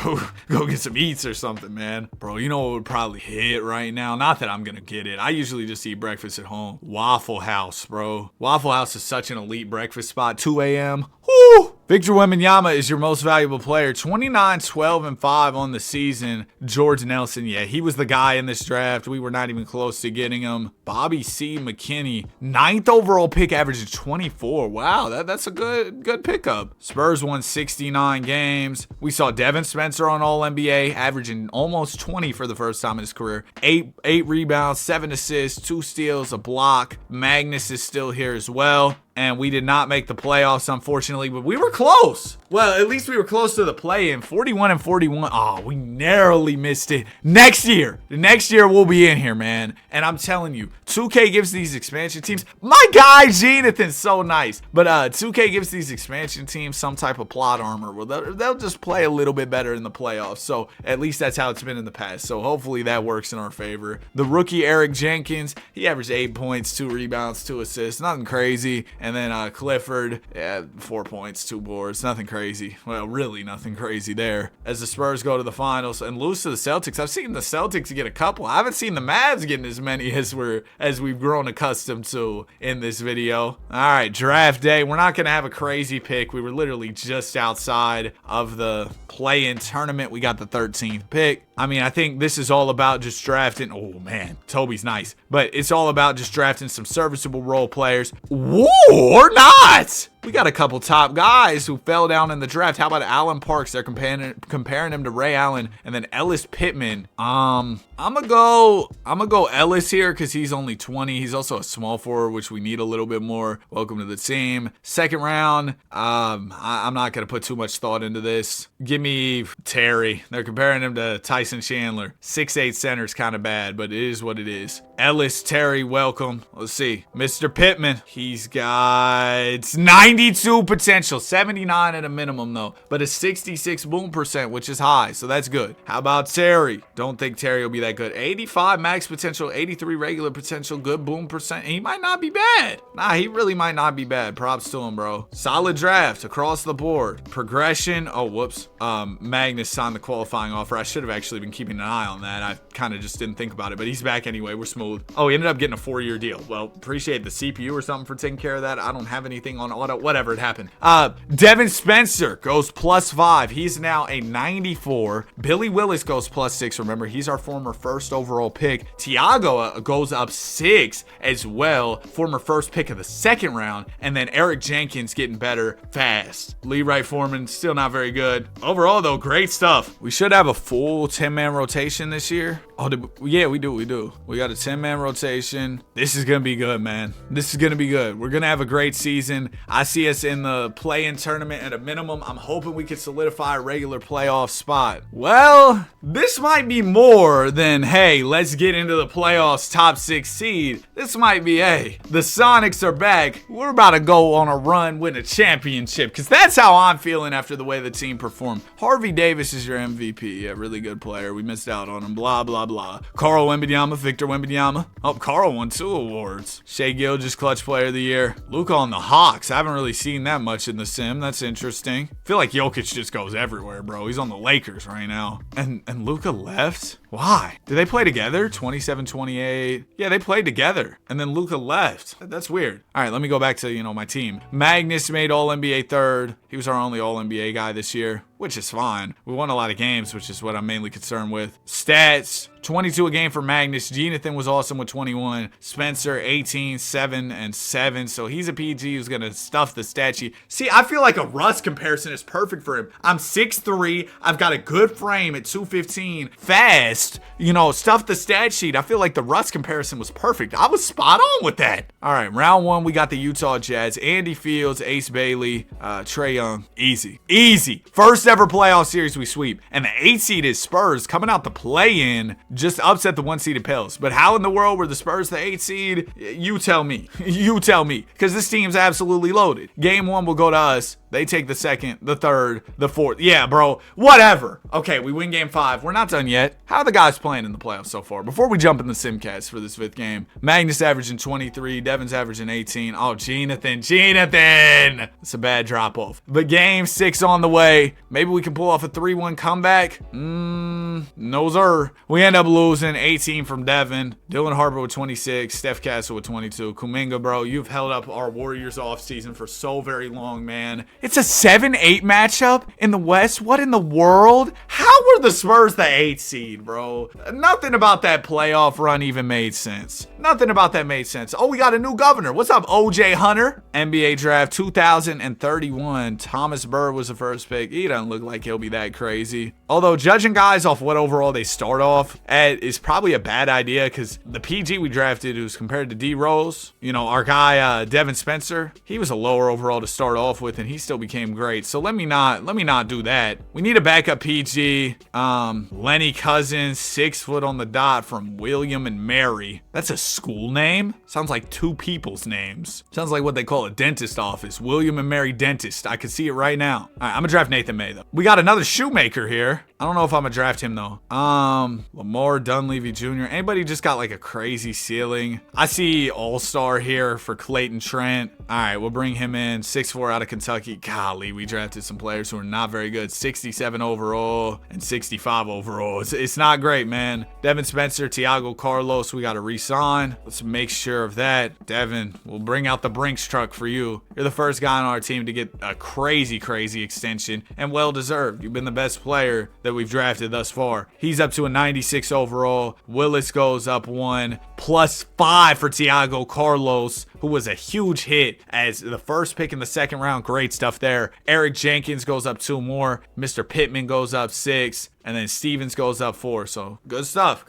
get some eats or something, man. Bro, you know what would probably hit right now? Not that I'm gonna get it. I usually just eat breakfast at home. Waffle House, bro. Waffle House is such an elite breakfast spot. 2 a.m. Woo! Victor Wembanyama is your most valuable player. 29, 12, and 5 on the season. George Nelson, yeah, he was the guy in this draft. We were not even close to getting him. Bobby C. McKinney, 9th overall pick, averaging 24. Wow, that's a good pickup. Spurs won 69 games. We saw Devin Spencer on All-NBA, averaging almost 20 for the first time in his career. 8 rebounds, 7 assists, 2 steals, a block. Magnus is still here as well. And we did not make the playoffs, unfortunately, but we were close. Well, at least we were close to the play-in. 41 and 41. Oh, we narrowly missed it. Next year we'll be in here, man. And I'm telling you, 2K gives these expansion teams. My guy Jonathan's so nice, but 2K gives these expansion teams some type of plot armor. Well, they'll just play a little bit better in the playoffs. So at least that's how it's been in the past. So hopefully that works in our favor. The rookie Eric Jenkins, he averaged 8 points, 2 rebounds, 2 assists. Nothing crazy. And then Clifford, 4 points, 2 boards. Nothing crazy. Well, really nothing crazy there. As the Spurs go to the finals and lose to the Celtics. I've seen the Celtics get a couple. I haven't seen the Mavs getting as many as we've grown accustomed to in this video. All right, draft day. We're not going to have a crazy pick. We were literally just outside of the play-in tournament. We got the 13th pick. I mean, I think this is all about just drafting. Oh, man, Toby's nice. But it's all about just drafting some serviceable role players. Woo, or not. We got a couple top guys who fell down in the draft. How about Allen Parks? They're comparing him to Ray Allen, and then Ellis Pittman. I'm gonna go Ellis here because he's only 20. He's also a small forward, which we need a little bit more. Welcome to the team. Second round. I'm not gonna put too much thought into this. Give me Terry. They're comparing him to Tyson Chandler. 6'8" center's kind of bad, but it is what it is. Ellis, Terry, welcome. Let's see. Mr. Pittman. He's got 92 potential, 79 at a minimum though, but a 66 boom percent, which is high, so that's good. How about Terry? Don't think Terry will be that good. 85 max potential, 83 regular potential, good boom percent. He might not be bad. Nah, he really might not be bad. Props to him, bro. Solid draft across the board. Progression. Oh, whoops. Magnus signed the qualifying offer. I should have actually been keeping an eye on that. I kind of just didn't think about it, but he's back anyway. We're smooth. Oh, he ended up getting a 4-year deal. Well, appreciate the CPU or something for taking care of that. I don't have anything on auto. Whatever, it happened. Devin Spencer goes +5. He's now a 94. Billy Willis goes +6. Remember, he's our former first overall pick. Tiago goes up 6 as well. Former first pick of the second round. And then Eric Jenkins getting better fast. Lee Wright Foreman, still not very good. Overall, though, great stuff. We should have a full 10-man rotation this year. Oh, yeah, we do. We got a 10-man rotation. This is going to be good, man. This is going to be good. We're going to have a great season. I see us in the play-in tournament at a minimum. I'm hoping we can solidify a regular playoff spot. Well, this might be more than, hey, let's get into the playoffs top 6 seed. This might be, hey, the Sonics are back. We're about to go on a run, win a championship, because that's how I'm feeling after the way the team performed. Harvey Davis is your MVP. Yeah, really good player. We missed out on him. Blah, blah, blah. Carl Wembanyama, Victor Wembanyama. Oh, Carl won 2 awards. Shai Gilgeous, Clutch Player of the Year. Luka on the Hawks. I haven't really seen that much in the sim. That's interesting. I feel like Jokic just goes everywhere, bro. He's on the Lakers right now. And Luka left? Why? Did they play together? 27-28. Yeah, they played together. And then Luka left. That's weird. All right, let me go back to, my team. Magnus made All-NBA 3rd. He was our only All-NBA guy this year, which is fine. We won a lot of games, which is what I'm mainly concerned with. Stats. 22 a game for Magnus. Jonathan was awesome with 21. Spencer, 18, 7, and 7. So he's a PG who's going to stuff the stat sheet. See, I feel like a Russ comparison is perfect for him. I'm 6'3". I've got a good frame at 215. Fast. Rust. You know, stuff the stat sheet. I feel like the Rust comparison was perfect. I was spot on with that. All right, round 1, we got the Utah Jazz. Andy Fields, Ace Bailey, Trae Young. Easy. First ever playoff series we sweep. And the 8 seed is Spurs coming out the play-in, just upset the 1 seeded Pels. But how in the world were the Spurs the 8 seed? You tell me. You tell me. Because this team's absolutely loaded. Game 1 will go to us. They take the 2nd, the 3rd, the 4th. Yeah, bro. Whatever. Okay, we win game 5. We're not done yet. How are the guys playing in the playoffs so far? Before we jump in the Simcast for this 5th game, Magnus averaging 23. Devin's averaging 18. Oh, Jonathan. It's a bad drop-off. But game 6 on the way. Maybe we can pull off a 3-1 comeback. No, sir. We end up losing 18 from Devin. Dylan Harper with 26. Steph Castle with 22. Kuminga, bro, you've held up our Warriors offseason for so very long, man. It's a 7-8 matchup in the West. What in the world? How were the Spurs the 8th seed, bro? Nothing about that playoff run even made sense. Nothing about that made sense. Oh, we got a new governor. What's up, OJ Hunter? NBA draft 2031. Thomas Bird was the first pick. He doesn't look like he'll be that crazy. Although judging guys off what overall they start off at is probably a bad idea because the PG we drafted, who's compared to D Rose, you know, our guy Devin Spencer, he was a lower overall to start off with, and he still became great. So let me not do that. We need a backup PG. Lenny Cousins, 6 foot on the dot from William and Mary. That's a school name? Sounds like 2 people's names. Sounds like what they call a dentist office. William and Mary Dentist. I can see it right now. All right, I'm gonna draft Nathan May though. We got another shoemaker here. I don't know if I'm gonna draft him though. Lamar Dunleavy Jr. Anybody just got like a crazy ceiling? I see all-star here for Clayton Trent. All right, we'll bring him in. 6'4" out of Kentucky. Golly, we drafted some players who are not very good. 67 overall and 65 overall. It's not great, man. Devin Spencer, Tiago Carlos, we got to re-sign. Let's make sure of that. Devin, we'll bring out the Brinks truck for you. You're the first guy on our team to get a crazy extension, and well-deserved. You've been the best player that we've drafted thus far. He's up to a 96 overall. Willis goes up 1, +5 for Tiago Carlos, who was a huge hit as the first pick in the 2nd round. Great stuff there. Eric Jenkins goes up 2 more. Mr. Pittman goes up 6. And then Stevens goes up 4. So good stuff.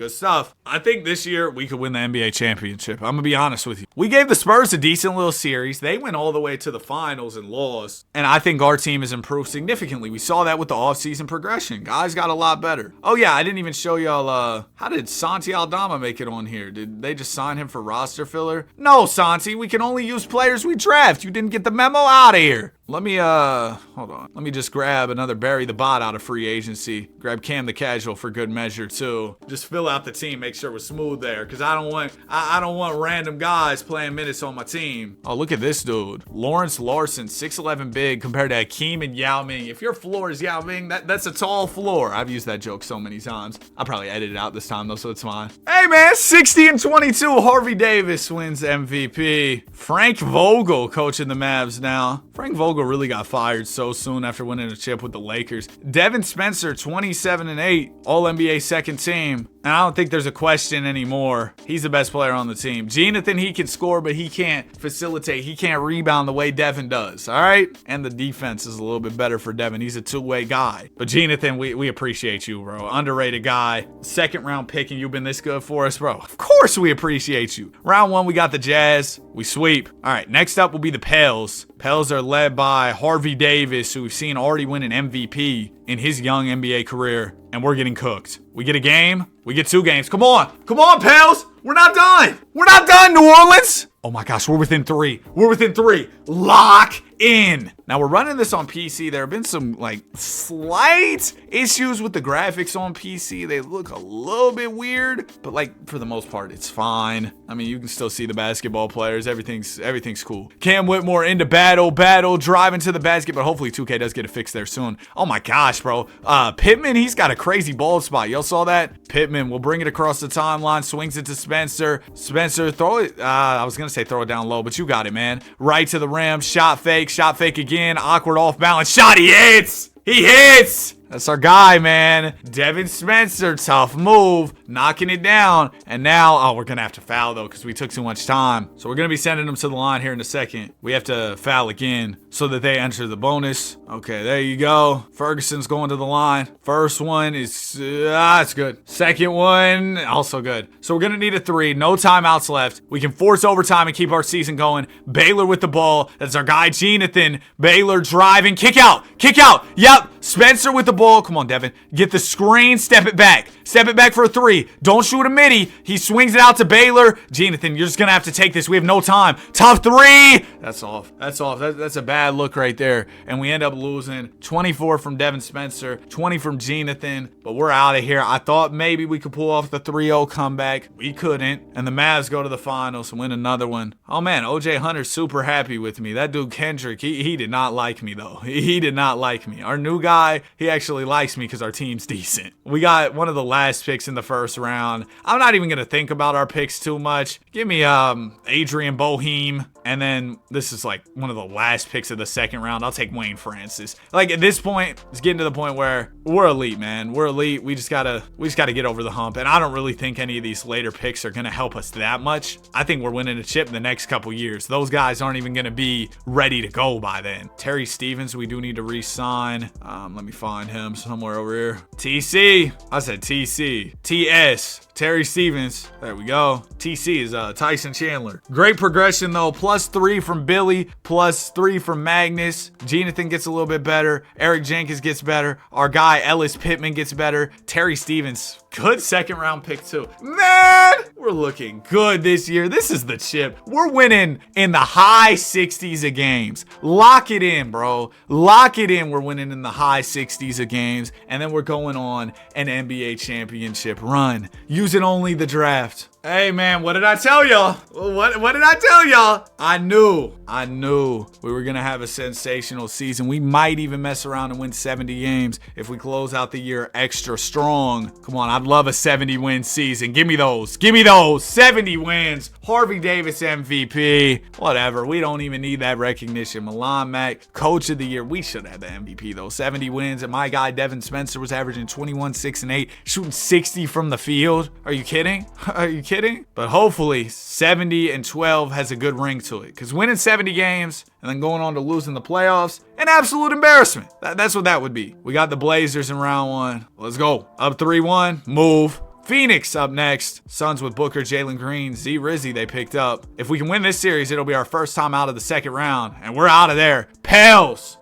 I think this year we could win the NBA championship. I'm going to be honest with you. We gave the Spurs a decent little series. They went all the way to the finals and lost. And I think our team has improved significantly. We saw that with the offseason progression. Guys got a lot better. Oh yeah, I didn't even show y'all, how did Santi Aldama make it on here? Did they just sign him for roster filler? No, Santi, we can only use players we draft. You didn't get the memo. Out of here. Let me, hold on. Let me just grab another Barry the Bot out of free agency. Grab Cam the Casual for good measure too. Just fill out the team, make sure we're smooth there, because I don't want random guys playing minutes on my team. Oh, look at this dude. Lawrence Larson, 6'11" big compared to Hakeem and Yao Ming. If your floor is Yao Ming, that's a tall floor. I've used that joke so many times. I'll probably edit it out this time though, so it's fine. Hey man, 60-22. Harvey Davis wins MVP. Frank Vogel coaching the Mavs now. Frank Vogel really got fired so soon after winning a chip with the Lakers. Devin Spencer, 27-8, All-NBA 2nd team. And I don't think there's a question anymore. He's the best player on the team. Jonathan, he can score, but he can't facilitate. He can't rebound the way Devin does, all right? And the defense is a little bit better for Devin. He's a 2-way guy. But Jonathan, we appreciate you, bro. Underrated guy. 2nd round pick, and you've been this good for us, bro. Of course we appreciate you. Round 1, we got the Jazz. We sweep. All right, next up will be the Pels. Pels are led by Harvey Davis, who we've seen already win an MVP in his young NBA career, and we're getting cooked. We get a game. We get 2 games. Come on, Pels. We're not done. New Orleans. Oh my gosh, we're within 3. Lock in. Now we're running this on PC. There have been some like slight issues with the graphics on PC. They look a little bit weird, but like for the most part, it's fine. I mean, you can still see the basketball players. Everything's cool. Cam Whitmore into battle, driving to the basket, but hopefully 2K does get it fixed there soon. Oh my gosh, bro. Pittman, he's got a crazy ball spot. Y'all saw that? Pittman will bring it across the timeline, swings it to Spencer. Spencer, throw it. I was gonna say throw it down low, but you got it, man. Right to the rim, shot fake again, awkward off balance shot. He hits. That's our guy, man. Devin Spencer, tough move, knocking it down. And now, oh, we're going to have to foul, though, because we took too much time. So we're going to be sending them to the line here in a second. We have to foul again so that they enter the bonus. Okay, there you go. Ferguson's going to the line. First one is, it's good. Second one, also good. So we're going to need a 3. No timeouts left. We can force overtime and keep our season going. Baylor with the ball. That's our guy, Jonathan. Baylor driving. Kick out. Kick out. Yep. Spencer with the ball. Come on, Devin. Get the screen. Step it back. Step it back for a 3. Don't shoot a midi. He swings it out to Baylor. Jonathan, you're just going to have to take this. We have no time. Tough 3. That's off. That's off. That's a bad look right there. And we end up losing 24 from Devin Spencer, 20 from Jonathan. But we're out of here. I thought maybe we could pull off the 3-0 comeback. We couldn't. And the Mavs go to the finals and win another one. Oh, man. OJ Hunter's super happy with me. That dude Kendrick, he did not like me, though. He did not like me. Our new guy, he actually likes me because our team's decent. We got one of the last picks in the first round. I'm not even going to think about our picks too much. Give me Adrian Boheim. And then this is like one of the last picks of the second round. I'll take Wayne Francis. Like at this point, it's getting to the point where we're elite, man. We're elite. We just gotta get over the hump. And I don't really think any of these later picks are gonna help us that much. I think we're winning a chip in the next couple years. Those guys aren't even gonna be ready to go by then. Terry Stevens, we do need to re-sign. Let me find him somewhere over here. TC. I said TC. TS. Terry Stevens. There we go. TC is Tyson Chandler. Great progression though. +3 from Billy. +3 from Magnus. Jonathan gets a little bit better. Eric Jenkins gets better. Our guy Ellis Pittman gets better. Terry Stevens. Good second round pick too. Man, we're looking good this year. This is the chip. We're winning in the high 60s of games. Lock it in, bro. Lock it in. We're winning in the high 60s of games. And then we're going on an NBA championship run. Using only the draft. Hey, man, what did I tell y'all? What did I tell y'all? I knew we were going to have a sensational season. We might even mess around and win 70 games if we close out the year extra strong. Come on, I'd love a 70-win season. Give me those. Give me those. 70 wins. Harvey Davis MVP. Whatever. We don't even need that recognition. Milan Mack, Coach of the Year. We should have the MVP, though. 70 wins. And my guy, Devin Spencer, was averaging 21, 6, and 8, shooting 60 from the field. Are you kidding? Are you kidding? But hopefully 70 and 12 has a good ring to it, because winning 70 games and then going on to losing the playoffs, an absolute embarrassment. That's what that would be. We got the Blazers in round 1. Let's go. Up 3-1. Move. Phoenix up next. Suns with Booker, Jalen Green, Z Rizzy they picked up. If we can win this series, it'll be our first time out of the second round, and we're out of there. Pels.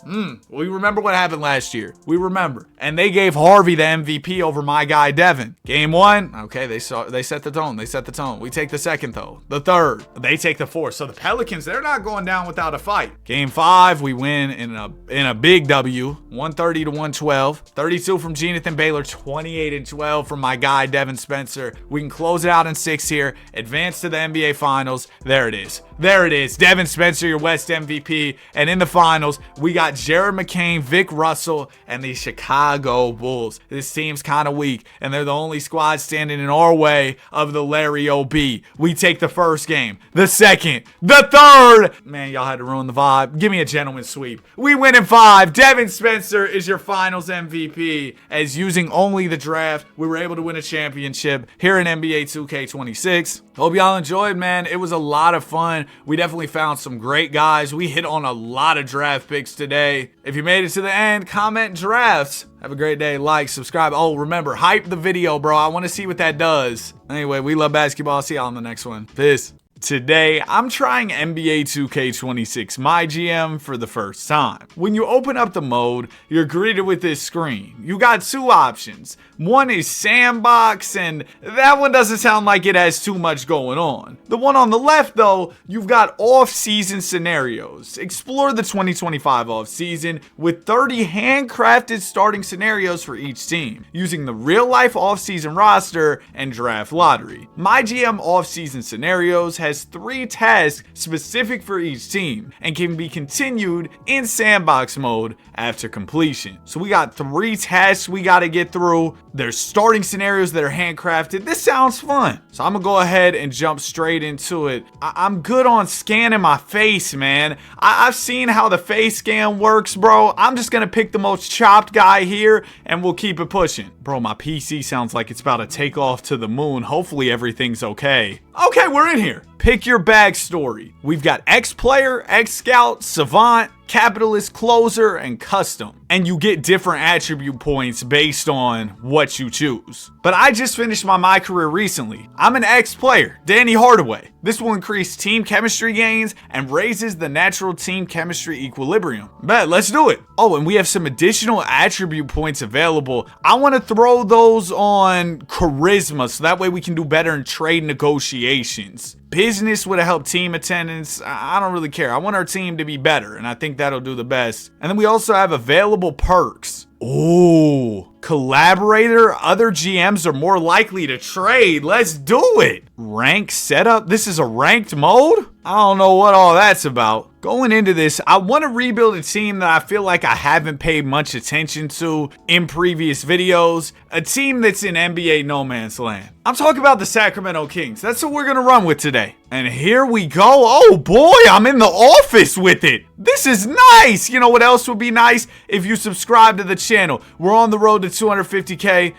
We remember what happened last year. We remember. And they gave Harvey the MVP over my guy Devin. Game 1, okay, they set the tone. They set the tone. We take the second, though. The third, they take the fourth. So the Pelicans, they're not going down without a fight. Game 5, we win in a big W, 130 to 112. 32 from Jonathan Baylor, 28 and 12 from my guy Devin Spencer. We can close it out in 6 here, advance to the NBA Finals. There it is. There it is. Devin Spencer, your West MVP. And in the finals, we got Jared McCain, Vic Russell, and the Chicago Bulls. This team's kind of weak, and they're the only squad standing in our way of the Larry O.B. We take the first game, the second, the third. Man, y'all had to ruin the vibe. Give me a gentleman's sweep. We win in 5. Devin Spencer is your finals MVP. As using only the draft, we were able to win a championship here in NBA 2K26. Hope y'all enjoyed, man. It was a lot of fun. We definitely found some great guys. We hit on a lot of draft picks today. If you made it to the end, comment drafts. Have a great day. Like, subscribe. Oh, remember, hype the video, bro. I want to see what that does. Anyway, we love basketball. See y'all on the next one. Peace. Today, I'm trying NBA 2K26 MyGM for the first time. When you open up the mode, you're greeted with this screen. You got 2 options. One is Sandbox, and that one doesn't sound like it has too much going on. The one on the left, though, you've got off-season scenarios. Explore the 2025 off-season with 30 handcrafted starting scenarios for each team, using the real-life off-season roster and draft lottery. MyGM off-season scenarios has has 3 tasks specific for each team and can be continued in sandbox mode after completion. So we got 3 tasks we got to get through. There's starting scenarios that are handcrafted. This sounds fun. So I'm gonna go ahead and jump straight into it. I'm good on scanning my face, man. I've seen how the face scan works, bro. I'm just gonna pick the most chopped guy here and we'll keep it pushing. Bro, my PC sounds like it's about to take off to the moon. Hopefully everything's okay. Okay, we're in here. Pick your backstory. We've got X-Player, X-Scout, Savant, Capitalist, Closer, and Custom. And you get different attribute points based on what you choose. But I just finished my career recently. I'm an X-Player, Danny Hardaway. This will increase team chemistry gains and raises the natural team chemistry equilibrium. Bet, let's do it. Oh, and we have some additional attribute points available. I want to throw those on charisma so that way we can do better in trade negotiations. Business would have helped team attendance. I don't really care. I want our team to be better, and I think that'll do the best. And then we also have available perks. Oh, collaborator. Other GMs are more likely to trade. Let's do it. Rank setup. This is a ranked mode? I don't know what all that's about. Going into this, I want to rebuild a team that I feel like I haven't paid much attention to in previous videos. A team that's in NBA no man's land. I'm talking about the Sacramento Kings. That's what we're going to run with today. And here we go. Oh boy, I'm in the office with it. This is nice. You know what else would be nice? If you subscribe to the channel. We're on the road to 250K.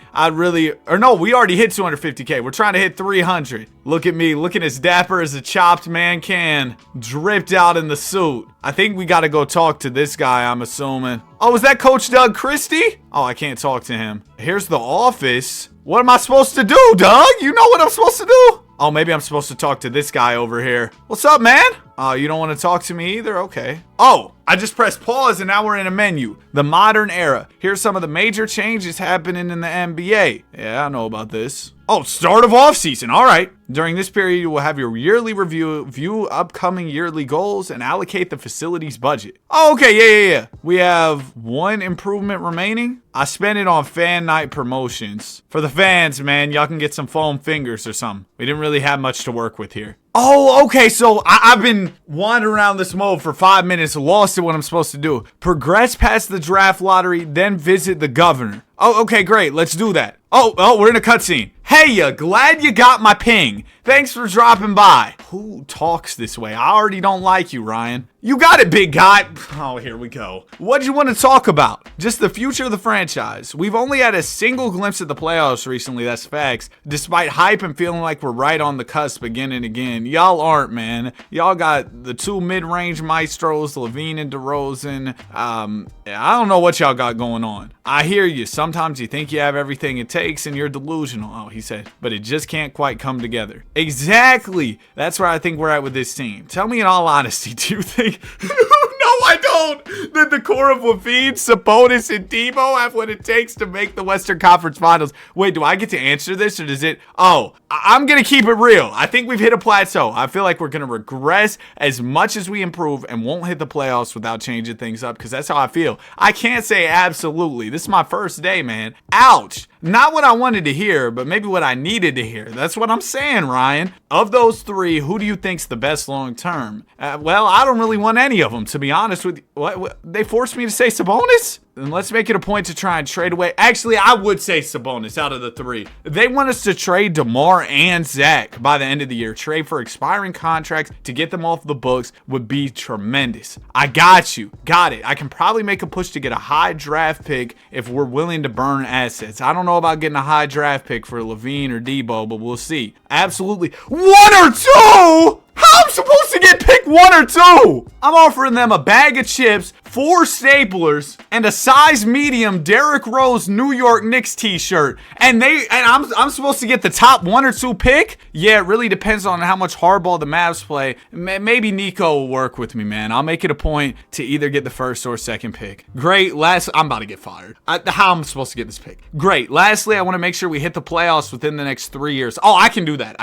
We already hit 250K. We're trying to hit 300. Look at me, looking as dapper as a chopped man can. Dripped out in the suit. I think we got to go talk to this guy, I'm assuming. Oh, is that Coach Doug Christie? Oh, I can't talk to him. Here's the office. What am I supposed to do, Doug? You know what I'm supposed to do? Oh, maybe I'm supposed to talk to this guy over here. What's up, man? Oh, you don't want to talk to me either? Okay. Oh, I just pressed pause and now we're in a menu. The modern era. Here's some of the major changes happening in the NBA. Yeah, I know about this. Oh, start of off season. All right. During this period, you will have your yearly review, view upcoming yearly goals, and allocate the facility's budget. Oh, okay. Yeah. We have 1 improvement remaining. I spent it on fan night promotions. For the fans, man, y'all can get some foam fingers or something. We didn't really have much to work with here. Oh, okay, so I've been wandering around this mode for 5 minutes, lost in what I'm supposed to do. Progress past the draft lottery, then visit the governor. Oh, okay, great, let's do that. Oh, we're in a cutscene. Hey, glad you got my ping. Thanks for dropping by. Who talks this way? I already don't like you, Ryan. You got it, big guy. Oh, here we go. What'd you want to talk about? Just the future of the franchise. We've only had a single glimpse at the playoffs recently, that's facts. Despite hype and feeling like we're right on the cusp again and again. Y'all aren't, man. Y'all got the 2 mid-range maestros, Levine and DeRozan. I don't know what y'all got going on. I hear you. Sometimes you think you have everything it takes and you're delusional. Oh, he said, but it just can't quite come together. Exactly. That's where I think we're at with this team. Tell me in all honesty, do you think... No, I don't. That the core of Levine, Sabonis, and Debo have what it takes to make the Western Conference Finals. Wait, do I get to answer this, or does it? Oh, I'm gonna keep it real. I think we've hit a plateau. I feel like we're gonna regress as much as we improve and won't hit the playoffs without changing things up, because that's how I feel. I can't say absolutely. This is my first day, man. Ouch. Not what I wanted to hear, but maybe what I needed to hear. That's what I'm saying, Ryan. Of those 3, who do you think's the best long term? Well, I don't really want any of them, to be honest with you. What? They forced me to say Sabonis? Then let's make it a point to try and trade away. Actually, I would say Sabonis out of the 3. They want us to trade DeMar and Zach by the end of the year. Trade for expiring contracts to get them off the books would be tremendous. I got you. Got it. I can probably make a push to get a high draft pick if we're willing to burn assets. I don't know about getting a high draft pick for Levine or Debo, but we'll see. Absolutely. 1 or 2? How am I supposed to get pick 1 or 2? I'm offering them a bag of chips, 4 staplers, and a size medium Derrick Rose New York Knicks t-shirt. And I'm supposed to get the top 1 or 2 pick? Yeah, it really depends on how much hardball the Mavs play. Maybe Nico will work with me, man. I'll make it a point to either get the 1st or 2nd pick. Great. I'm about to get fired. How am I supposed to get this pick? Great. Lastly, I want to make sure we hit the playoffs within the next 3 years. Oh, I can do that.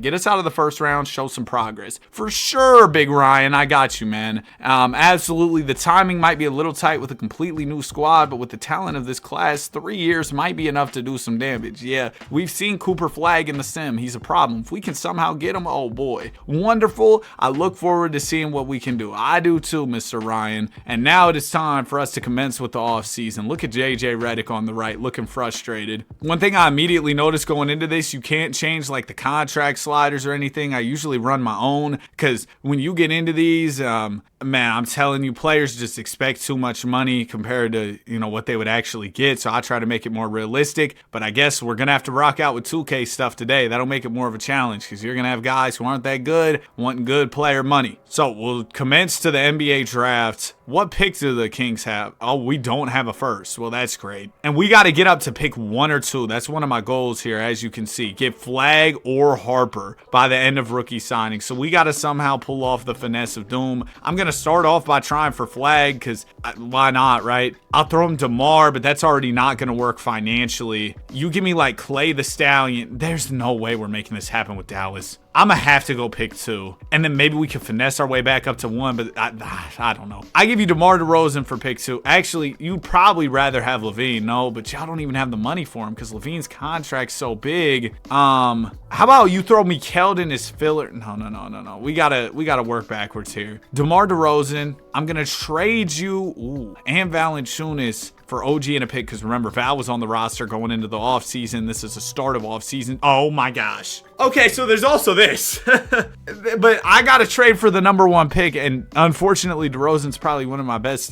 Get us out of the 1st round, show some progress. For sure, Big Ryan. I got you, man. Absolutely. The timing Timing might be a little tight with a completely new squad, but with the talent of this class, 3 years might be enough to do some damage. Yeah, we've seen Cooper Flag in the sim. He's a problem. If we can somehow get him, oh boy. Wonderful. I look forward to seeing what we can do. I do too, Mr. Ryan. And now it is time for us to commence with the offseason. Look at JJ Redick on the right, looking frustrated. One thing I immediately noticed going into this, you can't change like the contract sliders or anything. I usually run my own because when you get into these, man, I'm telling you, players just expect too much money compared to, you know, what they would actually get. So I try to make it more realistic, but I guess we're going to have to rock out with 2K stuff today. That'll make it more of a challenge because you're going to have guys who aren't that good wanting good player money. So we'll commence to the NBA draft. What pick do the Kings have? Oh, we don't have a first. Well, that's great. And we got to get up to pick 1 or 2. That's one of my goals here, as you can see. Get Flag or Harper by the end of rookie signing. So we got to somehow pull off the finesse of doom. I'm going to start off by trying for Flag because why not, right? I'll throw him DeMar, but that's already not going to work financially. You give me like Clay the Stallion. There's no way we're making this happen with Dallas. I'm going to have to go pick 2. And then maybe we can finesse our way back up to 1, but I don't know. I give you DeMar DeRozan for pick 2. Actually, you'd probably rather have LaVine. No, but y'all don't even have the money for him because LaVine's contract's so big. How about you throw me Keldon as filler? No. We gotta work backwards here. DeMar DeRozan. I'm going to trade you and Valanciunas for OG and a pick because remember, Val was on the roster going into the offseason. This is the start of offseason. Oh my gosh. Okay, so there's also this. But I got to trade for the #1 pick, and unfortunately, DeRozan's probably one of my best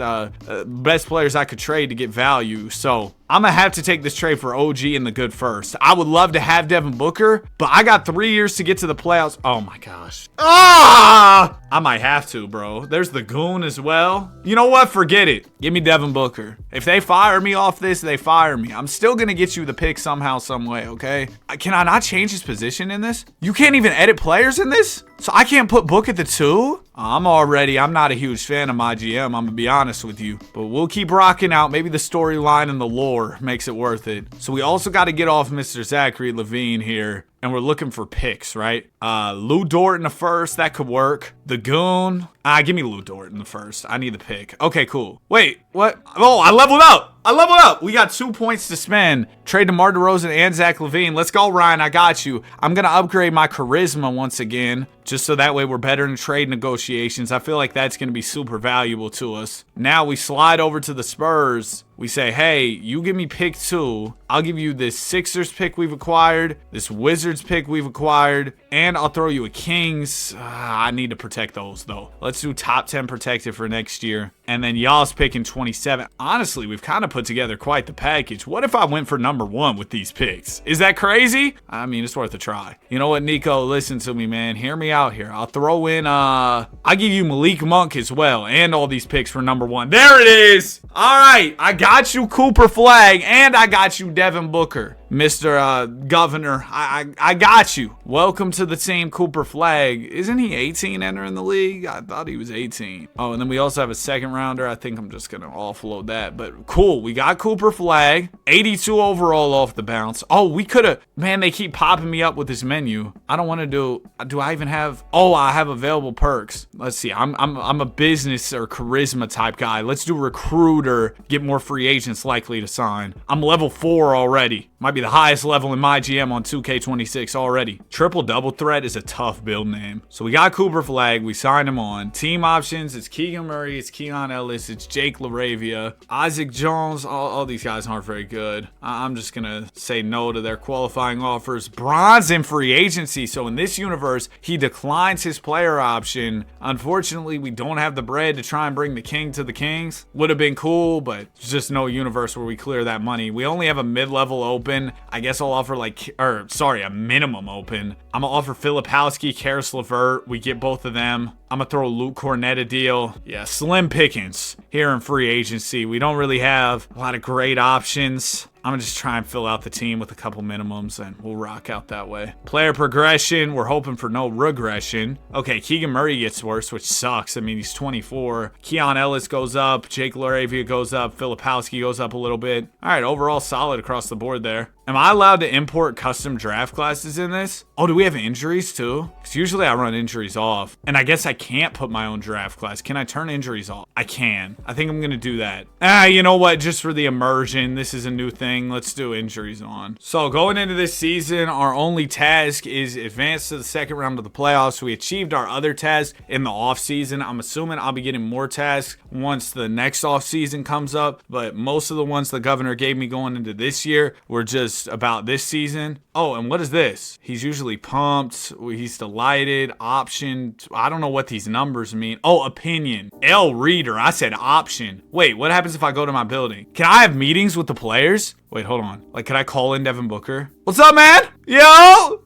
players I could trade to get value. So I'm going to have to take this trade for OG and the good first. I would love to have Devin Booker, but I got 3 years to get to the playoffs. Oh my gosh. I might have to, bro. There's the goon as well. You know what? Forget it. Give me Devin Booker. If they fire me off this, they fire me. I'm still going to get you the pick somehow, some way, okay? Can I not change his position in this? You can't even edit players in this? So I can't put Book at the 2? I'm not a huge fan of MyGM, I'm going to be honest with you. But we'll keep rocking out. Maybe the storyline and the lore makes it worth it. So we also got to get off Mr. Zachary LaVine here. And we're looking for picks, right? Lou Dort in the first. That could work. The Goon. Give me Lou Dort in the first. I need the pick. Okay, cool. Wait, what? Oh, I leveled up. We got 2 points to spend. Trade DeMar DeRozan and Zach LaVine. Let's go, Ryan. I got you. I'm going to upgrade my charisma once again, just so that way we're better in trade negotiations. I feel like that's going to be super valuable to us. Now we slide over to the Spurs. We say, hey, you give me pick 2. I'll give you this Sixers pick we've acquired, this Wizards pick we've acquired, and I'll throw you a Kings. I need to protect those, though. Let's do top 10 protected for next year. And then y'all's picking 27. Honestly, we've kind of put together quite the package. What if I went for #1 with these picks? Is that crazy? I mean, it's worth a try. You know what, Nico? Listen to me, man. Hear me out here. I'll throw in, I'll give you Malik Monk as well, and all these picks for #1. There it is! All right, I got you Cooper Flag, and I got you Devin Booker. Mr. Governor, I got you. Welcome to the team, Cooper Flag. Isn't he 18 entering the league? I thought he was 18. Oh, and then we also have a second rounder. I think I'm just going to offload that. But cool, we got Cooper Flag. 82 overall off the bounce. Oh, we could have... Man, they keep popping me up with this menu. I don't want to do... Do I even have... Oh, I have available perks. Let's see. I'm a business or charisma type guy. Let's do recruiter. Get more free agents likely to sign. I'm level 4 already. Might be the highest level in MyGM on 2K26 already. Triple double threat is a tough build name. So we got Cooper Flag. We signed him on. Team options. It's Keegan Murray. It's Keon Ellis. It's Jake LaRavia. Isaac Jones. All these guys aren't very good. I'm just going to say no to their qualifying offers. Bronze in free agency. So in this universe, he declines his player option. Unfortunately, we don't have the bread to try and bring the king to the Kings. Would have been cool, but it's just no universe where we clear that money. We only have a mid-level open. I guess I'll offer a minimum open. I'm going to offer Filipowski, Karis LeVert. We get both of them. I'm going to throw a Luke Cornett a deal. Yeah, slim pickings here in free agency. We don't really have a lot of great options. I'm going to just try and fill out the team with a couple minimums, and we'll rock out that way. Player progression, we're hoping for no regression. Okay, Keegan Murray gets worse, which sucks. I mean, he's 24. Keon Ellis goes up. Jake LaRavia goes up. Filipowski goes up a little bit. All right, overall solid across the board there. Am I allowed to import custom draft classes in this? Oh, do we have injuries too? Because usually I run injuries off. And I guess I can't put my own draft class. Can I turn injuries off? I can. I think I'm going to do that. You know what? Just for the immersion, this is a new thing. Let's do injuries on. So going into this season, our only task is advance to the second round of the playoffs. We achieved our other task in the off season. I'm assuming I'll be getting more tasks once the next off season comes up. But most of the ones the governor gave me going into this year were just about this season. Oh, and what is this? He's usually pumped. He's delighted. Option. I don't know what these numbers mean. Oh, opinion. L reader. I said option. Wait, what happens if I go to my building? Can I have meetings with the players? Wait, hold on. Like, can I call in Devin Booker? What's up, man? Yo!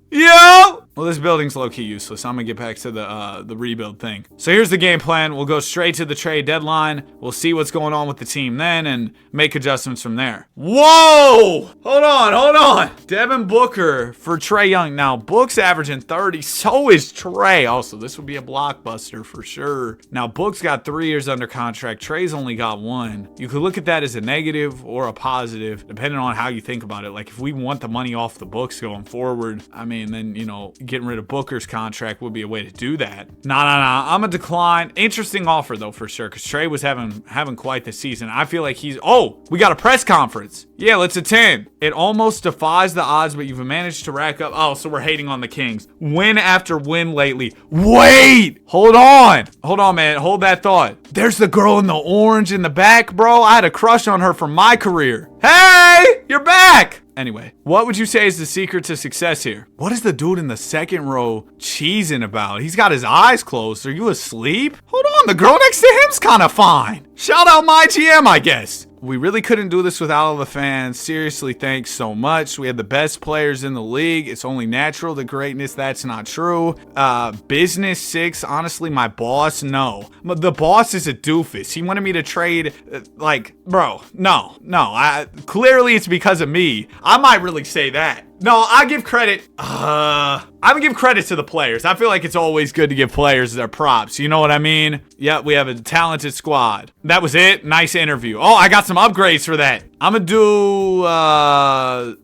Well, this building's low-key useless. I'm gonna get back to the rebuild thing. So here's the game plan. We'll go straight to the trade deadline. We'll see what's going on with the team then and make adjustments from there. Whoa! Hold on. Devin Booker for Trae Young. Now, Book's averaging 30. So is Trae. Also, this would be a blockbuster for sure. Now, Book's got 3 years under contract. Trae's only got 1. You could look at that as a negative or a positive, depending on how you think about it. Like, if we want the money off the books going forward, I mean, then, you know, getting rid of Booker's contract would be a way to do that. Nah. I'm a decline. Interesting offer, though, for sure, because Trae was having quite the season. I feel like we got a press conference. Yeah, let's attend. It almost defies the odds, but you've managed to rack up. Oh, so we're hating on the Kings. Win after win lately. Wait! Hold on, man. Hold that thought. There's the girl in the orange in the back, bro. I had a crush on her from my career. Hey! You're back! Anyway, what would you say is the secret to success here? What is the dude in the second row cheesing about? He's got his eyes closed. Are you asleep? Hold on, the girl next to him's kind of fine. Shout out MyGM, I guess. We really couldn't do this without all the fans. Seriously, thanks so much. We had the best players in the league. It's only natural to greatness. That's not true. Business 6, honestly, my boss, no. The boss is a doofus. He wanted me to trade, bro, no. Clearly it's because of me. I might really say that. No, I give credit. I'm gonna give credit to the players. I feel like it's always good to give players their props. You know what I mean? Yeah, we have a talented squad. That was it. Nice interview. Oh, I got some upgrades for that. I'm gonna do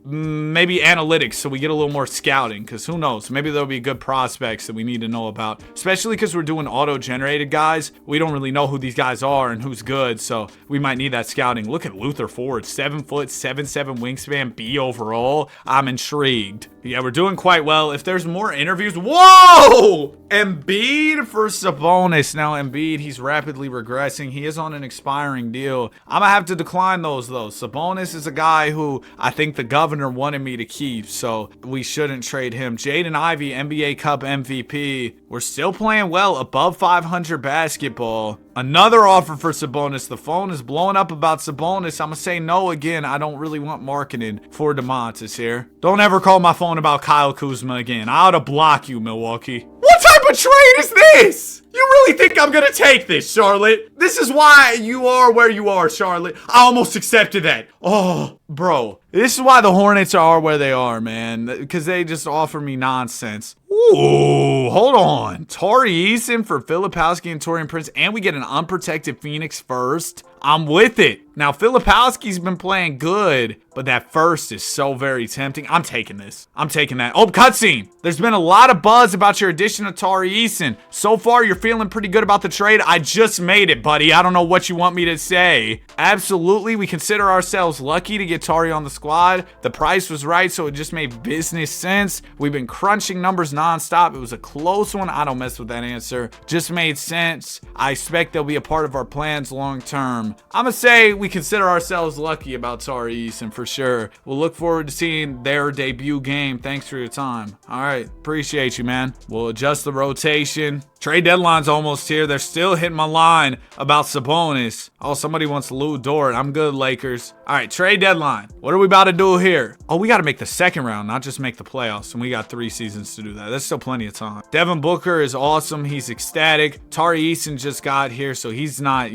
maybe analytics so we get a little more scouting, because who knows? Maybe there'll be good prospects that we need to know about, especially because we're doing auto-generated guys. We don't really know who these guys are and who's good, so we might need that scouting. Look at Luther Ford, 7 foot, 7'7" wingspan, B overall. I'm intrigued. Yeah, we're doing quite well. If there's more interviews, whoa! Embiid for Sabonis. Now Embiid, he's rapidly regressing. He is on an expiring deal. I'm gonna have to decline those though. Sabonis is a guy who I think the governor wanted me to keep, so we shouldn't trade him. Jaden Ivey, NBA Cup MVP. We're still playing well, above 500 basketball. Another offer for Sabonis. The phone is blowing up about Sabonis. I'm gonna say no again. I don't really want marketing for DeMontis here. Don't ever call my phone about Kyle Kuzma again. I ought to block you, Milwaukee. What type of trade is this? You really think I'm gonna take this, Charlotte? This is why you are where you are, Charlotte. I almost accepted that. Oh, bro. This is why the Hornets are where they are, man. Because they just offer me nonsense. Ooh, hold on. Tari Eason for Filipowski and Taurean Prince, and we get an unprotected Phoenix first. I'm with it. Now, Filipowski's been playing good, but that first is so very tempting. I'm taking this. I'm taking that. Oh, cutscene. There's been a lot of buzz about your addition of Tari Eason. So far, you're feeling pretty good about the trade. I just made it, buddy. I don't know what you want me to say. Absolutely, we consider ourselves lucky to get Tari on the squad. The price was right, so it just made business sense. We've been crunching numbers nonstop. It was a close one. I don't mess with that answer. Just made sense. I expect they'll be a part of our plans long term. I'm gonna say we consider ourselves lucky about Tari Eason for sure. We'll look forward to seeing their debut game. Thanks for your time. All right, appreciate you, man. We'll adjust the rotation. Trade deadline's almost here. They're still hitting my line about Sabonis. Oh, somebody wants Lou Dort. I'm good, Lakers. All right, trade deadline. What are we about to do here? Oh, we got to make the second round, not just make the playoffs. And we got 3 seasons to do that. That's still plenty of time. Devin Booker is awesome. He's ecstatic. Tari Eason just got here, so he's not,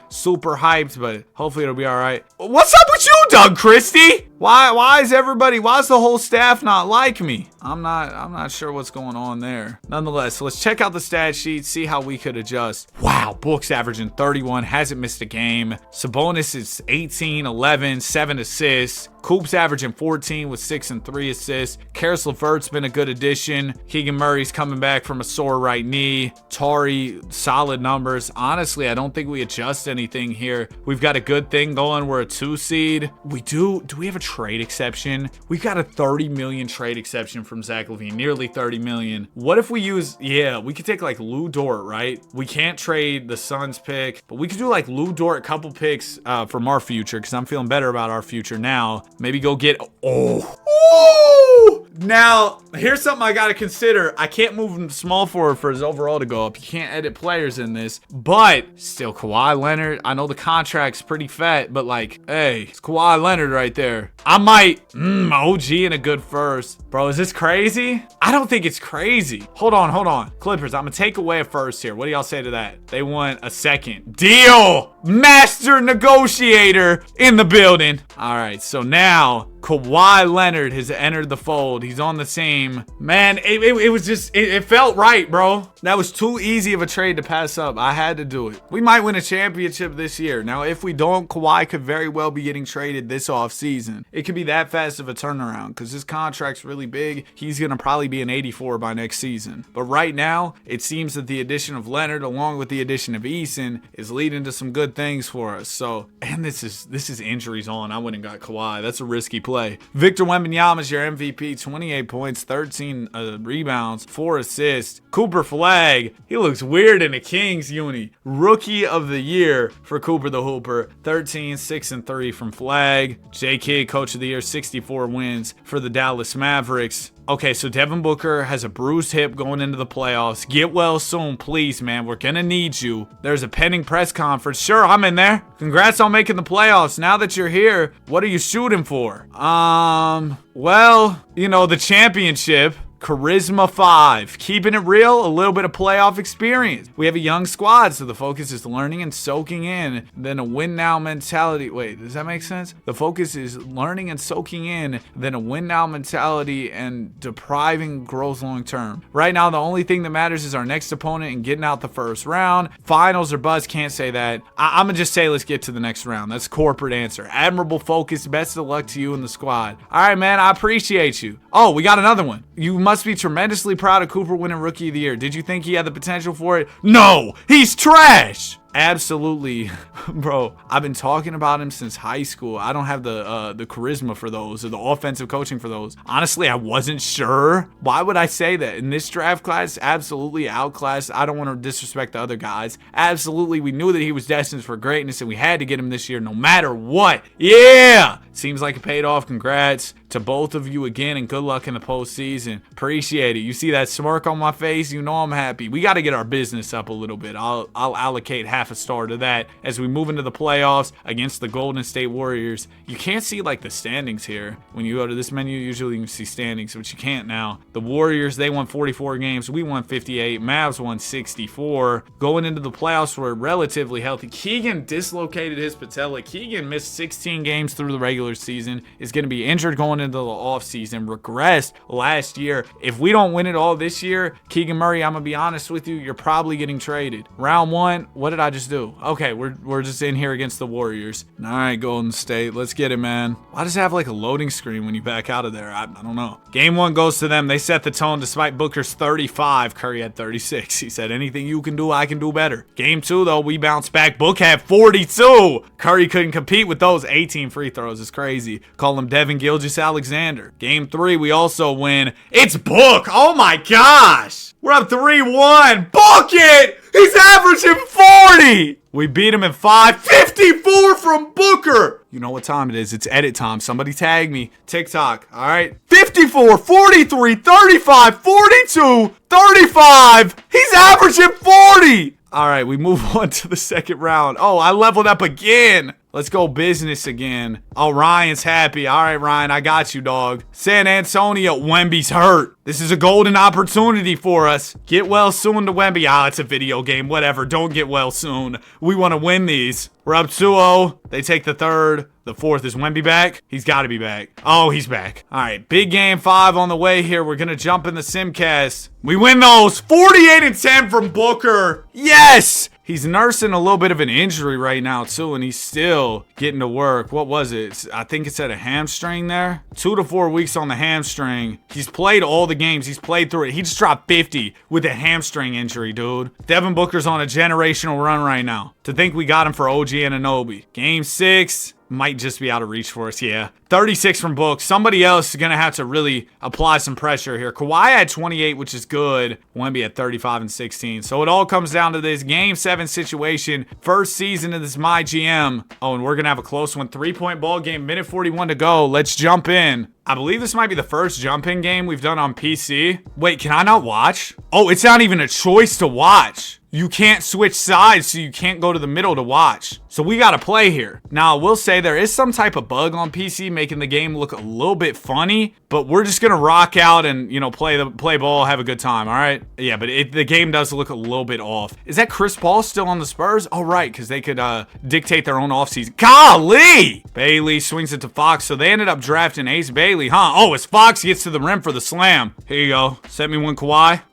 super hyped, but hopefully it'll be all right. What's up with you, Doug Christie? Why is the whole staff not like me? I'm not sure what's going on there. Nonetheless, let's check out the stat sheet, see how we could adjust. Wow, Book's averaging 31, hasn't missed a game. Sabonis is 18, 11, 7 assists. Coop's averaging 14 with 6 and 3 assists. Karis LeVert's been a good addition. Keegan Murray's coming back from a sore right knee. Tari, solid numbers. Honestly, I don't think we adjust anything here. We've got a good thing going. We're a 2 seed. Do we have a trade exception? We've got a 30 million trade exception from Zach LaVine, nearly 30 million. What if we use, yeah, we could take like Lou Dort, right? We can't trade the Suns pick, but we could do like Lou Dort, a couple picks from our future, because I'm feeling better about our future now. Maybe go get, now, here's something I got to consider. I can't move him to small forward for his overall to go up. You can't edit players in this, but still Kawhi Leonard. I know the contract's pretty fat, but like, hey, it's Kawhi Leonard right there. I might, OG in a good first. Bro, is this crazy? I don't think it's crazy. Hold on. Clippers, I'm going to take away a first here. What do y'all say to that? They want a second. Deal! Master negotiator in the building. All right, so now Kawhi Leonard has entered the fold. He's on the same. Man, it was just, it felt right, bro. That was too easy of a trade to pass up. I had to do it. We might win a championship this year. Now, if we don't, Kawhi could very well be getting traded this offseason. It could be that fast of a turnaround because his contract's really big. He's going to probably be an 84 by next season. But right now, it seems that the addition of Leonard along with the addition of Eason is leading to some good things for us. So, and this is injuries on. I wouldn't got Kawhi. That's a risky play. Victor Wembanyama's your MVP, 28 points, 13 rebounds, 4 assists. Cooper Flag, he looks weird in a Kings uni. Rookie of the year for Cooper the Hooper, 13, 6 and 3 from Flag. J Kidd, coach of the year, 64 wins for the Dallas Mavericks. Okay, so Devin Booker has a bruised hip going into the playoffs. Get well soon, please, man. We're gonna need you. There's a pending press conference. Sure, I'm in there. Congrats on making the playoffs. Now that you're here, what are you shooting for? Well, you know, the championship. Charisma 5. Keeping it real, a little bit of playoff experience. We have a young squad, so the focus is learning and soaking in, then a win now mentality. Wait, does that make sense? The focus is learning and soaking in, then a win now mentality and depriving growth long term. Right now, the only thing that matters is our next opponent and getting out the first round. Finals or buzz, can't say that. I'm going to just say let's get to the next round. That's corporate answer. Admirable focus. Best of luck to you and the squad. All right, man, I appreciate you. Oh, we got another one. You must be tremendously proud of Cooper winning Rookie of the Year. Did you think he had the potential for it? No, he's trash. Absolutely, bro. I've been talking about him since high school. I don't have the charisma for those or the offensive coaching for those. Honestly, I wasn't sure. Why would I say that? In this draft class, absolutely outclassed. I don't want to disrespect the other guys. Absolutely, we knew that he was destined for greatness and we had to get him this year no matter what. Yeah! Seems like it paid off. Congrats to both of you again and good luck in the postseason. Appreciate it. You see that smirk on my face? You know I'm happy. We got to get our business up a little bit. I'll allocate half a star to that as we move into the playoffs against the Golden State Warriors. You can't see like the standings here. When you go to this menu, usually you can see standings, but you can't now. The Warriors, they won 44 games. We won 58. Mavs won 64. Going into the playoffs, we're relatively healthy. Keegan dislocated his patella. Keegan missed 16 games through the regular season, is going to be injured going into the offseason, regressed last year. If we don't win it all this year, Keegan Murray, I'm going to be honest with you, you're probably getting traded. Round 1, what did I just do? Okay, we're just in here against the Warriors. All right, Golden State, let's get it, man. Why does it have like a loading screen when you back out of there? I don't know. Game 1 goes to them. They set the tone despite Booker's 35. Curry had 36. He said, anything you can do, I can do better. Game 2, though, we bounced back. Book had 42. Curry couldn't compete with those 18 free throws. It's crazy. Call him Devin Gilgeous-Alexander. Game 3, we also win. It's Book. Oh, my gosh. We're up 3-1. Book it. He's averaging 40. We beat him in 5. 54 from Booker. You know what time it is. It's edit time. Somebody tag me. TikTok. All right. 54, 43, 35, 42, 35. He's averaging 40. All right. We move on to the second round. Oh, I leveled up again. Let's go business again. Oh, Ryan's happy. All right, Ryan, I got you, dog. San Antonio, Wemby's hurt. This is a golden opportunity for us. Get well soon to Wemby. Ah, it's a video game. Whatever. Don't get well soon. We want to win these. We're up 2-0. They take the third. The fourth. Is Wemby back? He's got to be back. Oh, he's back. All right, big game 5 on the way here. We're going to jump in the Simcast. We win those. 48-10 from Booker. Yes! He's nursing a little bit of an injury right now too, and he's still getting to work. What was it? I think it's at a hamstring there. 2 to 4 weeks on the hamstring. He's played all the games. He's played through it. He just dropped 50 with a hamstring injury, dude. Devin Booker's on a generational run right now. To think we got him for OG Anunoby. Game 6. Might just be out of reach for us, yeah. 36 from Book. Somebody else is going to have to really apply some pressure here. Kawhi had 28, which is good. Wemby at 35 and 16. So it all comes down to this Game 7 situation. First season of this MyGM. Oh, and we're going to have a close one. 3-point ball game. Minute 41 to go. Let's jump in. I believe this might be the first jump-in game we've done on PC. Wait, can I not watch? Oh, it's not even a choice to watch. You can't switch sides, so you can't go to the middle to watch. So we gotta play here. Now, I will say there is some type of bug on PC making the game look a little bit funny, but we're just gonna rock out and, you know, play ball, have a good time, all right? Yeah, but the game does look a little bit off. Is that Chris Paul still on the Spurs? Oh, right, because they could dictate their own offseason. Golly! Bailey swings it to Fox, so they ended up drafting Ace Bailey, huh? Oh, as Fox gets to the rim for the slam. Here you go. Set me one, Kawhi.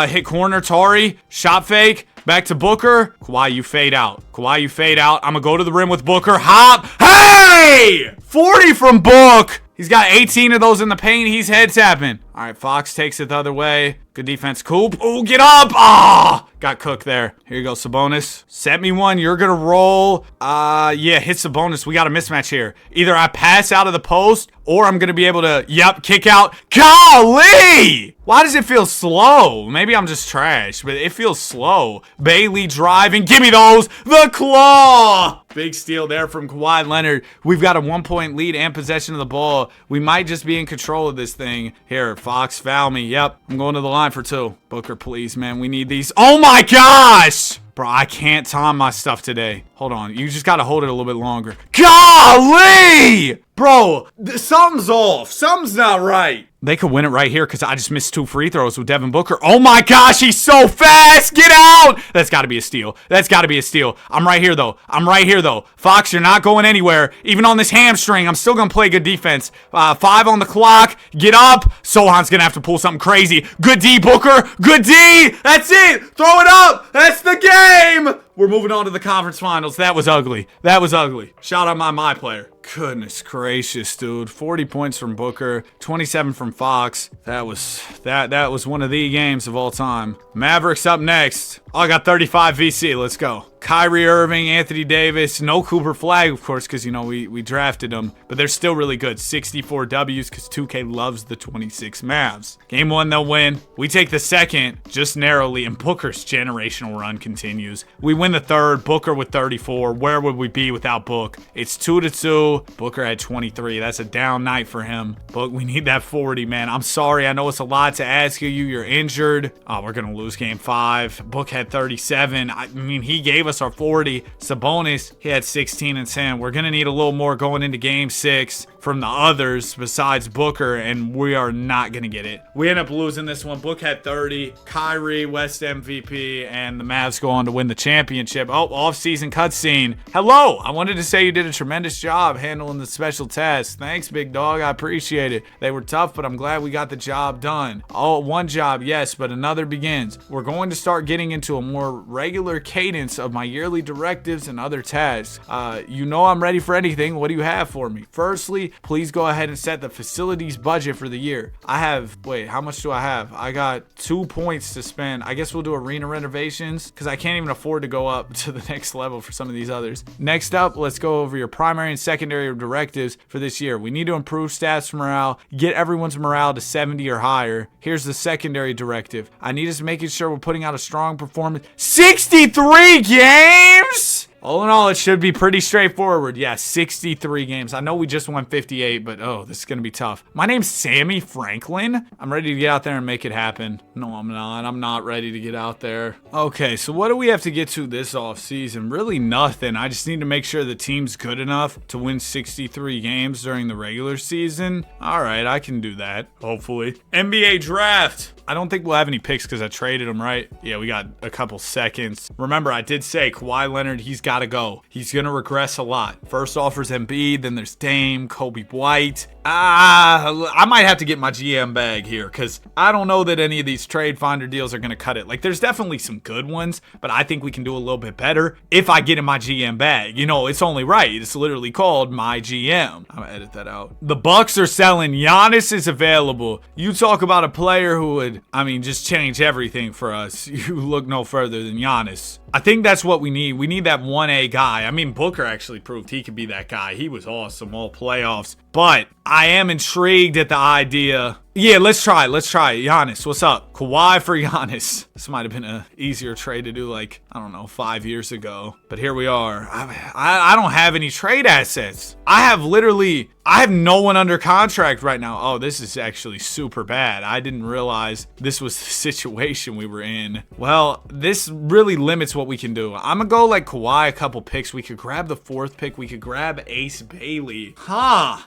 Hit corner, Tari. Shot fake. Back to Booker. Kawhi, you fade out. Kawhi, you fade out. I'm gonna go to the rim with Booker. Hop. Hey! 40 from Book. He's got 18 of those in the paint. He's head tapping. All right, Fox takes it the other way. Good defense, Coop. Oh, get up. Ah, got cooked there. Here you go, Sabonis. Set me one. You're going to roll. Yeah, hit Sabonis. We got a mismatch here. Either I pass out of the post or I'm going to be able to, kick out. Golly! Why does it feel slow? Maybe I'm just trash, but it feels slow. Bailey driving. Give me those. The claw. Big steal there from Kawhi Leonard. We've got a 1-point lead and possession of the ball. We might just be in control of this thing. Here, Fox, foul me. Yep, I'm going to the line for 2. Booker, please, man. We need these. Oh, my gosh! Bro, I can't time my stuff today. Hold on. You just got to hold it a little bit longer. Golly! Bro, something's off. Something's not right. They could win it right here because I just missed 2 free throws with Devin Booker. Oh my gosh, he's so fast. Get out. That's got to be a steal. That's got to be a steal. I'm right here, though. I'm right here, though. Fox, you're not going anywhere. Even on this hamstring, I'm still going to play good defense. 5 on the clock. Get up. Sohan's going to have to pull something crazy. Good D, Booker. Good D. That's it. Throw it up. That's the game. We're moving on to the conference finals. That was ugly. That was ugly. Shout out my player. Goodness gracious, dude. 40 points from Booker, 27 from Fox. That was one of the games of all time. Mavericks up next. Oh, I got 35 VC. Let's go. Kyrie Irving, Anthony Davis, no Cooper Flag, of course, because, you know, we drafted them. But they're still really good. 64 Ws because 2K loves the 26 Mavs. Game 1, they'll win. We take the second just narrowly, and Booker's generational run continues. We win the third. Booker with 34. Where would we be without Book? It's 2-2. Booker had 23. That's a down night for him. But we need that 40, man. I'm sorry. I know it's a lot to ask you. You're injured. Oh, we're going to lose game 5. Book had 37. I mean, he gave us our 40. Sabonis, he had 16 and 10. We're going to need a little more going into game 6 from the others besides Booker, and we are not going to get it. We end up losing this one. Book had 30. Kyrie, West MVP, and the Mavs go on to win the championship. Oh, off-season cutscene. Hello. I wanted to say you did a tremendous job handling the special tests. Thanks, big dog. I appreciate it. They were tough, but I'm glad we got the job done. Oh, one job, yes, but another begins. We're going to start getting into a more regular cadence of my yearly directives and other tasks. You know I'm ready for anything. What do you have for me? Firstly, please go ahead and set the facilities budget for the year. How much do I have? I got 2 points to spend. I guess we'll do arena renovations because I can't even afford to go up to the next level for some of these others. Next up, let's go over your primary and secondary directives for this year. We need to improve staff's morale, get everyone's morale to 70 or higher. Here's the secondary directive. I need us making sure we're putting out a strong performance. 63 games? All in all, it should be pretty straightforward. Yeah, 63 games. I know we just won 58, but oh, this is going to be tough. My name's Sammy Franklin. I'm ready to get out there and make it happen. No, I'm not. I'm not ready to get out there. Okay, so what do we have to get to this offseason? Really nothing. I just need to make sure the team's good enough to win 63 games during the regular season. All right, I can do that, hopefully. NBA draft. I don't think we'll have any picks because I traded him, right? Yeah, we got a couple seconds. Remember, I did say Kawhi Leonard, he's got to go. He's going to regress a lot. First offer's Embiid, then there's Dame, Kobe White, I might have to get my GM bag here because I don't know that any of these trade finder deals are going to cut it. Like, there's definitely some good ones, but I think we can do a little bit better if I get in my GM bag. You know, it's only right. It's literally called MyGM. I'm going to edit that out. The Bucks are selling. Giannis is available. You talk about a player who would, I mean, just change everything for us. You look no further than Giannis. I think that's what we need. We need that 1A guy. I mean, Booker actually proved he could be that guy. He was awesome all playoffs. But I am intrigued at the idea. Yeah, let's try it. Giannis, what's up? Kawhi for Giannis. This might have been an easier trade to do, like, I don't know, 5 years ago. But here we are. I don't have any trade assets. I have no one under contract right now. Oh, this is actually super bad. I didn't realize this was the situation we were in. Well, this really limits what we can do. I'm gonna go like Kawhi, a couple picks. We could grab the 4th pick. We could grab Ace Bailey.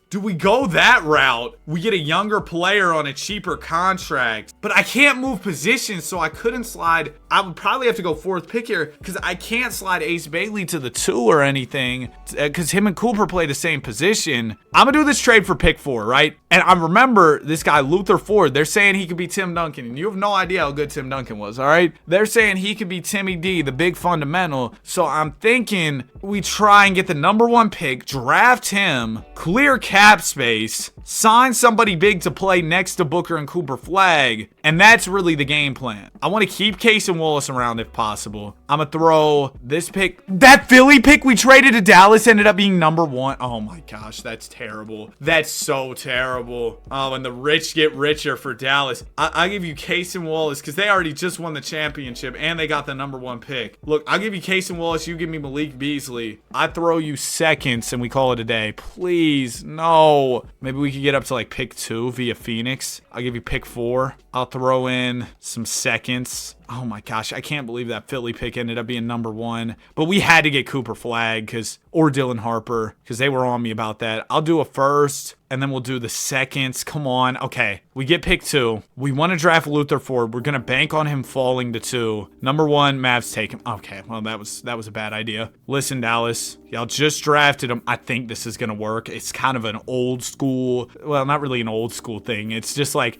Do we go that route? We get a younger player on a cheaper contract, but I can't move positions, so I couldn't slide. I would probably have to go 4th pick here because I can't slide Ace Bailey to the 2 or anything because him and Cooper play the same position. I'm gonna do this trade for pick 4, right? And I remember this guy, Luther Ford, they're saying he could be Tim Duncan, and you have no idea how good Tim Duncan was, all right? They're saying he could be Timmy D, the big fundamental. So I'm thinking we try and get the #1 pick, draft him, clear cap space, sign somebody big to play next to Booker and Cooper Flag, and that's really the game plan. I want to keep Case and Wallace around if possible. I'm going to throw this pick. That Philly pick we traded to Dallas ended up being #1. Oh my gosh, that's terrible. That's so terrible. Oh, and the rich get richer for Dallas. I'll give you Case and Wallace because they already just won the championship and they got the #1 pick. Look, I'll give you Case and Wallace. You give me Malik Beasley. I throw you seconds and we call it a day. Please, no. Maybe we could get up to like pick 2 via Phoenix. I'll give you pick 4. I'll throw in some seconds. Oh my gosh, I can't believe that Philly pick ended up being #1. But we had to get Cooper Flag or Dylan Harper because they were on me about that. I'll do a 1st and then we'll do the seconds. Come on. Okay, we get pick 2. We want to draft Luther Ford. We're going to bank on him falling to 2. #1, Mavs take him. Okay, well, that was a bad idea. Listen, Dallas, y'all just drafted him. I think this is going to work. It's kind of an old school, well, not really an old school thing. It's just like,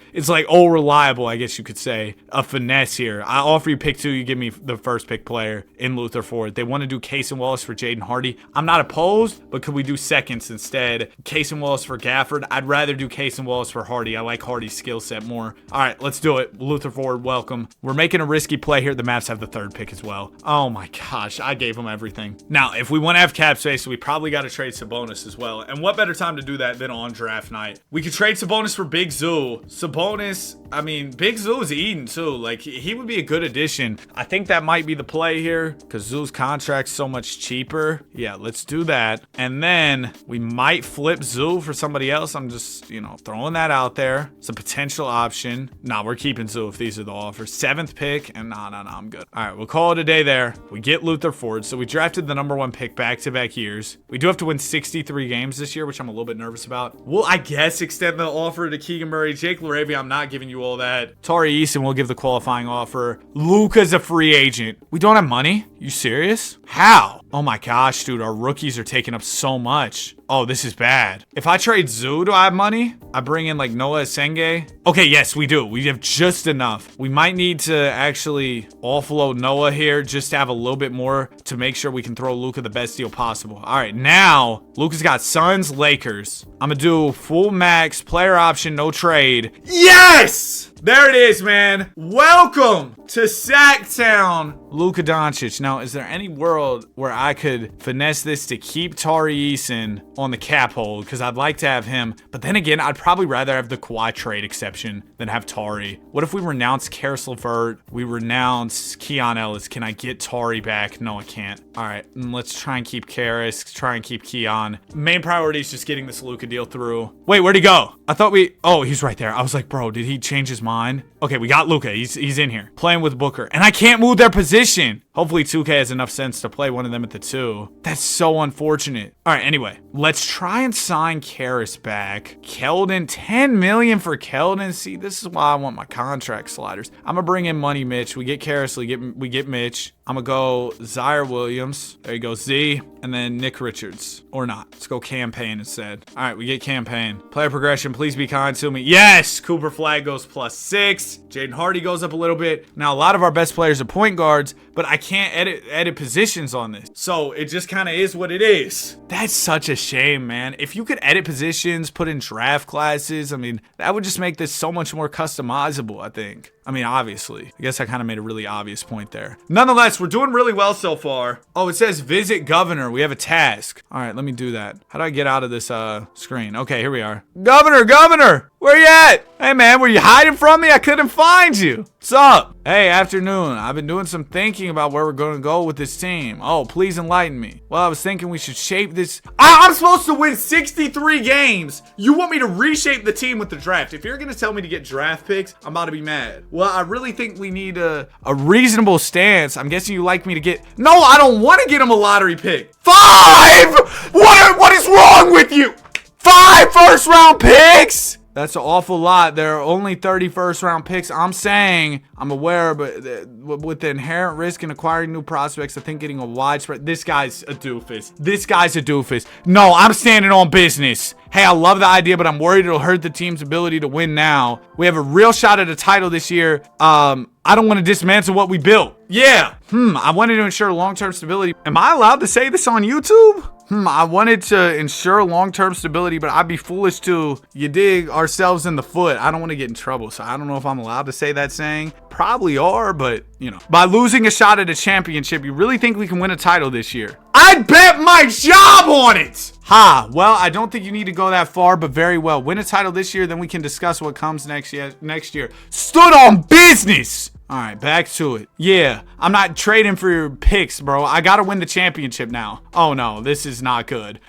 old reliable, I guess you could say. A finesse here. I offer you pick 2, you give me the 1st pick player in Luther Ford. They want to do Case and Wallace for Jaden Hardy. I'm not opposed, but could we do seconds instead? Case and Wallace for Gafford. I'd rather do Case and Wallace for Hardy. I like Hardy's skill set more. All right, let's do it. Luther Ford, welcome. We're making a risky play here. The Mavs have the 3rd pick as well. Oh my gosh, I gave them everything. Now, if we want to have cap space, we probably got to trade Sabonis as well. And what better time to do that than on draft night? We could trade Sabonis for Big Zoo. Sabonis, I mean, Big Zoo is eating too. Like, he would be a good addition. I think that might be the play here because Zoo's contract's so much cheaper. Yeah, let's do that. And then we might flip Zoo for somebody else. I'm just, throwing that out there. It's a potential option. Nah, we're keeping Zoo if these are the offers. 7th pick, and nah, I'm good. All right, we'll call it a day there. We get Luther Ford. So we drafted the #1 pick back-to-back years. We do have to win 63 games this year, which I'm a little bit nervous about. We'll, I guess, extend the offer to Keegan Murray. Jake LaRavia, I'm not giving you all that. Tari Eason will give the qualifying offer. Luka's a free agent. We don't have money? You serious? How? Oh my gosh, dude, our rookies are taking up so much. Oh, this is bad. If I trade Zoo, do I have money? I bring in like Noah Senge. Okay, yes, we do. We have just enough. We might need to actually offload Noah here just to have a little bit more to make sure we can throw Luka the best deal possible. All right, now Luka's got Suns, Lakers. I'm gonna do full max, player option, no trade. Yes! There it is, man. Welcome to Sacktown, Luka Doncic. Now, is there any world where I could finesse this to keep Tari Eason on the cap hold? Because I'd like to have him. But then again, I'd probably rather have the Kawhi trade exception than have Tari. What if we renounce Karis LeVert? We renounce Keon Ellis. Can I get Tari back? No, I can't. All right, let's try and keep Karis. Try and keep Keon. Main priority is just getting this Luka deal through. Wait, where'd he go? I thought oh, he's right there. I was like, bro, did he change his mind? Okay, we got Luka. He's in here playing with Booker, and I can't move their position. Hopefully 2K has enough sense to play one of them at the 2. That's so unfortunate. All right, anyway, let's try and sign Karras back. Keldon, 10 million for Keldon. See, this is why I want my contract sliders. I'm gonna bring in Money Mitch. We get Karras, we get Mitch. I'm gonna go Zaire Williams. There you go, Z. And then Nick Richards. Or not. Let's go Campaign instead. All right, we get Campaign. Player progression, please be kind to me. Yes! Cooper Flag goes +6. Jaden Hardy goes up a little bit. Now, a lot of our best players are point guards, but I can't edit positions on this. So it just kind of is what it is. That's such a shame, man. If you could edit positions, put in draft classes, I mean, that would just make this so much more customizable, I think. I mean, obviously. I guess I kind of made a really obvious point there. Nonetheless, we're doing really well so far. Oh, it says visit governor. We have a task. All right, let me do that. How do I get out of this screen? Okay, here we are. Governor, where you at? Hey, man, were you hiding from me? I couldn't find you. What's up? Hey, afternoon. I've been doing some thinking about where we're going to go with this team. Oh, please enlighten me. Well, I was thinking we should shape this. I'm supposed to win 63 games. You want me to reshape the team with the draft? If you're going to tell me to get draft picks, I'm about to be mad. Well, I really think we need a reasonable stance. I'm guessing you like me to get... No, I don't want to get him a lottery pick. 5! What is wrong with you? 5 first-round picks? That's an awful lot. There are only 30 first-round picks. I'm saying, I'm aware, but with the inherent risk in acquiring new prospects, I think getting a widespread... This guy's a doofus. No, I'm standing on business. Hey, I love the idea, but I'm worried it'll hurt the team's ability to win now. We have a real shot at a title this year. I don't want to dismantle what we built. Yeah. I wanted to ensure long-term stability. Am I allowed to say this on YouTube? I wanted to ensure long-term stability, but I'd be foolish to, you dig, ourselves in the foot. I don't want to get in trouble, so I don't know if I'm allowed to say that saying. Probably are, but, you know. By losing a shot at a championship, you really think we can win a title this year? I'd bet my job on it! Ha, well, I don't think you need to go that far, but very well. Win a title this year, then we can discuss what comes next year. Stood on business! All right, back to it. Yeah, I'm not trading for your picks, bro. I gotta win the championship now. Oh no, this is not good.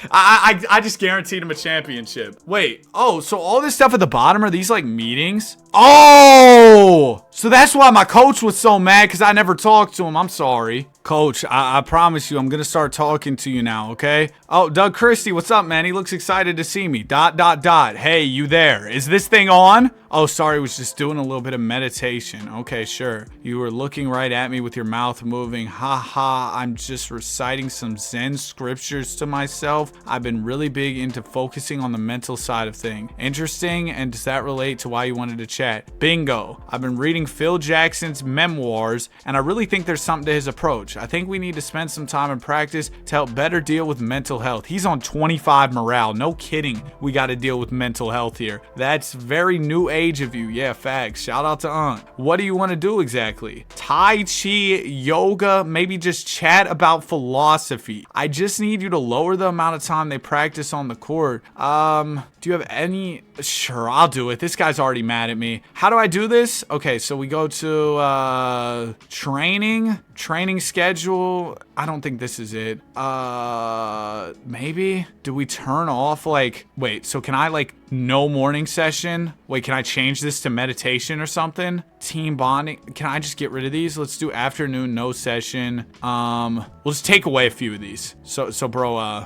I just guaranteed him a championship. Wait, oh, so all this stuff at the bottom are these like meetings? Oh, so that's why my coach was so mad because I never talked to him. I'm sorry. Coach, I promise you, I'm going to start talking to you now, okay? Oh, Doug Christie, what's up, man? He looks excited to see me. ... Hey, you there? Is this thing on? Oh, sorry, was just doing a little bit of meditation. Okay, sure. You were looking right at me with your mouth moving. Ha ha, I'm just reciting some Zen scriptures to myself. I've been really big into focusing on the mental side of things. Interesting, and does that relate to why you wanted to chat? Bingo. I've been reading Phil Jackson's memoirs, and I really think there's something to his approach. I think we need to spend some time in practice to help better deal with mental health. He's on 25 morale. No kidding. We got to deal with mental health here. That's very new age of you. Yeah, facts. Shout out to Aunt. What do you want to do exactly? Tai Chi, yoga, maybe just chat about philosophy. I just need you to lower the amount of time they practice on the court. Do you have any... Sure, I'll do it. This guy's already mad at me. How do I do this? Okay, so we go to training schedule. I don't think this is it. Maybe? Do we turn off like... Wait, so can I like no morning session? Wait, can I change this to meditation or something? Team bonding. Can I just get rid of these? Let's do afternoon, no session. We'll just take away a few of these. So bro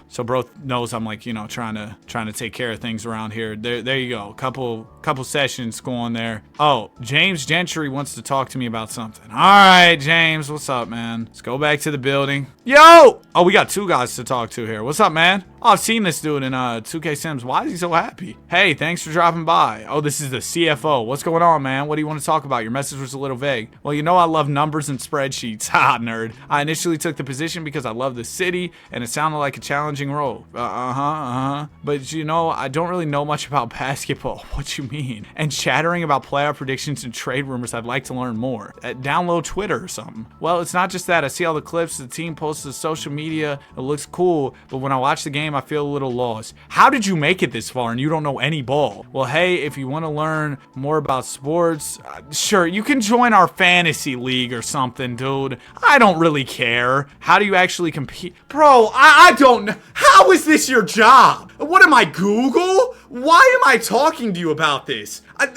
knows I'm like, you know, trying to take care of things around here. There you go. Couple sessions going there. Oh, James Gentry wants to talk to me about something. All right, James, what's up, man? Let's go back to the building. Yo! Oh, we got two guys to talk to here. What's up, man? Oh, I've seen this dude in 2K Sims. Why is he so happy? Hey, thanks for dropping by. Oh, this is the CFO. What's going on, man? What do you want to talk about? Your message was a little vague. Well, you know I love numbers and spreadsheets. Ha, nerd. I initially took the position because I love the city, and it sounded like a challenging role. But, you know, I don't really know much about basketball. What you mean? And chattering about playoff predictions and trade rumors, I'd like to learn more. Download Twitter or something. Well, it's not just that. I see all the clips the team posts to social media. It looks cool, but when I watch the game, I feel a little lost. How did you make it this far and you don't know any ball? Well, hey, if you want to learn more about sports, sure, you can join our fantasy league or something, dude. I don't really care. How do you actually compete? Bro, I don't know. How is this your job? What am I, Google? why am I talking to you about this? I'm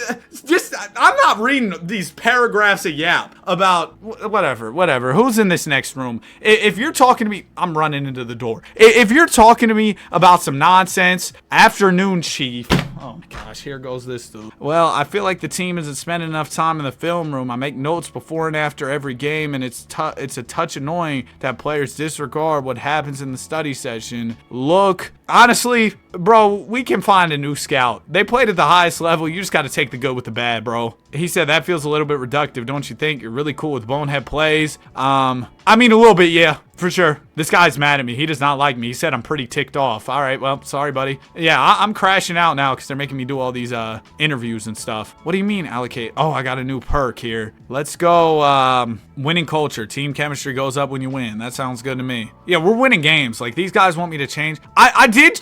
not reading these paragraphs of yap about whatever. Who's in this next room? If you're talking to me, I'm running into the door. If you're talking to me about some nonsense, afternoon chief. Oh my gosh, here goes this dude. Well, I feel like the team isn't spending enough time in the film room. I make notes before and after every game, and it's a touch annoying that players disregard what happens in the study session. Look, honestly, bro, we can find a new scout. They played at the highest level. You just got to take the good with the bad, bro. He said that feels a little bit reductive, don't you think? You're really cool with bonehead plays. I mean, a little bit, yeah, for sure. This guy's mad at me. He does not like me. He said I'm pretty ticked off. All right, well, sorry, buddy. Yeah, I'm crashing out now because they're making me do all these interviews and stuff. What do you mean allocate? Oh, I got a new perk here. Let's go winning culture. Team chemistry goes up when you win. That sounds good to me. Yeah, we're winning games. Like, these guys want me to change. I did,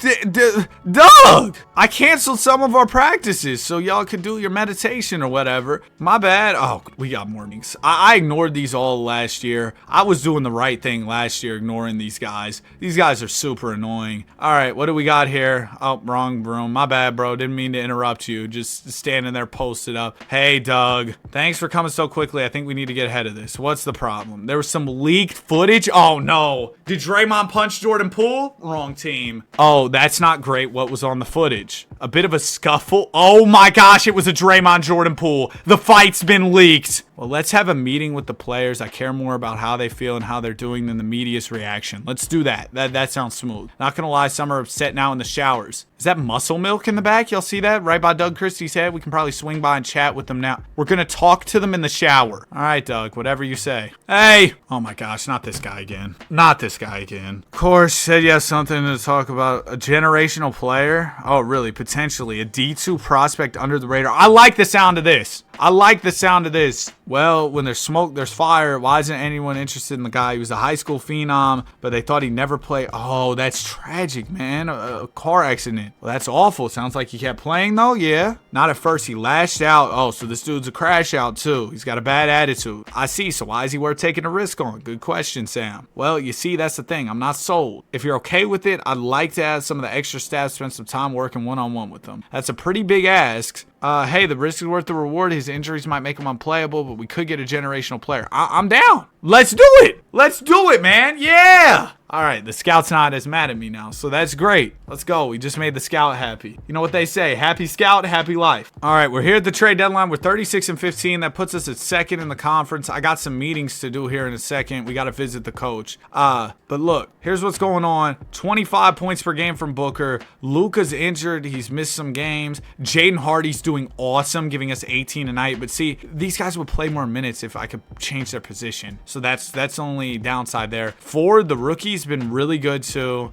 Doug! I canceled some of our practices so y'all could do your meditation or whatever. My bad. Oh, we got mornings. I ignored these all last year. I was doing the right thing last year, ignoring these guys. These guys are super annoying. All right, what do we got here? Oh, wrong room. My bad, bro. Didn't mean to interrupt you. Just standing there posted up. Hey, Doug. Thanks for coming so quickly. I think we need to get ahead of this. What's the problem? There was some leaked footage? Oh, no. Did Draymond punch Jordan Poole? Wrong team. Oh, that's not great. What was on the footage? A bit of a scuffle? Oh, my gosh. It was a Draymond Jordan Poole. The fight's been leaked. Well, let's have a meeting with the players. I care more about how they feel and how they're doing than the media's reaction. Let's do that. That sounds smooth. Not gonna lie, some are upset now in the showers. Is that muscle milk in the back? Y'all see that? Right by Doug Christie's head? We can probably swing by and chat with them now. We're gonna talk to them in the shower. All right, Doug, whatever you say. Hey! Oh my gosh, not this guy again. Not this guy again. Of course, said you have something to talk about. A generational player? Oh, really? Potentially. A D2 prospect under the radar. I like the sound of this. I like the sound of this. Well, when there's smoke, there's fire. Why isn't anyone interested in the guy? He was a high school phenom, but they thought he'd never play. Oh, that's tragic, man. A car accident. Well, that's awful. Sounds like he kept playing, though. Yeah. Not at first. He lashed out. Oh, so this dude's a crash out, too. He's got a bad attitude. I see. So why is he worth taking a risk on? Good question, Sam. Well, you see, that's the thing. I'm not sold. If you're okay with it, I'd like to have some of the extra staff spend some time working one-on-one with them. That's a pretty big ask. Hey, the risk is worth the reward. His injuries might make him unplayable, but we could get a generational player. I'm down. Let's do it. Let's do it, man. Yeah. All right, the scout's not as mad at me now, so that's great. Let's go. We just made the scout happy. You know what they say, happy scout, happy life. All right, we're here at the trade deadline. We're 36-15. That puts us at second in the conference. I got some meetings to do here in a second. We got to visit the coach. But look, here's what's going on. 25 points per game from Booker. Luka's injured. He's missed some games. Jaden Hardy's doing awesome, giving us 18 a night. But see, these guys would play more minutes if I could change their position. So that's only downside there. Ford, the rookie's been really good too.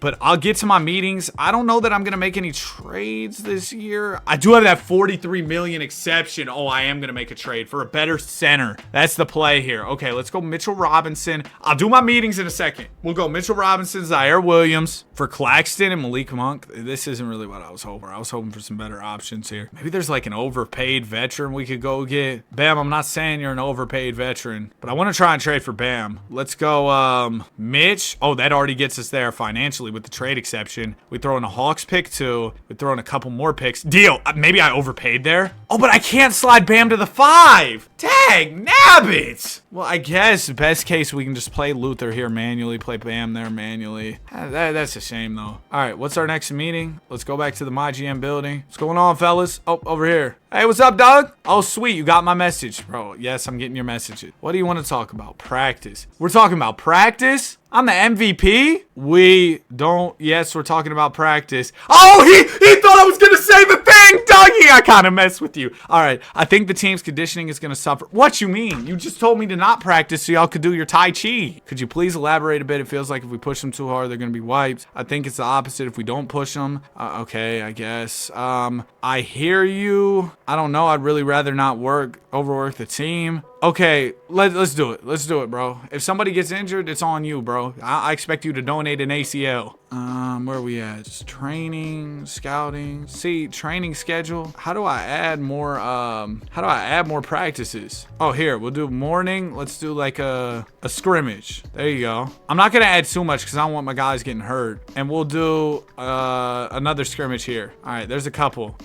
But I'll get to my meetings. I don't know that I'm going to make any trades this year. I do have that 43 million exception. Oh, I am going to make a trade for a better center. That's the play here. Okay, let's go Mitchell Robinson. I'll do my meetings in a second. We'll go Mitchell Robinson, Zaire Williams for Claxton and Malik Monk. This isn't really what I was hoping for. I was hoping for some better options here. Maybe there's like an overpaid veteran we could go get. Bam, I'm not saying you're an overpaid veteran, but I want to try and trade for Bam. Let's go Mitch. Oh, that already gets us there financially with the trade exception. We throw in a Hawks pick too. We throw in a couple more picks. Deal. Maybe I overpaid there. Oh, but I can't slide Bam to the 5. Dang, nabbit. Well, I guess best case we can just play Luther here manually, play Bam there manually. That's a shame though. All right, what's our next meeting? Let's go back to the MyGM building. What's going on, fellas? Oh, over here. Hey, what's up, Doug? Oh, sweet. You got my message. Bro, yes, I'm getting your messages. What do you want to talk about? Practice. We're talking about practice? I'm the MVP? We don't. Yes, we're talking about practice. Oh, he thought I was going to say the thing, Dougie. I kind of messed with you. All right. I think the team's conditioning is going to suffer. What you mean? You just told me to not practice so y'all could do your Tai Chi. Could you please elaborate a bit? It feels like if we push them too hard, they're going to be wiped. I think it's the opposite if we don't push them. Okay, I guess. I hear you. I don't know. I'd really rather not overwork the team. Okay, let's do it. Let's do it, bro. If somebody gets injured, it's on you, bro. I expect you to donate an ACL. Where are we at? Just training, scouting. See, training schedule. How do I add more practices? Oh, here, we'll do morning. Let's do like a scrimmage. There you go. I'm not gonna add too much because I don't want my guys getting hurt. And we'll do another scrimmage here. All right, there's a couple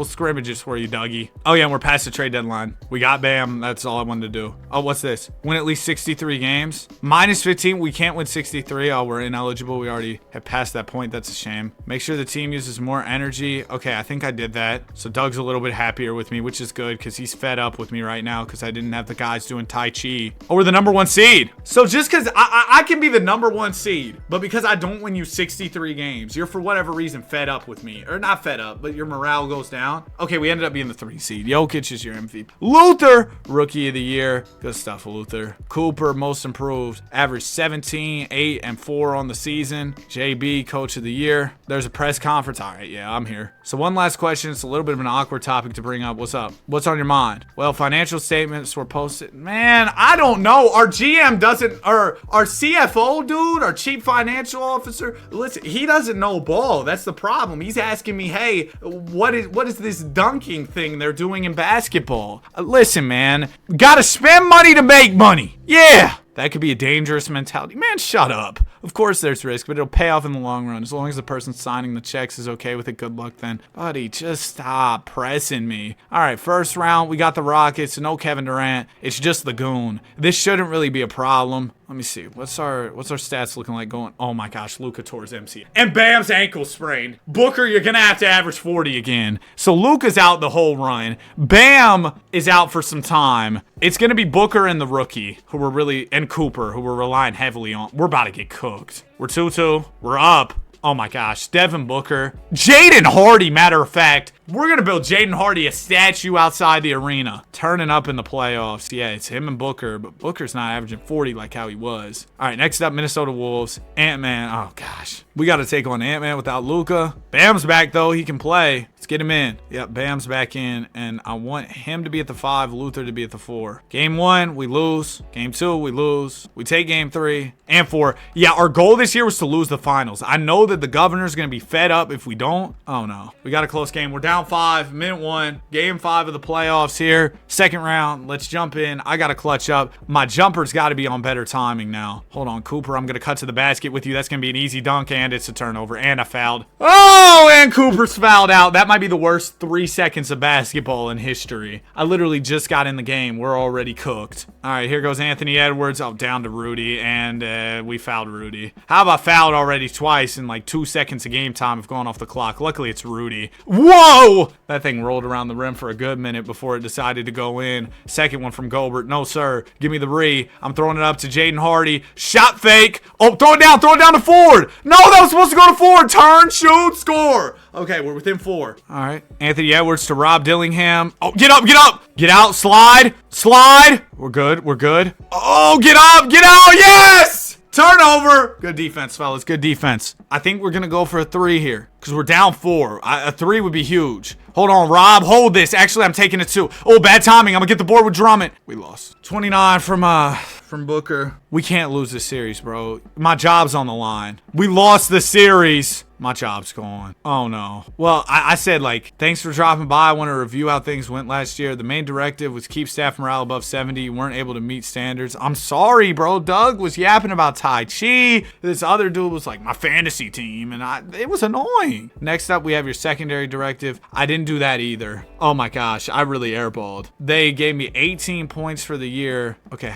scrimmages for you, Dougie. Oh yeah, and we're past the trade deadline. We got Bam. That's all I wanted to do. Oh, what's this? Win at least 63 games. Minus 15. We can't win 63. Oh, we're ineligible. We already have passed that point. That's a shame. Make sure the team uses more energy. Okay, I think I did that. So Doug's a little bit happier with me, which is good because he's fed up with me right now because I didn't have the guys doing Tai Chi. Oh, we're the #1 seed. So just because I can be the #1 seed, but because I don't win you 63 games, you're for whatever reason fed up with me. Or not fed up, but your morale goes down. Okay, we ended up being the 3 seed. Jokic is your MVP. Luther, Rookie of the Year. Good stuff, Luther. Cooper, Most Improved. Average 17, 8, and 4 on the season. JB, Coach of the Year. There's a press conference. All right, yeah, I'm here. So one last question. It's a little bit of an awkward topic to bring up. What's up? What's on your mind? Well, financial statements were posted. Man, I don't know. Our GM doesn't, or our CFO dude, our chief financial officer, listen, he doesn't know ball. That's the problem. He's asking me, hey, what is this dunking thing they're doing in basketball? Listen, man, gotta spend money to make money. Yeah. That could be a dangerous mentality. Man, shut up. Of course there's risk, but it'll pay off in the long run. As long as the person signing the checks is okay with it, good luck then. Buddy, just stop pressing me. All right, first round, we got the Rockets. No Kevin Durant. It's just the goon. This shouldn't really be a problem. Let me see. What's our stats looking like going? Oh my gosh, Luka tore his MCL. And Bam's ankle sprained. Booker, you're going to have to average 40 again. So Luka's out the whole run. Bam is out for some time. It's going to be Booker and the rookie, who we're really, and Cooper, who we're relying heavily on. We're about to get cooked. We're 2-2. We're up. Oh my gosh, Devin Booker. Jaden Hardy, matter of fact. We're going to build Jaden Hardy a statue outside the arena. Turning up in the playoffs. Yeah, it's him and Booker, but Booker's not averaging 40 like how he was. All right, next up, Minnesota Wolves. Ant-Man. Oh gosh. We got to take on Ant-Man without Luka. Bam's back though. He can play. Let's get him in. Yep, Bam's back in, and I want him to be at the 5, Luther to be at the 4. Game 1, we lose. Game 2, we lose. We take game 3 and 4. Yeah, our goal this year was to lose the finals. I know that the governor's going to be fed up if we don't. Oh no. We got a close game. We're down 5, minute 1, game 5 of the playoffs here. Second round. Let's jump in. I got to clutch up. My jumper's got to be on better timing now. Hold on, Cooper. I'm going to cut to the basket with you. That's going to be an easy dunk, and it's a turnover, and I fouled. Oh, and Cooper's fouled out. That might be the worst 3 seconds of basketball in history. I literally just got in the game. We're already cooked. All right, here goes Anthony Edwards. Oh, down to Rudy, and we fouled Rudy. How about fouled already twice in like 2 seconds of game time have gone off the clock? Luckily, it's Rudy. Whoa! That thing rolled around the rim for a good minute before it decided to go in. Second one from Gobert. No, sir. Give me the re. I'm throwing it up to Jaden Hardy. Shot fake. Oh, throw it down. Throw it down to Ford. No, that was supposed to go to Ford. Turn, shoot, score. Okay, we're within 4. All right. Anthony Edwards to Rob Dillingham. Oh, get up, get up. Get out, slide, slide. We're good, we're good. Oh, get up, get out, yes! Turnover. Good defense, fellas, good defense. I think we're going to go for a 3 here because we're down 4. A 3 would be huge. Hold on, Rob, hold this. Actually, I'm taking it 2. Oh, bad timing. I'm going to get the board with Drummond. We lost. 29 from Booker. We can't lose this series, bro. My job's on the line. We lost the series. My job's gone. Oh no. Well, I said like, thanks for dropping by. I want to review how things went last year. The main directive was keep staff morale above 70. You weren't able to meet standards. I'm sorry, bro. Doug was yapping about Tai Chi. This other dude was like my fantasy team, and it was annoying. Next up, we have your secondary directive. I didn't do that either. Oh my gosh, I really airballed. They gave me 18 points for the year. Okay,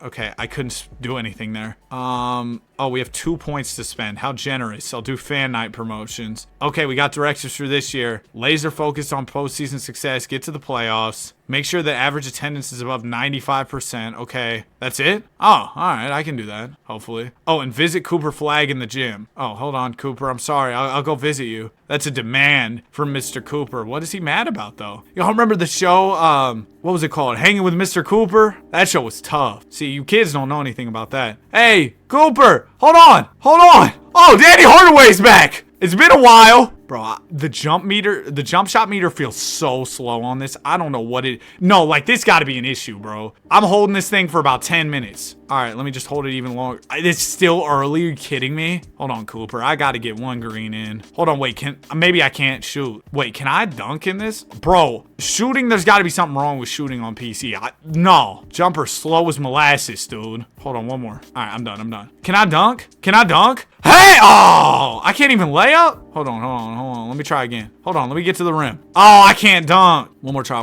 okay, I couldn't do anything there. Oh, we have 2 points to spend. How generous. I'll do fan night promotions. Okay, we got directives for this year. Laser focused on postseason success. Get to the playoffs. Make sure that average attendance is above 95%. Okay, that's it? Oh, all right, I can do that, hopefully. Oh, and visit Cooper Flag in the gym. Oh, hold on, Cooper. I'm sorry. I'll go visit you. That's a demand from Mr. Cooper. What is he mad about, though? Y'all remember the show, what was it called? Hanging with Mr. Cooper? That show was tough. See, you kids don't know anything about that. Hey, Cooper, hold on. Oh, Danny Hardaway's back. It's been a while. Bro, the jump shot meter feels so slow on this. I don't know what it, no, like this gotta be an issue, bro. I'm holding this thing for about 10 minutes. All right, let me just hold it even longer. It's still early, are you kidding me? Hold on, Cooper, I gotta get one green in. Hold on, wait, maybe I can't shoot. Wait, can I dunk in this? Bro, shooting, there's gotta be something wrong with shooting on PC. No, jumper slow as molasses, dude. Hold on, one more. All right, I'm done. Can I dunk? Can I dunk? Hey, oh, I can't even lay up? Hold on. Let me try again. Hold on, let me get to the rim. Oh, I can't dunk. One more try.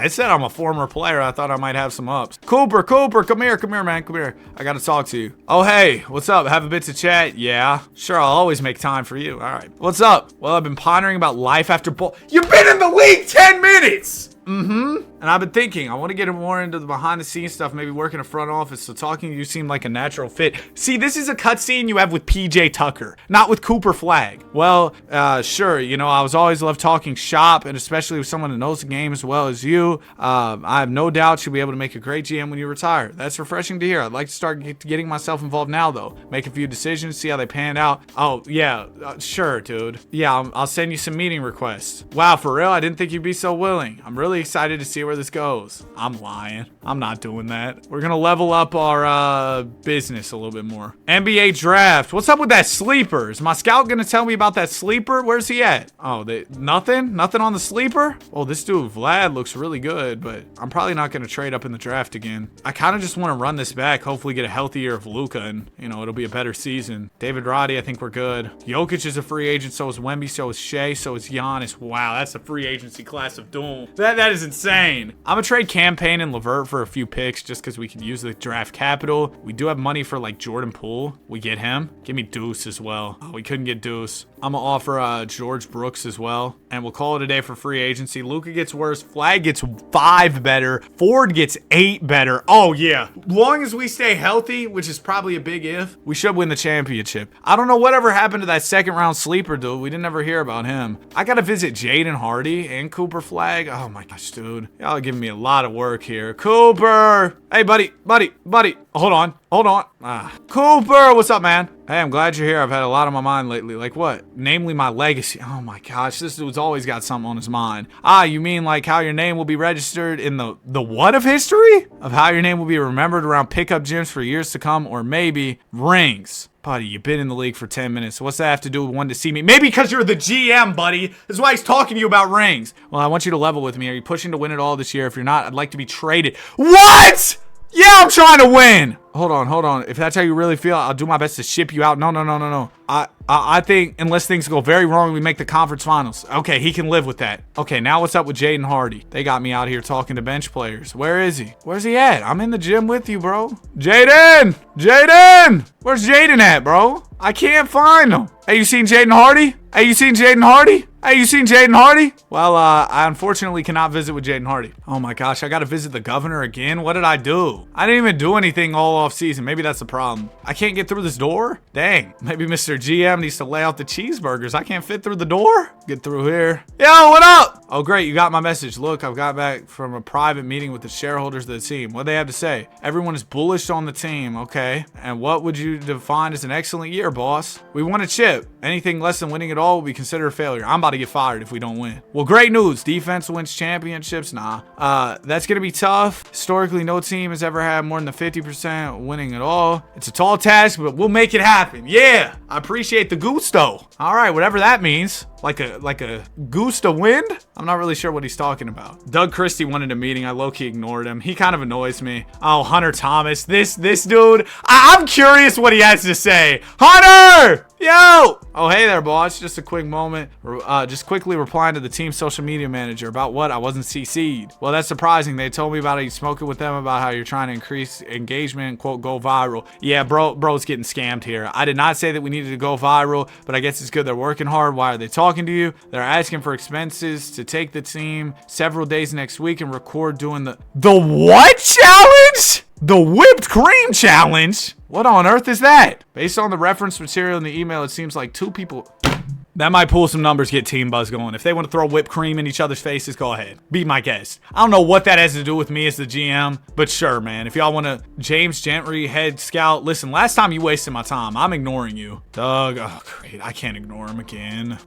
It said I'm a former player. I thought I might have some ups. Cooper, come here, man, come here. I gotta talk to you. Oh, hey, what's up? Have a bit to chat? Yeah, sure, I'll always make time for you. All right, what's up? Well, I've been pondering about life after ball. You've been in the league 10 minutes! And I've been thinking, I want to get more into the behind the scenes stuff, maybe work in a front office, so talking to you seemed like a natural fit. See, this is a cutscene you have with PJ Tucker, not with Cooper Flag. Well, sure, you know, I was always loved talking shop, and especially with someone who knows the game as well as you. I have no doubt you'll be able to make a great GM when you retire. That's refreshing to hear. I'd like to start getting myself involved now, though. Make a few decisions, see how they pan out. Oh, yeah, sure, dude. Yeah, I'll send you some meeting requests. Wow, for real? I didn't think you'd be so willing. I'm really excited to see where this goes. I'm lying. I'm not doing that. We're gonna level up our business a little bit more. NBA draft. What's up with that sleeper? Is my scout gonna tell me about that sleeper? Where's he at? Oh, nothing on the sleeper? Oh, this dude Vlad looks really good, but I'm probably not gonna trade up in the draft again. I kind of just want to run this back, hopefully get a healthy year of Luka, and you know, it'll be a better season. David Roddy, I think we're good. Jokic is a free agent, so is Wemby, so is Shea, so is Giannis. Wow, that's a free agency class of doom. That is insane. I'm gonna trade Campaign and LeVert for a few picks just because we could use the draft capital. We do have money for like Jordan Poole. We get him. Give me Deuce as well. Oh, we couldn't get Deuce. I'm gonna offer George Brooks as well. And we'll call it a day for free agency. Luka gets worse. Flag gets 5 better. Ford gets 8 better. Oh, yeah. Long as we stay healthy, which is probably a big if, we should win the championship. I don't know whatever happened to that second round sleeper, dude. We didn't ever hear about him. I gotta visit Jaden Hardy and Cooper Flag. Oh, my gosh, dude. Y'all are giving me a lot of work here. Cooper! Hey, buddy. Hold on. Cooper, what's up, man? Hey, I'm glad you're here. I've had a lot on my mind lately. Like what? Namely my legacy. Oh my gosh, this dude's always got something on his mind. You mean like how your name will be registered in the what of history? Of how your name will be remembered around pickup gyms for years to come, or maybe rings. Buddy, you've been in the league for 10 minutes. What's that have to do with wanting to see me? Maybe because you're the GM, buddy. That's why he's talking to you about rings. Well, I want you to level with me. Are you pushing to win it all this year? If you're not, I'd like to be traded. What? Yeah, I'm trying to win. Hold on. If that's how you really feel, I'll do my best to ship you out. No. I think unless things go very wrong, we make the conference finals. Okay, he can live with that. Okay, now what's up with Jaden Hardy? They got me out here talking to bench players. Where is he? Where's he at? I'm in the gym with you, bro. Jaden! Where's Jaden at, bro? I can't find him. Hey, you seen Jaden Hardy? Well, I unfortunately cannot visit with Jaden Hardy. Oh my gosh, I gotta visit the governor again? What did I do? I didn't even do anything all off season. Maybe that's the problem. I can't get through this door? Dang, maybe Mr. GM needs to lay out the cheeseburgers. I can't fit through the door? Get through here. Yo, what up? Oh great, you got my message. Look, I've got back from a private meeting with the shareholders of the team. What do they have to say? Everyone is bullish on the team, okay? And what would you define as an excellent year, boss? We won a chip. Anything less than winning it all will be considered a failure. I'm about to get fired if we don't win. Well, great news. Defense wins championships. Nah. That's going to be tough. Historically, no team has ever had more than the 50% winning at all. It's a tall task, but we'll make it happen. Yeah. I appreciate the gusto. All right, whatever that means. Like a gust of wind? I'm not really sure what he's talking about. Doug Christie wanted a meeting. I low-key ignored him. He kind of annoys me. Oh, Hunter Thomas. This dude. I'm curious what he has to say. Hunter! Yo! Oh, hey there, boss. Just a quick moment. Just quickly replying to the team's social media manager about what I wasn't CC'd. Well, that's surprising. They told me about it. You spoken with them about how you're trying to increase engagement and, quote, go viral. Yeah, bro's getting scammed here. I did not say that we needed to go viral, but I guess it's good they're working hard. Why are they talking to you? They're asking for expenses to take the team several days next week and record doing the what challenge? The whipped cream challenge? What on earth is that? Based on the reference material in the email, it seems like 2 people... That might pull some numbers, get Team Buzz going. If they want to throw whipped cream in each other's faces, go ahead. Be my guest. I don't know what that has to do with me as the GM, but sure, man. If y'all want to, James Gentry, head scout. Listen, last time you wasted my time. I'm ignoring you. Doug, oh great, I can't ignore him again.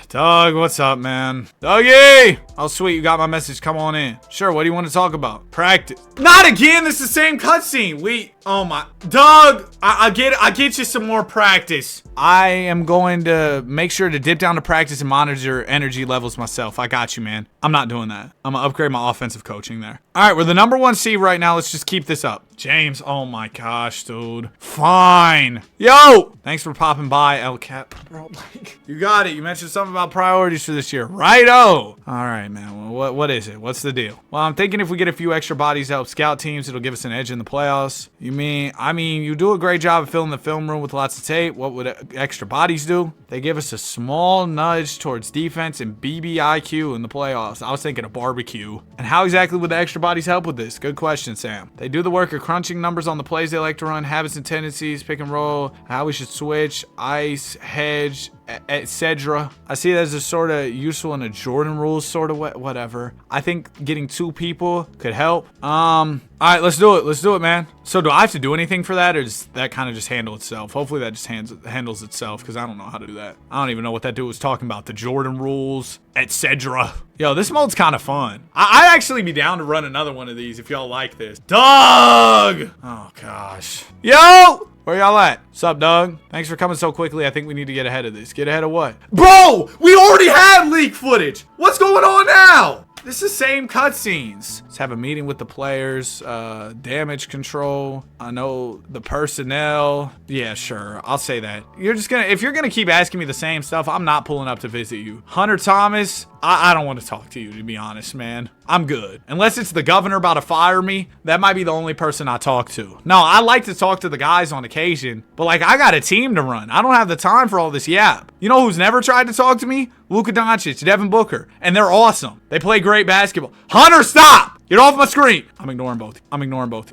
Doug, what's up, man? Dougie! Oh, sweet, you got my message. Come on in. Sure, what do you want to talk about? Practice. Not again! This is the same cutscene. Oh my. Doug! I get you some more practice. I am going to make sure to dip down to practice and monitor energy levels myself. I got you, man. I'm not doing that. I'm gonna upgrade my offensive coaching there. All right, we're the #1 seed right now. Let's just keep this up. James, oh my gosh, dude. Fine. Yo! Thanks for popping by, El Cap. Bro, like, you got it. You mentioned something about priorities for this year. Righto! All right, man. Well, what is it? What's the deal? Well, I'm thinking if we get a few extra bodies to help scout teams, it'll give us an edge in the playoffs. I mean, you do a great job of filling the film room with lots of tape. What would extra bodies do? They give us a small nudge towards defense and BBIQ in the playoffs. I was thinking a barbecue. And how exactly would the extra bodies help with this? Good question, Sam. They do the work of crunching numbers on the plays they like to run, habits and tendencies, pick and roll, how we should switch, ice, hedge, etc. I see that as a sort of useful in a Jordan rules sort of whatever. I think getting 2 people could help. All right, let's do it. Let's do it, man. So do I have to do anything for that, or does that kind of just handle itself? Hopefully that just handles itself, because I don't know how to do that. I don't even know what that dude was talking about. The Jordan rules, etc. Yo, this mode's kind of fun. I'd actually be down to run another one of these if y'all like this. Doug! Oh, gosh. Yo! Where y'all at? Sup, Doug? Thanks for coming so quickly. I think we need to get ahead of this. Get ahead of what? Bro! We already had leak footage! What's going on now? This is the same cutscenes. Let's have a meeting with the players. Damage control. I know the personnel. Yeah, sure. I'll say that. If you're gonna keep asking me the same stuff, I'm not pulling up to visit you. Hunter Thomas, I don't want to talk to you, to be honest, man. I'm good. Unless it's the governor about to fire me, that might be the only person I talk to. No, I like to talk to the guys on occasion, but like, I got a team to run. I don't have the time for all this yap. You know who's never tried to talk to me? Luka Doncic, Devin Booker, and they're awesome. They play great basketball. Hunter, stop! Get off my screen. I'm ignoring both.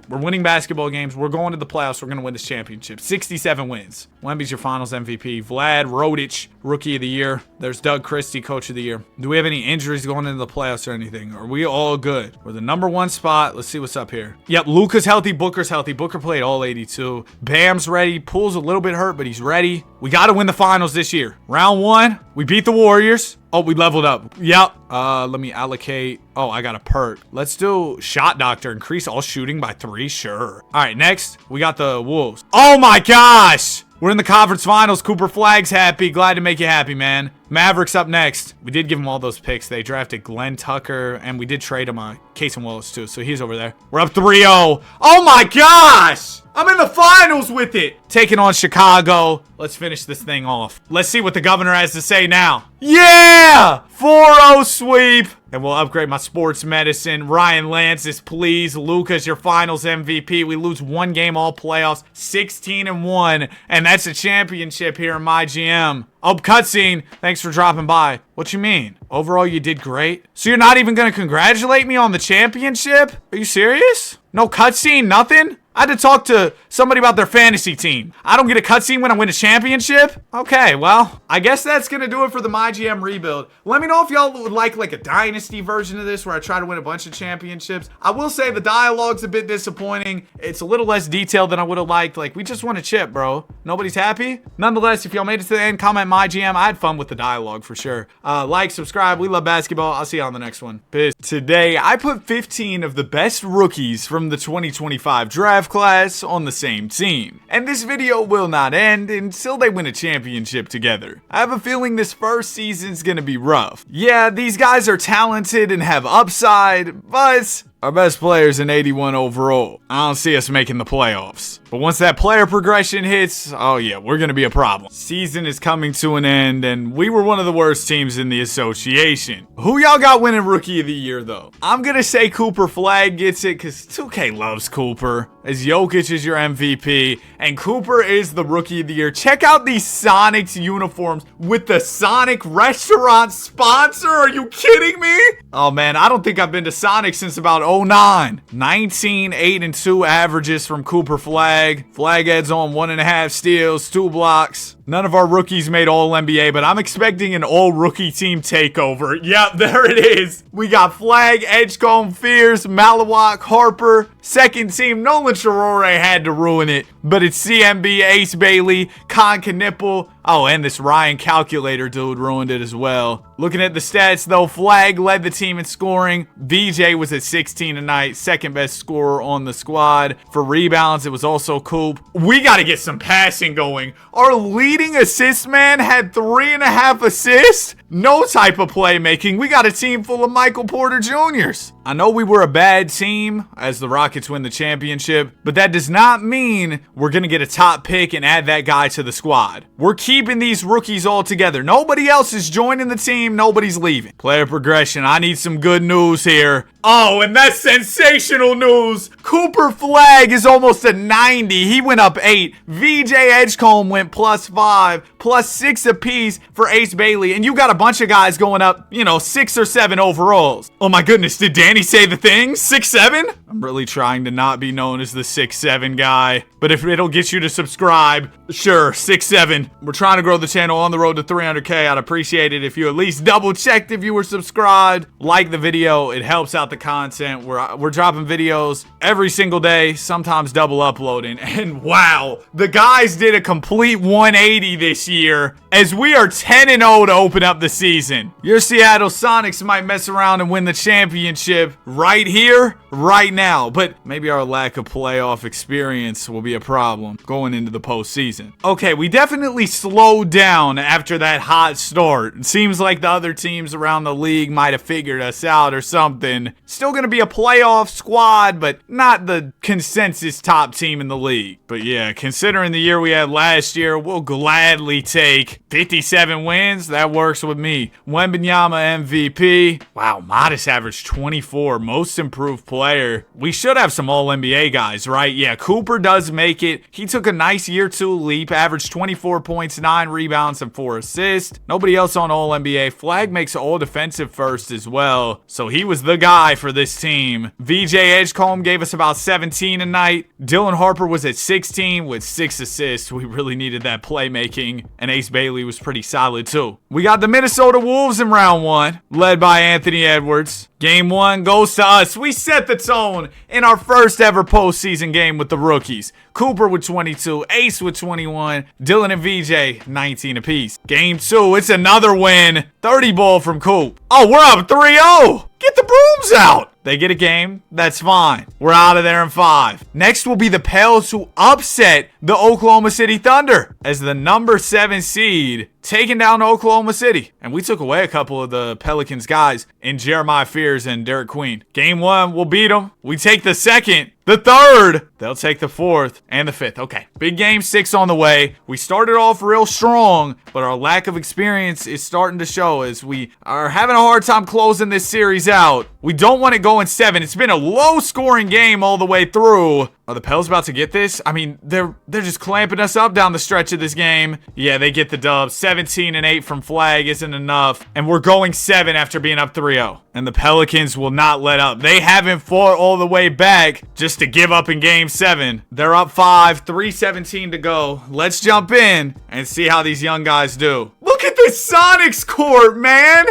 We're winning basketball games. We're going to the playoffs. We're going to win this championship. 67 wins. Wemby's your finals MVP. Vlad Rodic, rookie of the year. There's Doug Christie, coach of the year. Do we have any injuries going into the playoffs or anything? Are we all good? We're the #1 spot. Let's see what's up here. Yep, Luka's healthy. Booker's healthy. Booker played all 82. Bam's ready. Poole's a little bit hurt, but he's ready. We got to win the finals this year. Round 1, we beat the Warriors. Oh, we leveled up. Yep. Let me allocate. Oh, I got a perk. Let's do Shot Doctor. Increase all shooting by 3. Sure. All right, next, we got the Wolves. Oh my gosh! We're in the conference finals. Cooper Flagg's happy. Glad to make you happy, man. Mavericks up next. We did give them all those picks. They drafted Glenn Tucker, and we did trade him Casey Willis, too, so he's over there. We're up 3-0. Oh, my gosh! I'm in the finals with it. Taking on Chicago. Let's finish this thing off. Let's see what the governor has to say now. Yeah! 4-0 sweep. And we'll upgrade my sports medicine. Ryan Lancis, please. Luka's your finals MVP. We lose 1 game all playoffs. 16-1. And that's a championship here in MyGM. Oh, cutscene. Thanks for dropping by. What you mean? Overall, you did great? So you're not even gonna congratulate me on the championship? Are you serious? No cutscene, nothing? I had to talk to somebody about their fantasy team. I don't get a cutscene when I win a championship? Okay, well, I guess that's gonna do it for the MyGM rebuild. Let me know if y'all would like a dynasty version of this where I try to win a bunch of championships. I will say the dialogue's a bit disappointing. It's a little less detailed than I would have liked. Like, we just won a chip, bro. Nobody's happy? Nonetheless, if y'all made it to the end, comment MyGM. I had fun with the dialogue for sure. Like, subscribe. We love basketball. I'll see you on the next one. Peace. Today, I put 15 of the best rookies from the 2025 draft class on the same team. And this video will not end until they win a championship together. I have a feeling this first season's gonna be rough. Yeah, these guys are talented and have upside, but our best player's an 81 overall. I don't see us making the playoffs. But once that player progression hits, oh yeah, we're gonna be a problem. Season is coming to an end, and we were one of the worst teams in the association. Who y'all got winning Rookie of the Year, though? I'm gonna say Cooper Flagg gets it, because 2K loves Cooper, as Jokic is your MVP, and Cooper is the Rookie of the Year. Check out these Sonics uniforms with the Sonic restaurant sponsor. Are you kidding me? Oh man, I don't think I've been to Sonic since about 09. 19, 8, and 2 averages from Cooper Flag. Flag adds on 1.5 steals, 2 blocks. None of our rookies made All-NBA, but I'm expecting an all-rookie team takeover. Yep, there it is. We got Flag, Edgecombe, Fears, Malawak, Harper. Second team, Nolan Sharore had to ruin it, but it's CMB, Ace Bailey, Con Knipple. Oh, and this Ryan Calculator dude ruined it as well. Looking at the stats, though, Flag led the team in scoring. VJ was at 16 tonight, second best scorer on the squad. For rebounds, it was also Coop. We got to get some passing going. Our leading assist man had 3.5 assists. No type of playmaking. We got a team full of Michael Porter Jr.'s. I know we were a bad team as the Rockets win the championship, but that does not mean we're going to get a top pick and add that guy to the squad. We're keeping these rookies all together. Nobody else is joining the team. Nobody's leaving. Player progression. I need some good news here. Oh, and that's sensational news. Cooper Flag is almost a 90. He went up 8. VJ Edgecombe went +5, +6 apiece for Ace Bailey. And you got a bunch of guys going up, 6 or 7 overalls. Oh my goodness, did Danny say the thing? 6'7"? I'm really trying to not be known as the 6'7" guy. But if it'll get you to subscribe, sure, 6'7". We're trying to grow the channel on the road to 300K. I'd appreciate it if you at least double checked if you were subscribed. Like the video, it helps out the content. We're dropping videos every single day, sometimes double uploading. And wow, the guys did a complete 180 this year as we are 10-0 to open up the season. Your Seattle Sonics might mess around and win the championship right here, right now, but maybe our lack of playoff experience will be a problem going into the postseason. Okay, we definitely slowed down after that hot start. It seems like the other teams around the league might have figured us out or something. Still gonna be a playoff squad, but not the consensus top team in the league. But yeah, considering the year we had last year, we'll gladly take 57 wins. That works with me. Wembanyama MVP. Wow, Modest averaged 24, most improved player. We should have some All-NBA guys, right? Yeah, Cooper does make it. He took a nice year 2 leap, averaged 24 points, 9 rebounds, and 4 assists. Nobody else on All-NBA. Flag makes all defensive first as well, so he was the guy for this team. VJ Edgecombe gave us about 17 a night. Dylan Harper was at 16 with 6 assists. We really needed that playmaking, and Ace Bailey was pretty solid too. We got the Minnesota Wolves in round 1, led by Anthony Edwards. Game 1 goes to us. We set the tone in our first ever postseason game with the rookies. Cooper with 22, Ace with 21, Dylan and VJ 19 apiece. Game 2, it's another win. 30 ball from Coop. Oh, we're up 3-0. Get the brooms out. They get a game. That's fine. We're out of there in 5. Next will be the Pels, who upset the Oklahoma City Thunder as the number 7 seed, taking down Oklahoma City. And we took away a couple of the Pelicans guys in Jeremiah Fears and Derek Queen. Game 1, we'll beat them. We take the 2nd. The 3rd, they'll take the 4th and the 5th. Okay, big game 6 on the way. We started off real strong, but our lack of experience is starting to show as we are having a hard time closing this series out. We don't want it going 7. It's been a low-scoring game all the way through. Are the Pels about to get this? I mean, they're just clamping us up down the stretch of this game. Yeah, they get the dub. 17 and 8 from Flag isn't enough. And we're going 7 after being up 3-0. And the Pelicans will not let up. They haven't fought all the way back just to give up in game 7. They're up 5, 3:17 to go. Let's jump in and see how these young guys do. Look at this Sonics court, man.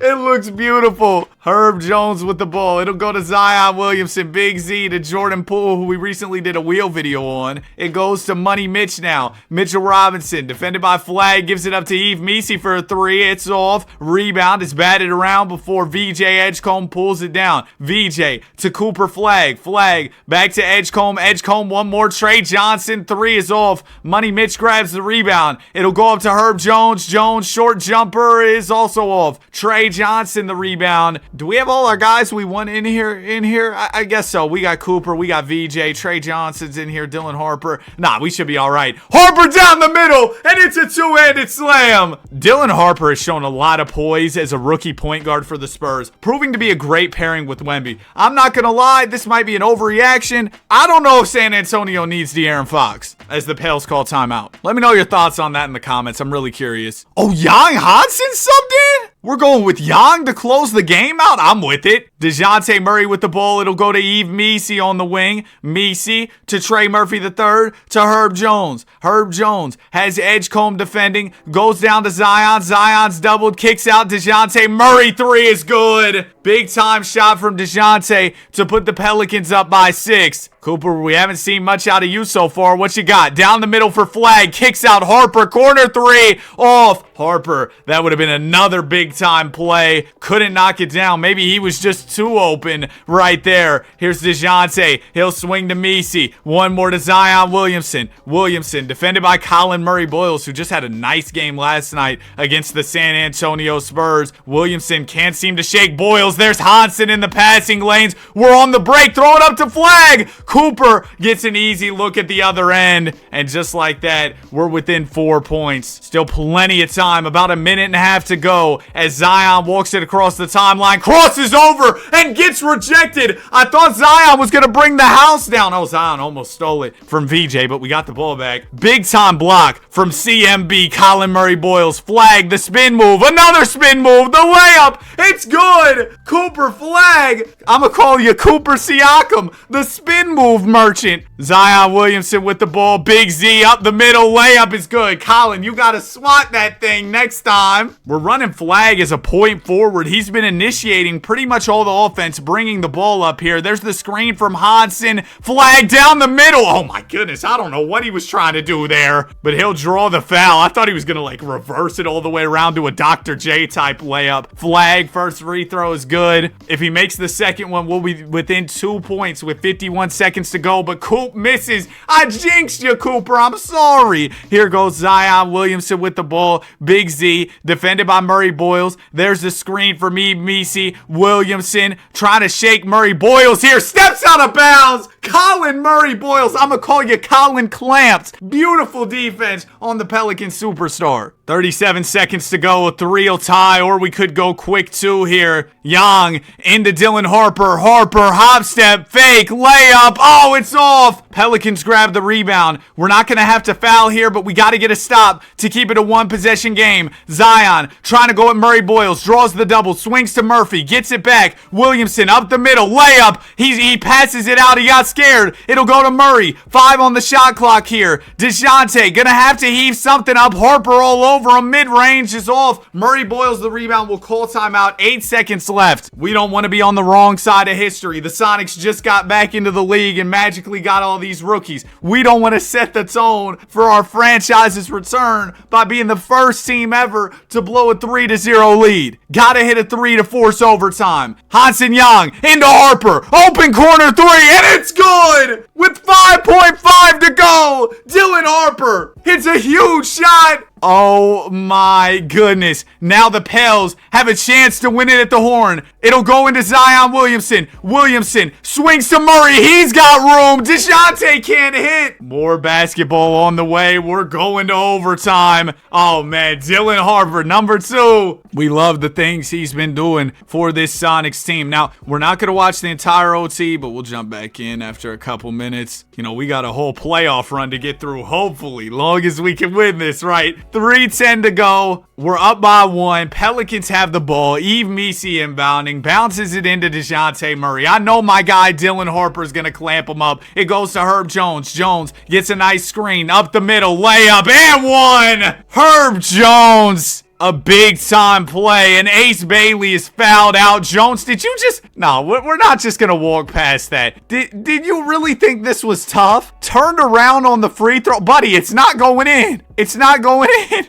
It looks beautiful. Herb Jones with the ball. It'll go to Zion Williamson, Big Z to Jordan Poole, who we recently did a wheel video on. It goes to Money Mitch now. Mitchell Robinson, defended by Flag, gives it up to Eve Meesey for a 3. It's off. Rebound is batted around before VJ Edgecombe pulls it down. VJ to Cooper Flag. Flag back to Edgecombe. Edgecombe one more. Trey Johnson, 3 is off. Money Mitch grabs the rebound. It'll go up to Herb Jones. Jones, short jumper is also off. Trey Johnson, the rebound. Do we have all our guys we want in here? I guess so. We got Cooper, we got VJ, Trey Johnson's in here, Dylan Harper. Nah, we should be all right. Harper down the middle, and it's a 2-handed slam. Dylan Harper has shown a lot of poise as a rookie point guard for the Spurs, proving to be a great pairing with Wemby. I'm not gonna lie, this might be an overreaction. I don't know if San Antonio needs De'Aaron Fox, as the Pels call timeout. Let me know your thoughts on that in the comments. I'm really curious. Oh, Young Hodson subbed in? We're going with Young to close the game out? I'm with it. DeJounte Murray with the ball. It'll go to Yves Missi on the wing. Missi to Trey Murphy III to Herb Jones. Herb Jones has Edgecombe defending. Goes down to Zion. Zion's doubled. Kicks out DeJounte Murray. 3 is good. Big time shot from DeJounte to put the Pelicans up by 6. Cooper, we haven't seen much out of you so far. What you got? Down the middle for Flag. Kicks out Harper. Corner 3. Off. Harper. That would have been another big time play. Couldn't knock it down. Maybe he was just too open right there. Here's DeJounte. He'll swing to Missi. One more to Zion Williamson. Williamson defended by Colin Murray-Boyles, who just had a nice game last night against the San Antonio Spurs. Williamson can't seem to shake Boyles. There's Hansen in the passing lanes. We're on the break. Throw it up to Flag. Cooper gets an easy look at the other end. And just like that, we're within 4 points. Still plenty of time. About a minute and a half to go as Zion walks it across the timeline. Crosses over and gets rejected. I thought Zion was going to bring the house down. Oh, Zion almost stole it from VJ, but we got the ball back. Big time block from CMB. Colin Murray-Boyles. Flag. The spin move. Another spin move. The layup. It's good. Cooper Flag. I'm going to call you Cooper Siakam. The spin move merchant. Zion Williamson with the ball. Big Z up the middle. Layup is good. Colin, you got to swat that thing next time. We're running Flag as a point forward. He's been initiating pretty much all the offense, bringing the ball up here. There's the screen from Hansen. Flag down the middle. Oh my goodness. I don't know what he was trying to do there, but he'll draw the foul. I thought he was going to like reverse it all the way around to a Dr. J type layup. Flag first free throw is good. If he makes the second one, we'll be within 2 points with 51 seconds to go, but Coop misses. I jinxed you, Cooper. I'm sorry. Here goes Zion Williamson with the ball. Big Z defended by Murray-Boyles. There's the screen for me, Missi. Williamson trying to shake Murray-Boyles here. Steps out of bounds. Colin Murray-Boyles. I'm going to call you Colin Clamps. Beautiful defense on the Pelican superstar. 37 seconds to go. A 3-will tie, or we could go quick 2 here. Young into Dylan Harper. Harper, hop step, fake, layup. Oh, it's off. Pelicans grab the rebound. We're not going to have to foul here, but we got to get a stop to keep it a 1-possession game. Zion trying to go at Murray-Boyles. Draws the double. Swings to Murphy. Gets it back. Williamson up the middle. Layup. He passes it out. He got scared. It'll go to Murray. 5 on the shot clock here. DeJounte going to have to heave something up. Harper all over him. Mid-range is off. Murray-Boyles the rebound. Will call timeout. 8 seconds left. We don't want to be on the wrong side of history. The Sonics just got back into the league and magically got all these rookies. We don't want to set the tone for our franchise's return by being the first team ever to blow a 3-0 lead. Gotta hit a 3 to force overtime. Hansen Young into Harper. Open corner 3, and it's good! With 5.5 to go, Dylan Harper hits a huge shot. Oh my goodness. Now the Pels have a chance to win it at the horn. It'll go into Zion Williamson. Williamson swings to Murray. He's got room. DeJounte can't hit. More basketball on the way. We're going to overtime. Oh man, Dylan Harper, number 2. We love the things he's been doing for this Sonics team. Now, we're not going to watch the entire OT, but we'll jump back in after a couple minutes. You know, we got a whole playoff run to get through, hopefully, long as we can win this, right? 3:10 to go. We're up by 1. Pelicans have the ball. Yves Missi inbounding. Bounces it into DeJounte Murray. I know my guy Dylan Harper is going to clamp him up. It goes to Herb Jones. Jones gets a nice screen. Up the middle. Layup. And 1. Herb Jones. A big time play, and Ace Bailey is fouled out. Jones, did you just... No, we're not just going to walk past that. Did you really think this was tough? Turned around on the free throw. Buddy, it's not going in. It's not going in.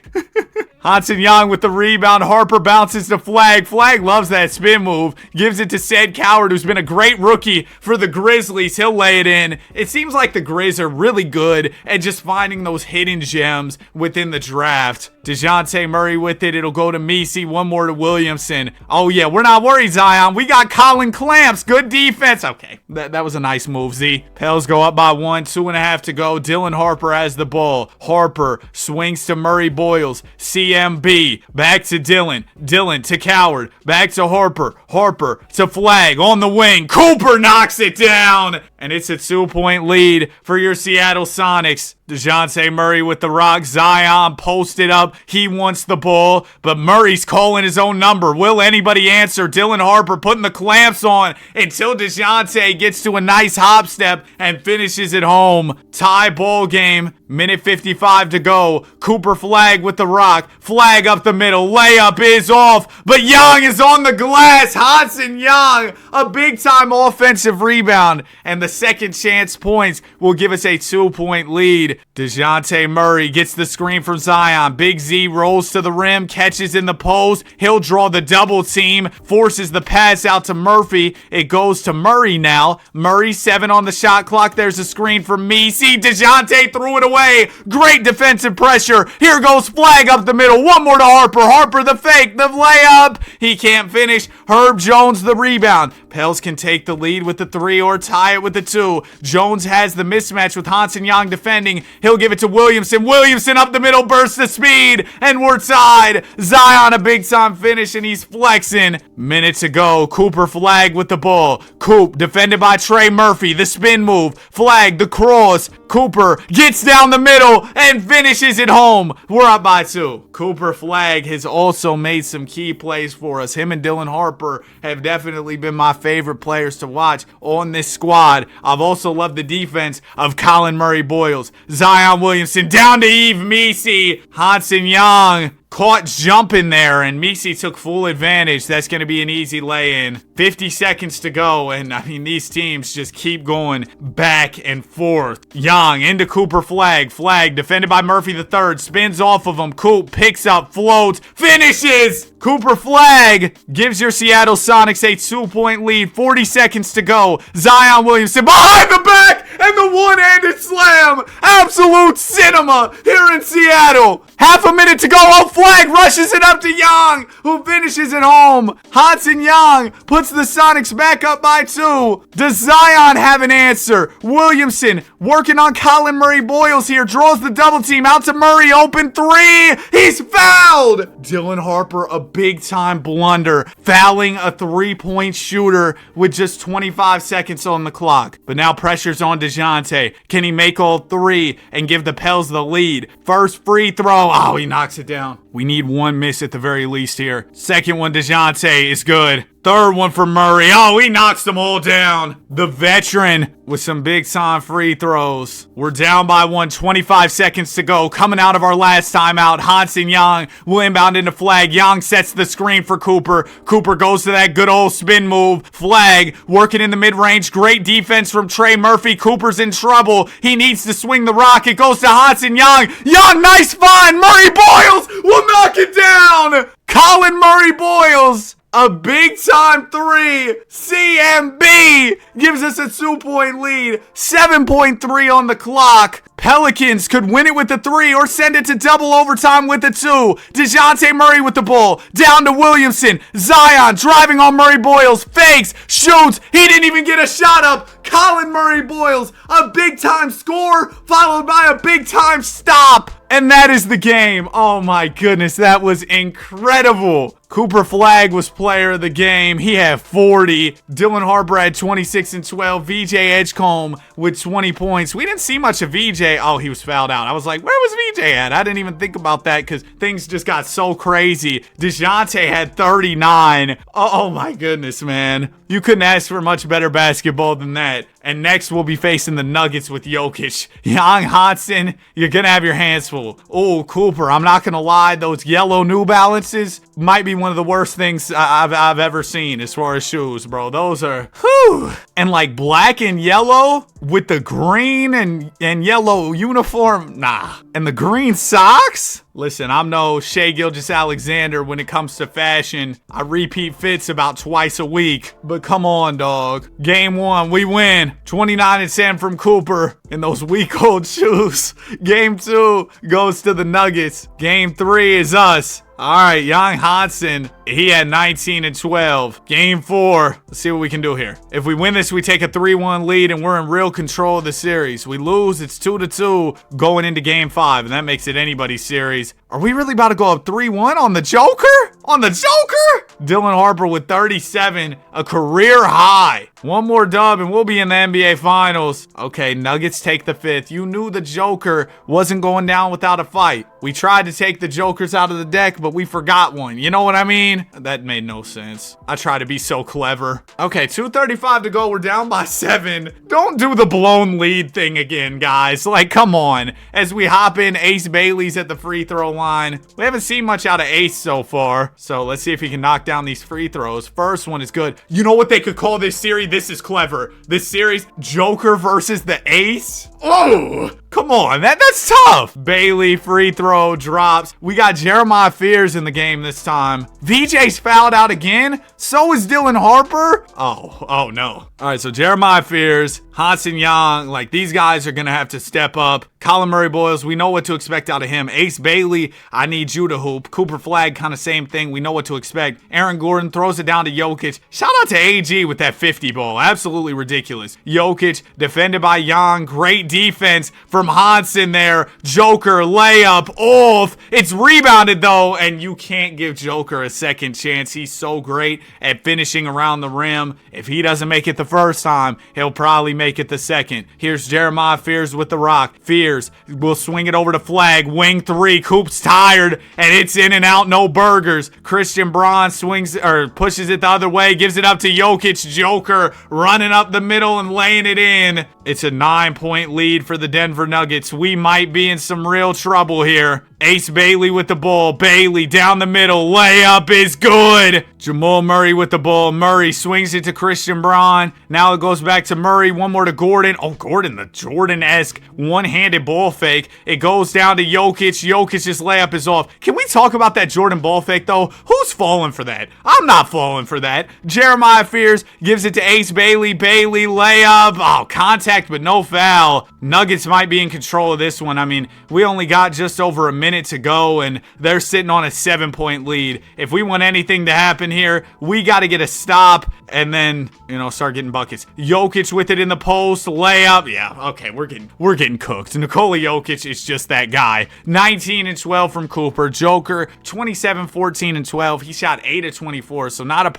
Hansen Young with the rebound. Harper bounces to Flag. Flag loves that spin move. Gives it to Ced Coward, who's been a great rookie for the Grizzlies. He'll lay it in. It seems like the Grizz are really good at just finding those hidden gems within the draft. DeJounte Murray with it. It'll go to Missi. One more to Williamson. Oh, yeah. We're not worried, Zion. We got Colin Clamps. Good defense. Okay. That was a nice move, Z. Pels go up by 1. 2.5 to go. Dylan Harper has the ball. Harper swings to Murray-Boyles. CMB. Back to Dylan. Dylan to Coward. Back to Harper. Harper to Flag. On the wing. Cooper knocks it down. And it's a 2-point lead for your Seattle Sonics. DeJounte Murray with the rock. Zion posted up. He wants the ball, but Murray's calling his own number. Will anybody answer? Dylan Harper putting the clamps on until DeJounte gets to a nice hop step and finishes it home. Tie ball game. Minute 55 to go. Cooper Flagg with the rock. Flagg up the middle. Layup is off, but Young is on the glass. Hansen Young, a big-time offensive rebound, and the second chance points will give us a 2-point lead. DeJounte Murray gets the screen from Zion. Big Z rolls to the rim, catches in the post. He'll draw the double team, forces the pass out to Murphy. It goes to Murray now. Murray 7 on the shot clock. There's a screen from Messi. DeJounte threw it away. Great defensive pressure. Here goes Flagg up the middle. One more to Harper. Harper the fake, the layup. He can't finish. Herb Jones the rebound. Pels can take the lead with the 3 or tie it with the 2. Jones has the mismatch with Hansen Young defending. He'll give it to Williamson. Williamson up the middle, bursts the speed, and we're tied. Zion a big time finish, and he's flexing. Minute to go. Cooper Flagg with the ball. Coop defended by Trey Murphy. The spin move. Flagg the cross. Cooper gets down the middle and finishes it home. We're up by 2. Cooper Flagg has also made some key plays for us. Him and Dylan Harper have definitely been my favorite players to watch on this squad. I've also loved the defense of Colin Murray Boyles. Zion Williamson down to Yves Messi. Hansen Young caught jumping there, and Messi took full advantage. That's going to be an easy lay-in. 50 seconds to go, and I mean, these teams just keep going back and forth. Young into Cooper Flagg. Flagg defended by Murphy III. Spins off of him. Coop picks up, floats, finishes! Cooper Flagg gives your Seattle Sonics a 2-point lead. 40 seconds to go. Zion Williamson behind the back and the one-handed slam. Absolute cinema here in Seattle. Half a minute to go. Oh, Flagg rushes it up to Young, who finishes it home. Hansen Young puts the Sonics back up by 2. Does Zion have an answer? Williamson working on Colin Murray Boyles here. Draws the double team out to Murray. Open 3. He's fouled. Dylan Harper, a big-time blunder, fouling a 3-point shooter with just 25 seconds on the clock. But now pressure's on DeJounte. Can he make all 3 and give the Pels the lead? First free throw. Oh, he knocks it down. We need 1 miss at the very least here. Second one, DeJounte, is good. Third one for Murray. Oh, he knocks them all down. The veteran with some big-time free throws. We're down by 1, 25 seconds to go. Coming out of our last timeout, Hansen Young will inbound into Flagg. Young sets the screen for Cooper. Cooper goes to that good old spin move. Flagg working in the mid-range. Great defense from Trey Murphy. Cooper's in trouble. He needs to swing the rock. It goes to Hansen Young. Young, nice find. Murray Boyles will knock it down. Colin Murray Boyles, a big-time 3. CMB gives us a 2-point lead. 7.3 on the clock. Pelicans could win it with the 3 or send it to double overtime with the 2. DeJounte Murray with the ball. Down to Williamson. Zion driving on Murray Boyles. Fakes. Shoots. He didn't even get a shot up. Colin Murray Boyles, a big-time score followed by a big-time stop. And that is the game. Oh my goodness, that was incredible. Cooper Flagg was player of the game. He had 40. Dylan Harper had 26 and 12. VJ Edgecombe with 20 points. We didn't see much of VJ. Oh, he was fouled out. I was like, where was VJ at? I didn't even think about that because things just got so crazy. DeJounte had 39. Oh my goodness, man. You couldn't ask for much better basketball than that. And next we'll be facing the Nuggets with Jokic. Young Hansen, you're going to have your hands full. Oh, Cooper, I'm not going to lie. Those yellow New Balances might be one of the worst things I've ever seen as far as shoes, bro. Those are, whew. And like black and yellow with the green and yellow uniform. Nah. And the green socks? Listen, I'm no Shai Gilgeous-Alexander when it comes to fashion. I repeat fits about twice a week. But come on, dog. Game 1, we win. 29 and 10 from Cooper in those week-old shoes. Game 2 goes to the Nuggets. Game 3 is us. All right, Young Hansen He had 19 and 12. Game 4. Let's see what we can do here. If we win this, we take a 3-1 lead and we're in real control of the series. We lose, it's 2-2 going into game 5, and that makes it anybody's series. Are we really about to go up 3-1 on the Joker? On the Joker? Dylan Harper with 37, a career high. One more dub and we'll be in the NBA Finals. Okay, Nuggets take the 5th. You knew the Joker wasn't going down without a fight. We tried to take the Jokers out of the deck, but we forgot one. You know what I mean? That made no sense. I try to be so clever. Okay, 2:35 to go. We're down by 7. Don't do the blown lead thing again, guys. Like, come on. As we hop in, Ace Bailey's at the free throw line. We haven't seen much out of Ace so far. So let's see if he can knock down these free throws. First one is good. You know what they could call this series? This is clever. This series, Joker versus the Ace. Oh, come on. That's tough. Bailey free throw drops. We got Jeremiah Fears in the game this time. VJ's fouled out again. So is Dylan Harper. Oh no. All right, so Jeremiah Fears, Hansen Young, like these guys are going to have to step up. Colin Murray-Boyles, we know what to expect out of him. Ace Bailey, I need you to hoop. Cooper Flagg, kind of same thing. We know what to expect. Aaron Gordon throws it down to Jokic. Shout out to AG with that 50 ball. Absolutely ridiculous. Jokic defended by Young. Great defense from Hansen there. Joker layup off. It's rebounded though, and you can't give Joker a second chance. He's so great at finishing around the rim. If he doesn't make it the first time, he'll probably make it the second. Here's Jeremiah Fears with the rock. Fears will swing it over to Flagg. Wing 3. Coop's tired, and it's in and out. No burgers. Christian Braun swings or pushes it the other way. Gives it up to Jokic. Joker running up the middle and laying it in. It's a 9-point lead for the Denver Nuggets. We might be in some real trouble here. Ace Bailey with the ball. Bailey down the middle. Layup is good. Jamal Murray with the ball. Murray swings it to Christian Braun. Now it goes back to Murray. One more to Gordon. Oh, Gordon, the Jordan-esque one-handed ball fake. It goes down to Jokic. Jokic's layup is off. Can we talk about that Jordan ball fake, though? Who's falling for that? I'm not falling for that. Jeremiah Fears gives it to Ace Bailey. Bailey layup. Oh, contact, but no foul. Nuggets might be in control of this one. I mean, we only got just over a minute to go, and they're sitting on a 7-point lead. If we want anything to happen here, we got to get a stop and then, start getting buckets. Jokic with it in the post, layup. Yeah, okay, we're getting cooked. Nikola Jokic is just that guy. 19 and 12 from Cooper. Joker, 27, 14, and 12. He shot 8 of 24, so not a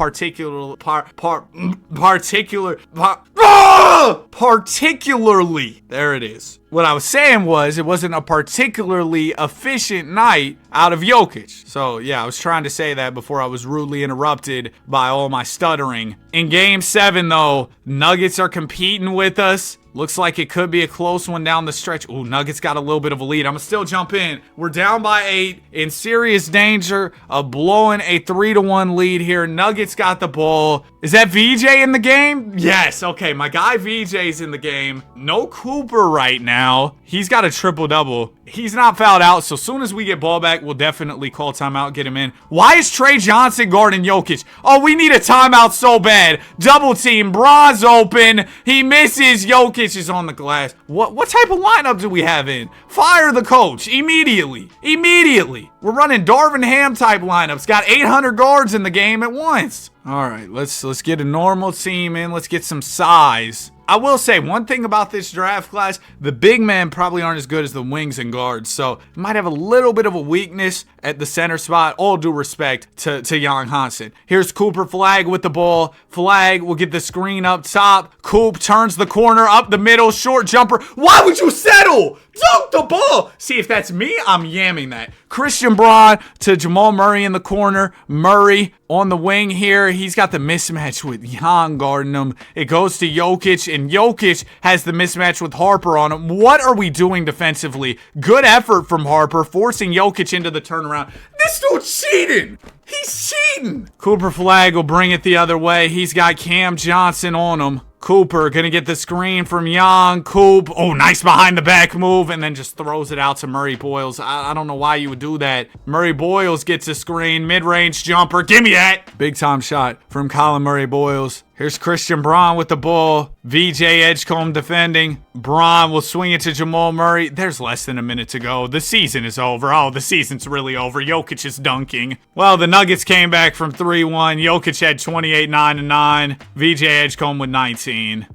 particularly there it is. What I was saying was it wasn't a particularly efficient night out of Jokic. So yeah, I was trying to say that before I was rudely interrupted by all my stuttering. In game 7 though, Nuggets are competing with us. Looks like it could be a close one down the stretch. Ooh, Nuggets got a little bit of a lead. I'm gonna still jump in. We're down by 8, in serious danger of blowing a 3-1 lead here. Nuggets got the ball. Is that VJ in the game? Yes, okay, my guy VJ's in the game. No Cooper right now. He's got a triple-double. He's not fouled out, so as soon as we get ball back, we'll definitely call timeout, get him in. Why is Trey Johnson guarding Jokic? Oh, we need a timeout so bad. Double team, Bron's open. He misses. Jokic is on the glass. What type of lineup do we have in? Fire the coach immediately. We're running Darvin Ham type lineups. Got 800 guards in the game at once. All right, let's get a normal team in. Let's get some size. I will say one thing about this draft class, the big men probably aren't as good as the wings and guards, so might have a little bit of a weakness at the center spot. All due respect to Jan Hansen. Here's Cooper Flagg with the ball. Flagg will get the screen up top. Coop turns the corner up the middle, short jumper. Why would you settle? Dunk the ball. See, if that's me, I'm yamming that. Christian Braun to Jamal Murray in the corner. Murray on the wing here. He's got the mismatch with Jan guarding him. It goes to Jokic, and Jokic has the mismatch with Harper on him. What are we doing defensively? Good effort from Harper, forcing Jokic into the turnaround. This dude's cheating. He's cheating. Cooper Flagg will bring it the other way. He's got Cam Johnson on him. Cooper gonna get the screen from Young. Coop, oh, nice behind the back move, and then just throws it out to Murray-Boyles. I don't know why you would do that. Murray-Boyles gets a screen, mid-range jumper. Give me that. Big time shot from Colin Murray-Boyles. Here's Christian Braun with the ball. VJ Edgecombe defending. Braun will swing it to Jamal Murray. There's less than a minute to go. The season is over. Oh, the season's really over. Jokic is dunking. Well, the Nuggets came back from 3-1. Jokic had 28, 9 and 9. VJ Edgecombe with 19.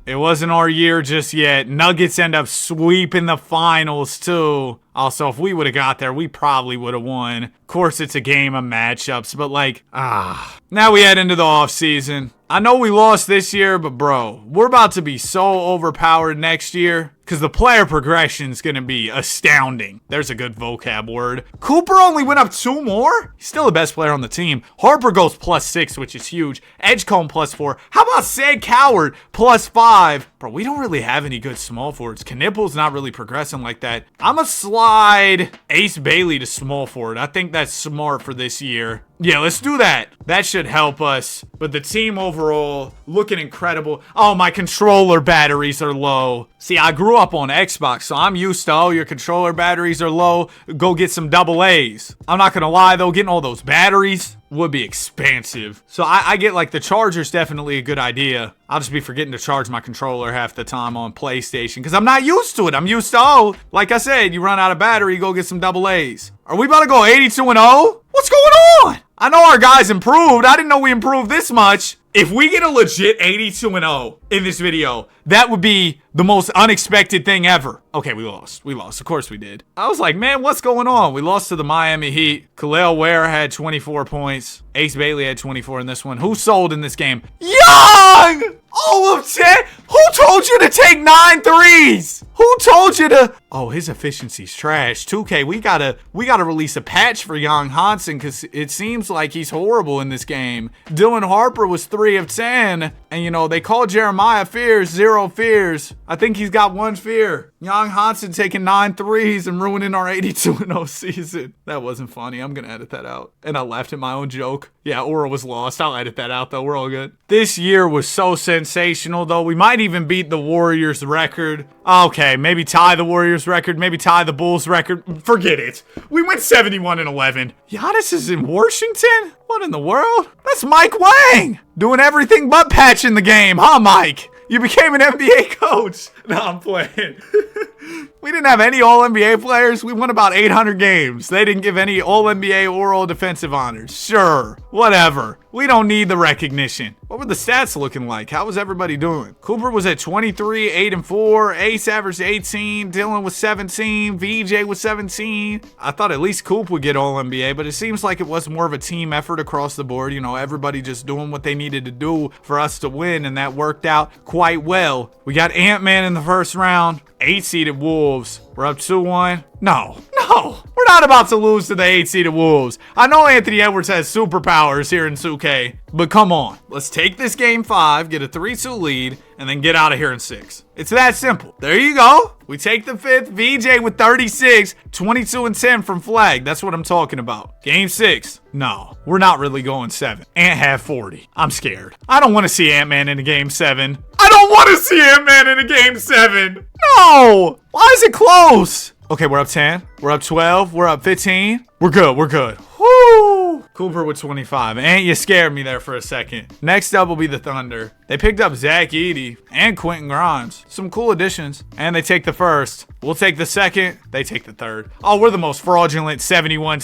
It wasn't our year just yet. Nuggets end up sweeping the finals too. Also, if we would have got there, we probably would have won. Of course, it's a game of matchups, but like, now we head into the offseason. I know we lost this year, but bro, we're about to be so overpowered next year because the player progression is going to be astounding. There's a good vocab word. Cooper only went up 2 more? He's still the best player on the team. Harper goes +6, which is huge. Edgecombe +4. How about Sam Coward +5? Bro, we don't really have any good small forwards. Knipple's not really progressing like that. I'm going to slide Ace Bailey to small forward. I think that's smart for this year. Yeah, let's do that. That should help us. But the team overall, looking incredible. Oh, my controller batteries are low. See, I grew up on Xbox, so I'm used to, oh, your controller batteries are low. Go get some AA's. I'm not going to lie, though, getting all those batteries would be expensive. So I get like the charger's definitely a good idea. I'll just be forgetting to charge my controller half the time on PlayStation because I'm not used to it. I'm used to, oh, like I said, you run out of battery, go get some AA's. Are we about to go 82-0? What's going on? I know our guys improved. I didn't know we improved this much. If we get a legit 82-0 in this video, that would be the most unexpected thing ever. Okay, we lost. We lost. Of course we did. I was like, man, what's going on? We lost to the Miami Heat. Khalil Ware had 24 points. Ace Bailey had 24 in this one. Who sold in this game? Young! All of 10? Who told you to take 9 threes? Who told you to? Oh, his efficiency's trash. 2K, we gotta release a patch for Young Hansen because it seems like he's horrible in this game. Dylan Harper was 3 of 10. And, you know, they call Jeremiah Fears 0 fears. I think he's got 1 fear. Young Hansen taking 9 threes and ruining our 82-0 season. That wasn't funny. I'm going to edit that out. And I laughed at my own joke. Yeah, Aura was lost. I'll edit that out, though. We're all good. This year was so sensational, though. We might even beat the Warriors record. Okay, maybe tie the Warriors record. Maybe tie the Bulls record. Forget it. We went 71-11. Giannis is in Washington? What in the world? That's Mike Wang. Doing everything but patching the game, huh, Mike? You became an NBA coach. No, I'm playing. We didn't have any All-NBA players. We won about 800 games. They didn't give any All-NBA or All-Defensive honors. Sure, whatever. We don't need the recognition. What were the stats looking like? How was everybody doing? Cooper was at 23, 8 and 4. Ace averaged 18. Dylan was 17. VJ was 17. I thought at least Coop would get All-NBA, but it seems like it was more of a team effort across the board. You know, everybody just doing what they needed to do for us to win, and that worked out quite well. We got Ant-Man in the first round. 8-seeded Wolves. We're up 2-1. No. We're not about to lose to the 8-seeded Wolves. I know Anthony Edwards has superpowers here in 2K, but come on. Let's take this game 5, get a 3-2 lead, and then get out of here in 6. It's that simple. There you go. We take the 5th. VJ with 36, 22 and 10 from flag. That's what I'm talking about. Game 6. No, we're not really going 7. Ant had 40. I'm scared. I don't want to see Ant-Man in a game 7. I don't want to see Ant-Man in a game 7. No. Why is it close? Okay, we're up 10. We're up 12. We're up 15. We're good. Woo! Cooper with 25. And you scared me there for a second. Next up will be the Thunder. They picked up Zach Edey and Quentin Grimes. Some cool additions. And they take the first. We'll take the second. They take the third. Oh, we're the most fraudulent 71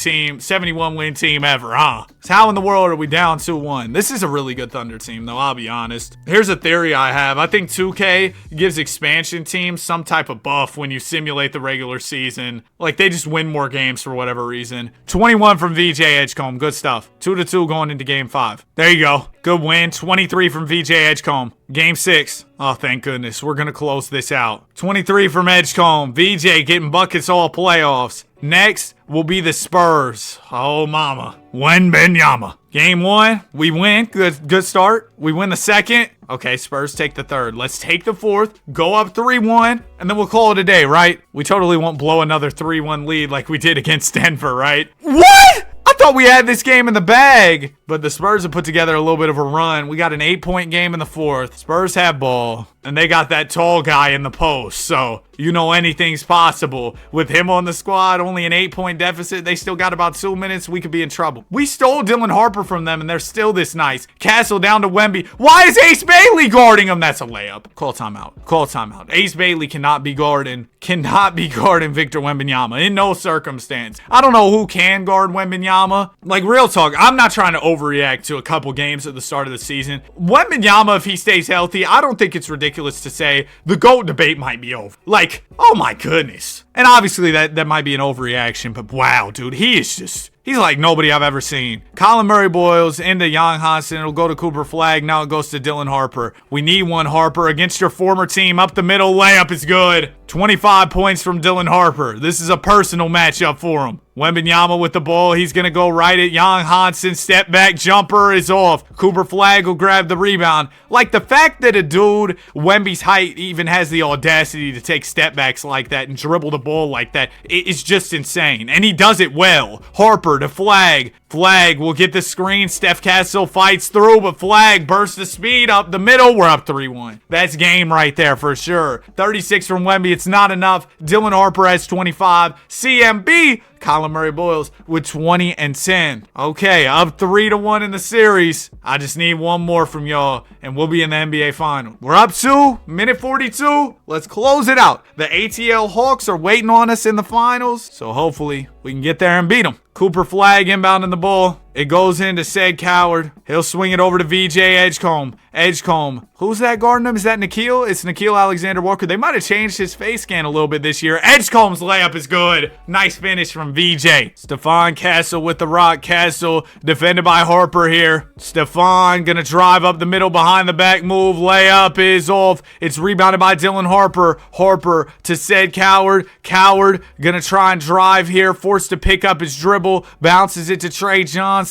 win team ever, huh? So how in the world are we down 2-1? This is a really good Thunder team, though, I'll be honest. Here's a theory I have. I think 2K gives expansion teams some type of buff when you simulate the regular season. Like, they just win more games for whatever reason. 21 from VJ Edgecombe. Good stuff. 2-2 going into game 5. There you go. Good win. 23 from VJ Edgecombe. Game 6. Oh, thank goodness. We're going to close this out. 23 from Edgecombe. VJ getting buckets all playoffs. Next will be the Spurs. Oh, mama. Wembanyama. Game 1. We win. Good start. We win the second. Okay, Spurs take the third. Let's take the fourth. Go up 3-1. And then we'll call it a day, right? We totally won't blow another 3-1 lead like we did against Denver, right? What? I thought we had this game in the bag. But the Spurs have put together a little bit of a run. We got an 8-point game in the fourth. Spurs have ball. And they got that tall guy in the post. So, you know anything's possible. With him on the squad, only an 8-point deficit. They still got about 2 minutes. We could be in trouble. We stole Dylan Harper from them, and they're still this nice. Castle down to Wemby. Why is Ace Bailey guarding him? That's a layup. Call timeout. Call timeout. Ace Bailey cannot be guarding Victor Wembanyama in no circumstance. I don't know who can guard Wembanyama. Like, real talk, I'm not trying to overreact to a couple games at the start of the season. Wembanyama, if he stays healthy, I don't think it's ridiculous to say the GOAT debate might be over. Like, oh my goodness. And obviously that might be an overreaction, but wow, dude, he's like nobody I've ever seen. Colin Murray-Boyles into Jan Hansen. It'll go to Cooper Flagg. Now it goes to Dylan Harper. We need one Harper against your former team. Up the middle, layup is good. 25 points from Dylan Harper. This is a personal matchup for him. Wembanyama with the ball. He's going to go right at Jan Hansen. Step back jumper is off. Cooper Flagg will grab the rebound. Like, the fact that a dude Wemby's height even has the audacity to take step backs like that and dribble the ball like that is just insane. And he does it well. Harper to Flagg. Flagg will get the screen. Steph Castle fights through, but Flagg bursts the speed up the middle. We're up 3-1. That's game right there for sure. 36 from Wemby. It's not enough. Dylan Harper has 25. CMB, Colin Murray-Boyles with 20 and 10. Okay, up 3-1 in the series. I just need one more from y'all, and we'll be in the NBA Final. We're up 2, minute 42. Let's close it out. The ATL Hawks are waiting on us in the finals, so hopefully we can get there and beat them. Cooper Flagg inbounding the ball. It goes into Said Coward. He'll swing it over to VJ Edgecombe. Edgecombe. Who's that guarding him? Is that Nikhil? It's Nikhil Alexander-Walker. They might have changed his face scan a little bit this year. Edgecombe's layup is good. Nice finish from VJ. Stephon Castle with the rock. Castle defended by Harper here. Stephon gonna drive up the middle behind the back move. Layup is off. It's rebounded by Dylan Harper. Harper to Said Coward. Coward gonna try and drive here. Forced to pick up his dribble. Bounces it to Trey Johnson.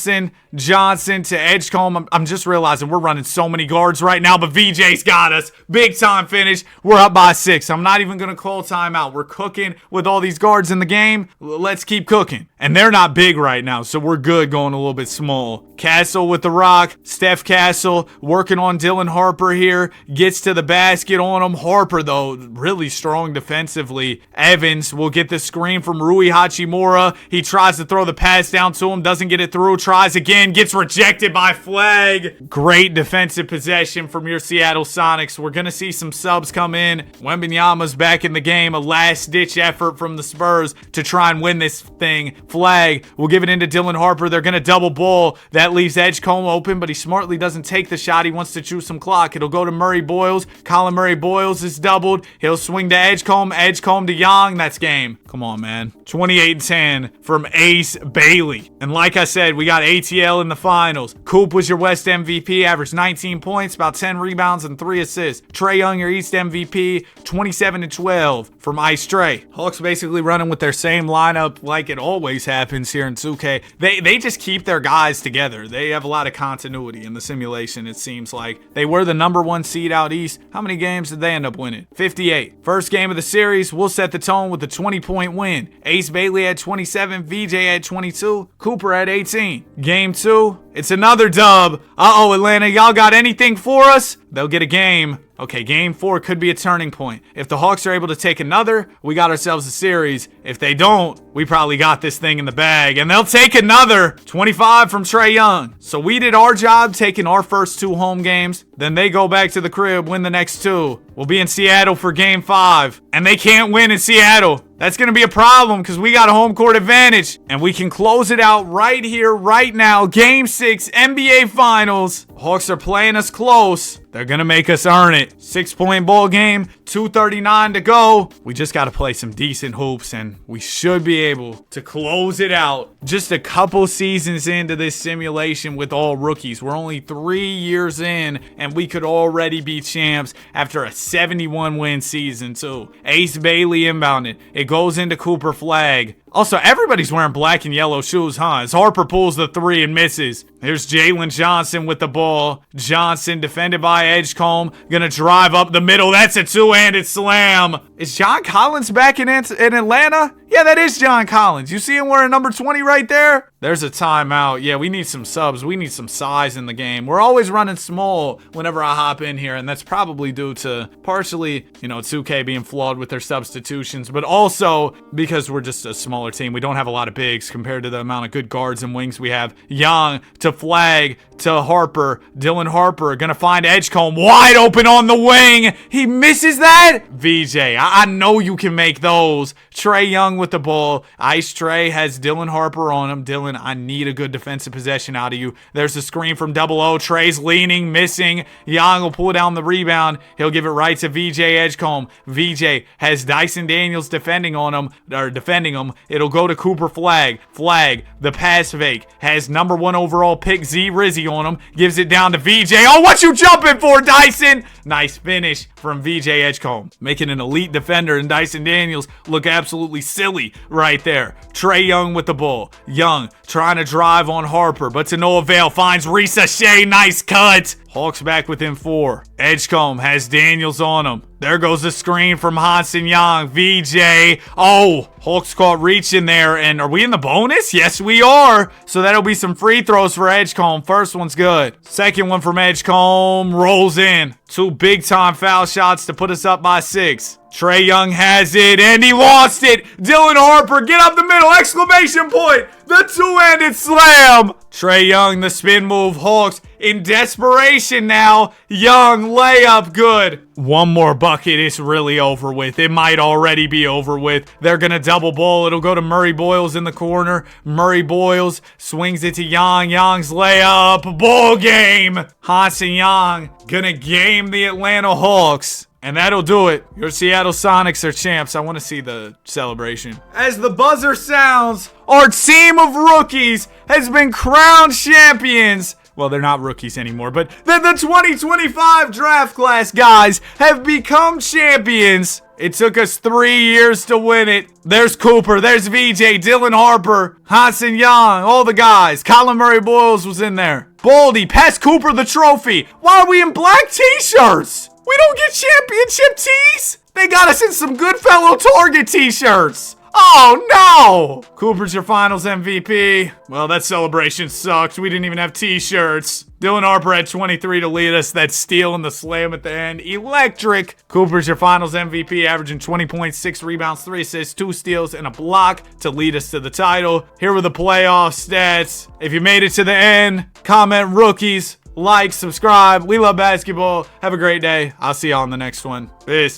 Johnson to Edgecombe. I'm just realizing we're running so many guards right now, but VJ's got us. Big time finish. We're up by 6. I'm not even going to call timeout. We're cooking with all these guards in the game. Let's keep cooking. And they're not big right now, so we're good going a little bit small. Castle with the rock. Steph Castle working on Dylan Harper here. Gets to the basket on him. Harper, though, really strong defensively. Evans will get the screen from Rui Hachimura. He tries to throw the pass down to him. Doesn't get it through. Tries again. Gets rejected by Flagg. Great defensive possession from your Seattle Sonics. We're going to see some subs come in. Wembanyama's back in the game. A last-ditch effort from the Spurs to try and win this thing. Flagg will give it into Dylan Harper. They're going to double ball. That leaves Edgecombe open, but he smartly doesn't take the shot. He wants to chew some clock. It'll go to Murray-Boyles. Colin Murray-Boyles is doubled. He'll swing to Edgecombe. Edgecombe to Young. That's game. Come on, man. 28-10 from Ace Bailey. And like I said, we got ATL in the finals. Coop was your West MVP, averaged 19 points, about 10 rebounds, and 3 assists. Trae Young, your East MVP, 27-12 from Ice Trey. Hawks basically running with their same lineup like it always happens here in 2K. They just keep their guys together. They have a lot of continuity in the simulation, it seems like. They were the #1 seed out East. How many games did they end up winning? 58. First game of the series, we'll set the tone with a 20-point win. Ace Bailey had 27, VJ had 22, Cooper had 18. Game 2, it's another dub. Uh-oh, Atlanta, y'all got anything for us? They'll get a game. Okay, game 4 could be a turning point. If the Hawks are able to take another, we got ourselves a series. If they don't, we probably got this thing in the bag. And they'll take another. 25 from Trae Young. So we did our job taking our first 2 home games. Then they go back to the crib, win the next 2. We'll be in Seattle for game 5. And they can't win in Seattle. That's going to be a problem because we got a home court advantage. And we can close it out right here, right now. Game 6, NBA Finals. Hawks are playing us close. They're going to make us earn it. 6-point ball game, 2:39 to go. We just got to play some decent hoops and we should be able to close it out. Just a couple seasons into this simulation with all rookies. We're only 3 years in and we could already be champs after a 71-win season too. Ace Bailey inbounded. It goes into Cooper Flagg. Also, everybody's wearing black and yellow shoes, huh? As Harper pulls the 3 and misses. Here's Jalen Johnson with the ball. Johnson defended by Edgecombe. Gonna drive up the middle. That's a 2-handed slam. Is John Collins back in Atlanta? Yeah, Yeah, that is John Collins. You see him wearing number 20 right there? There's a timeout. Yeah, we need some subs. We need some size in the game. We're always running small whenever I hop in here, and that's probably due to partially, 2K being flawed with their substitutions, but also because we're just a smaller team. We don't have a lot of bigs compared to the amount of good guards and wings we have. Young to Flag to Harper. Dylan Harper gonna find Edgecombe wide open on the wing. He misses that. VJ, I know you can make those. Trey Young with the ball. Ice Trey has Dylan Harper on him. Dylan, I need a good defensive possession out of you. There's a screen from Double O. Trey's leaning, missing. Young will pull down the rebound. He'll give it right to VJ Edgecombe. VJ has Dyson Daniels defending him. It'll go to Cooper Flag. Flag, the pass fake, has number 1 overall pick Z Rizzy on him. Gives it down to VJ. Oh, what you jumping for, Dyson? Nice finish from VJ Edgecombe. Making an elite defender, and Dyson Daniels look absolutely silly right there. Trey Young with the ball. Young trying to drive on Harper, but to no avail. Finds Risa Shea. Nice cut. Hawks back within 4. Edgecombe has Daniels on him. There goes the screen from Hansen Young. VJ. Oh, Hawks caught reaching there. And are we in the bonus? Yes, we are. So that'll be some free throws for Edgecombe. First one's good. Second one from Edgecombe rolls in. 2 big-time foul shots to put us up by 6. Trey Young has it, and he lost it. Dylan Harper, get up the middle, exclamation point. The two-handed slam. Trey Young, the spin move. Hawks in desperation now. Young, layup, good. One more bucket, it's really over with. It might already be over with. They're going to double ball. It'll go to Murray Boyles in the corner. Murray Boyles swings it to Young. Young's layup. Ball game. Hansen Young going to game the Atlanta Hawks. And that'll do it. Your Seattle Sonics are champs. I want to see the celebration. As the buzzer sounds, our team of rookies has been crowned champions. Well, they're not rookies anymore, but the 2025 draft class guys have become champions. It took us 3 years to win it. There's Cooper, there's VJ, Dylan Harper, Hansen Young, all the guys. Colin Murray Boyles was in there. Baldy, pass Cooper the trophy. Why are we in black t-shirts? We don't get championship tees? They got us in some Goodfellow Target t-shirts. Oh, no! Cooper's your finals MVP. Well, that celebration sucks. We didn't even have t-shirts. Dylan Harper had 23 to lead us. That steal and the slam at the end. Electric. Cooper's your finals MVP, averaging 20 points, 6 rebounds, 3 assists, 2 steals, and a block to lead us to the title. Here were the playoff stats. If you made it to the end, comment rookies. Like, subscribe. We love basketball. Have a great day. I'll see y'all on the next one. Peace.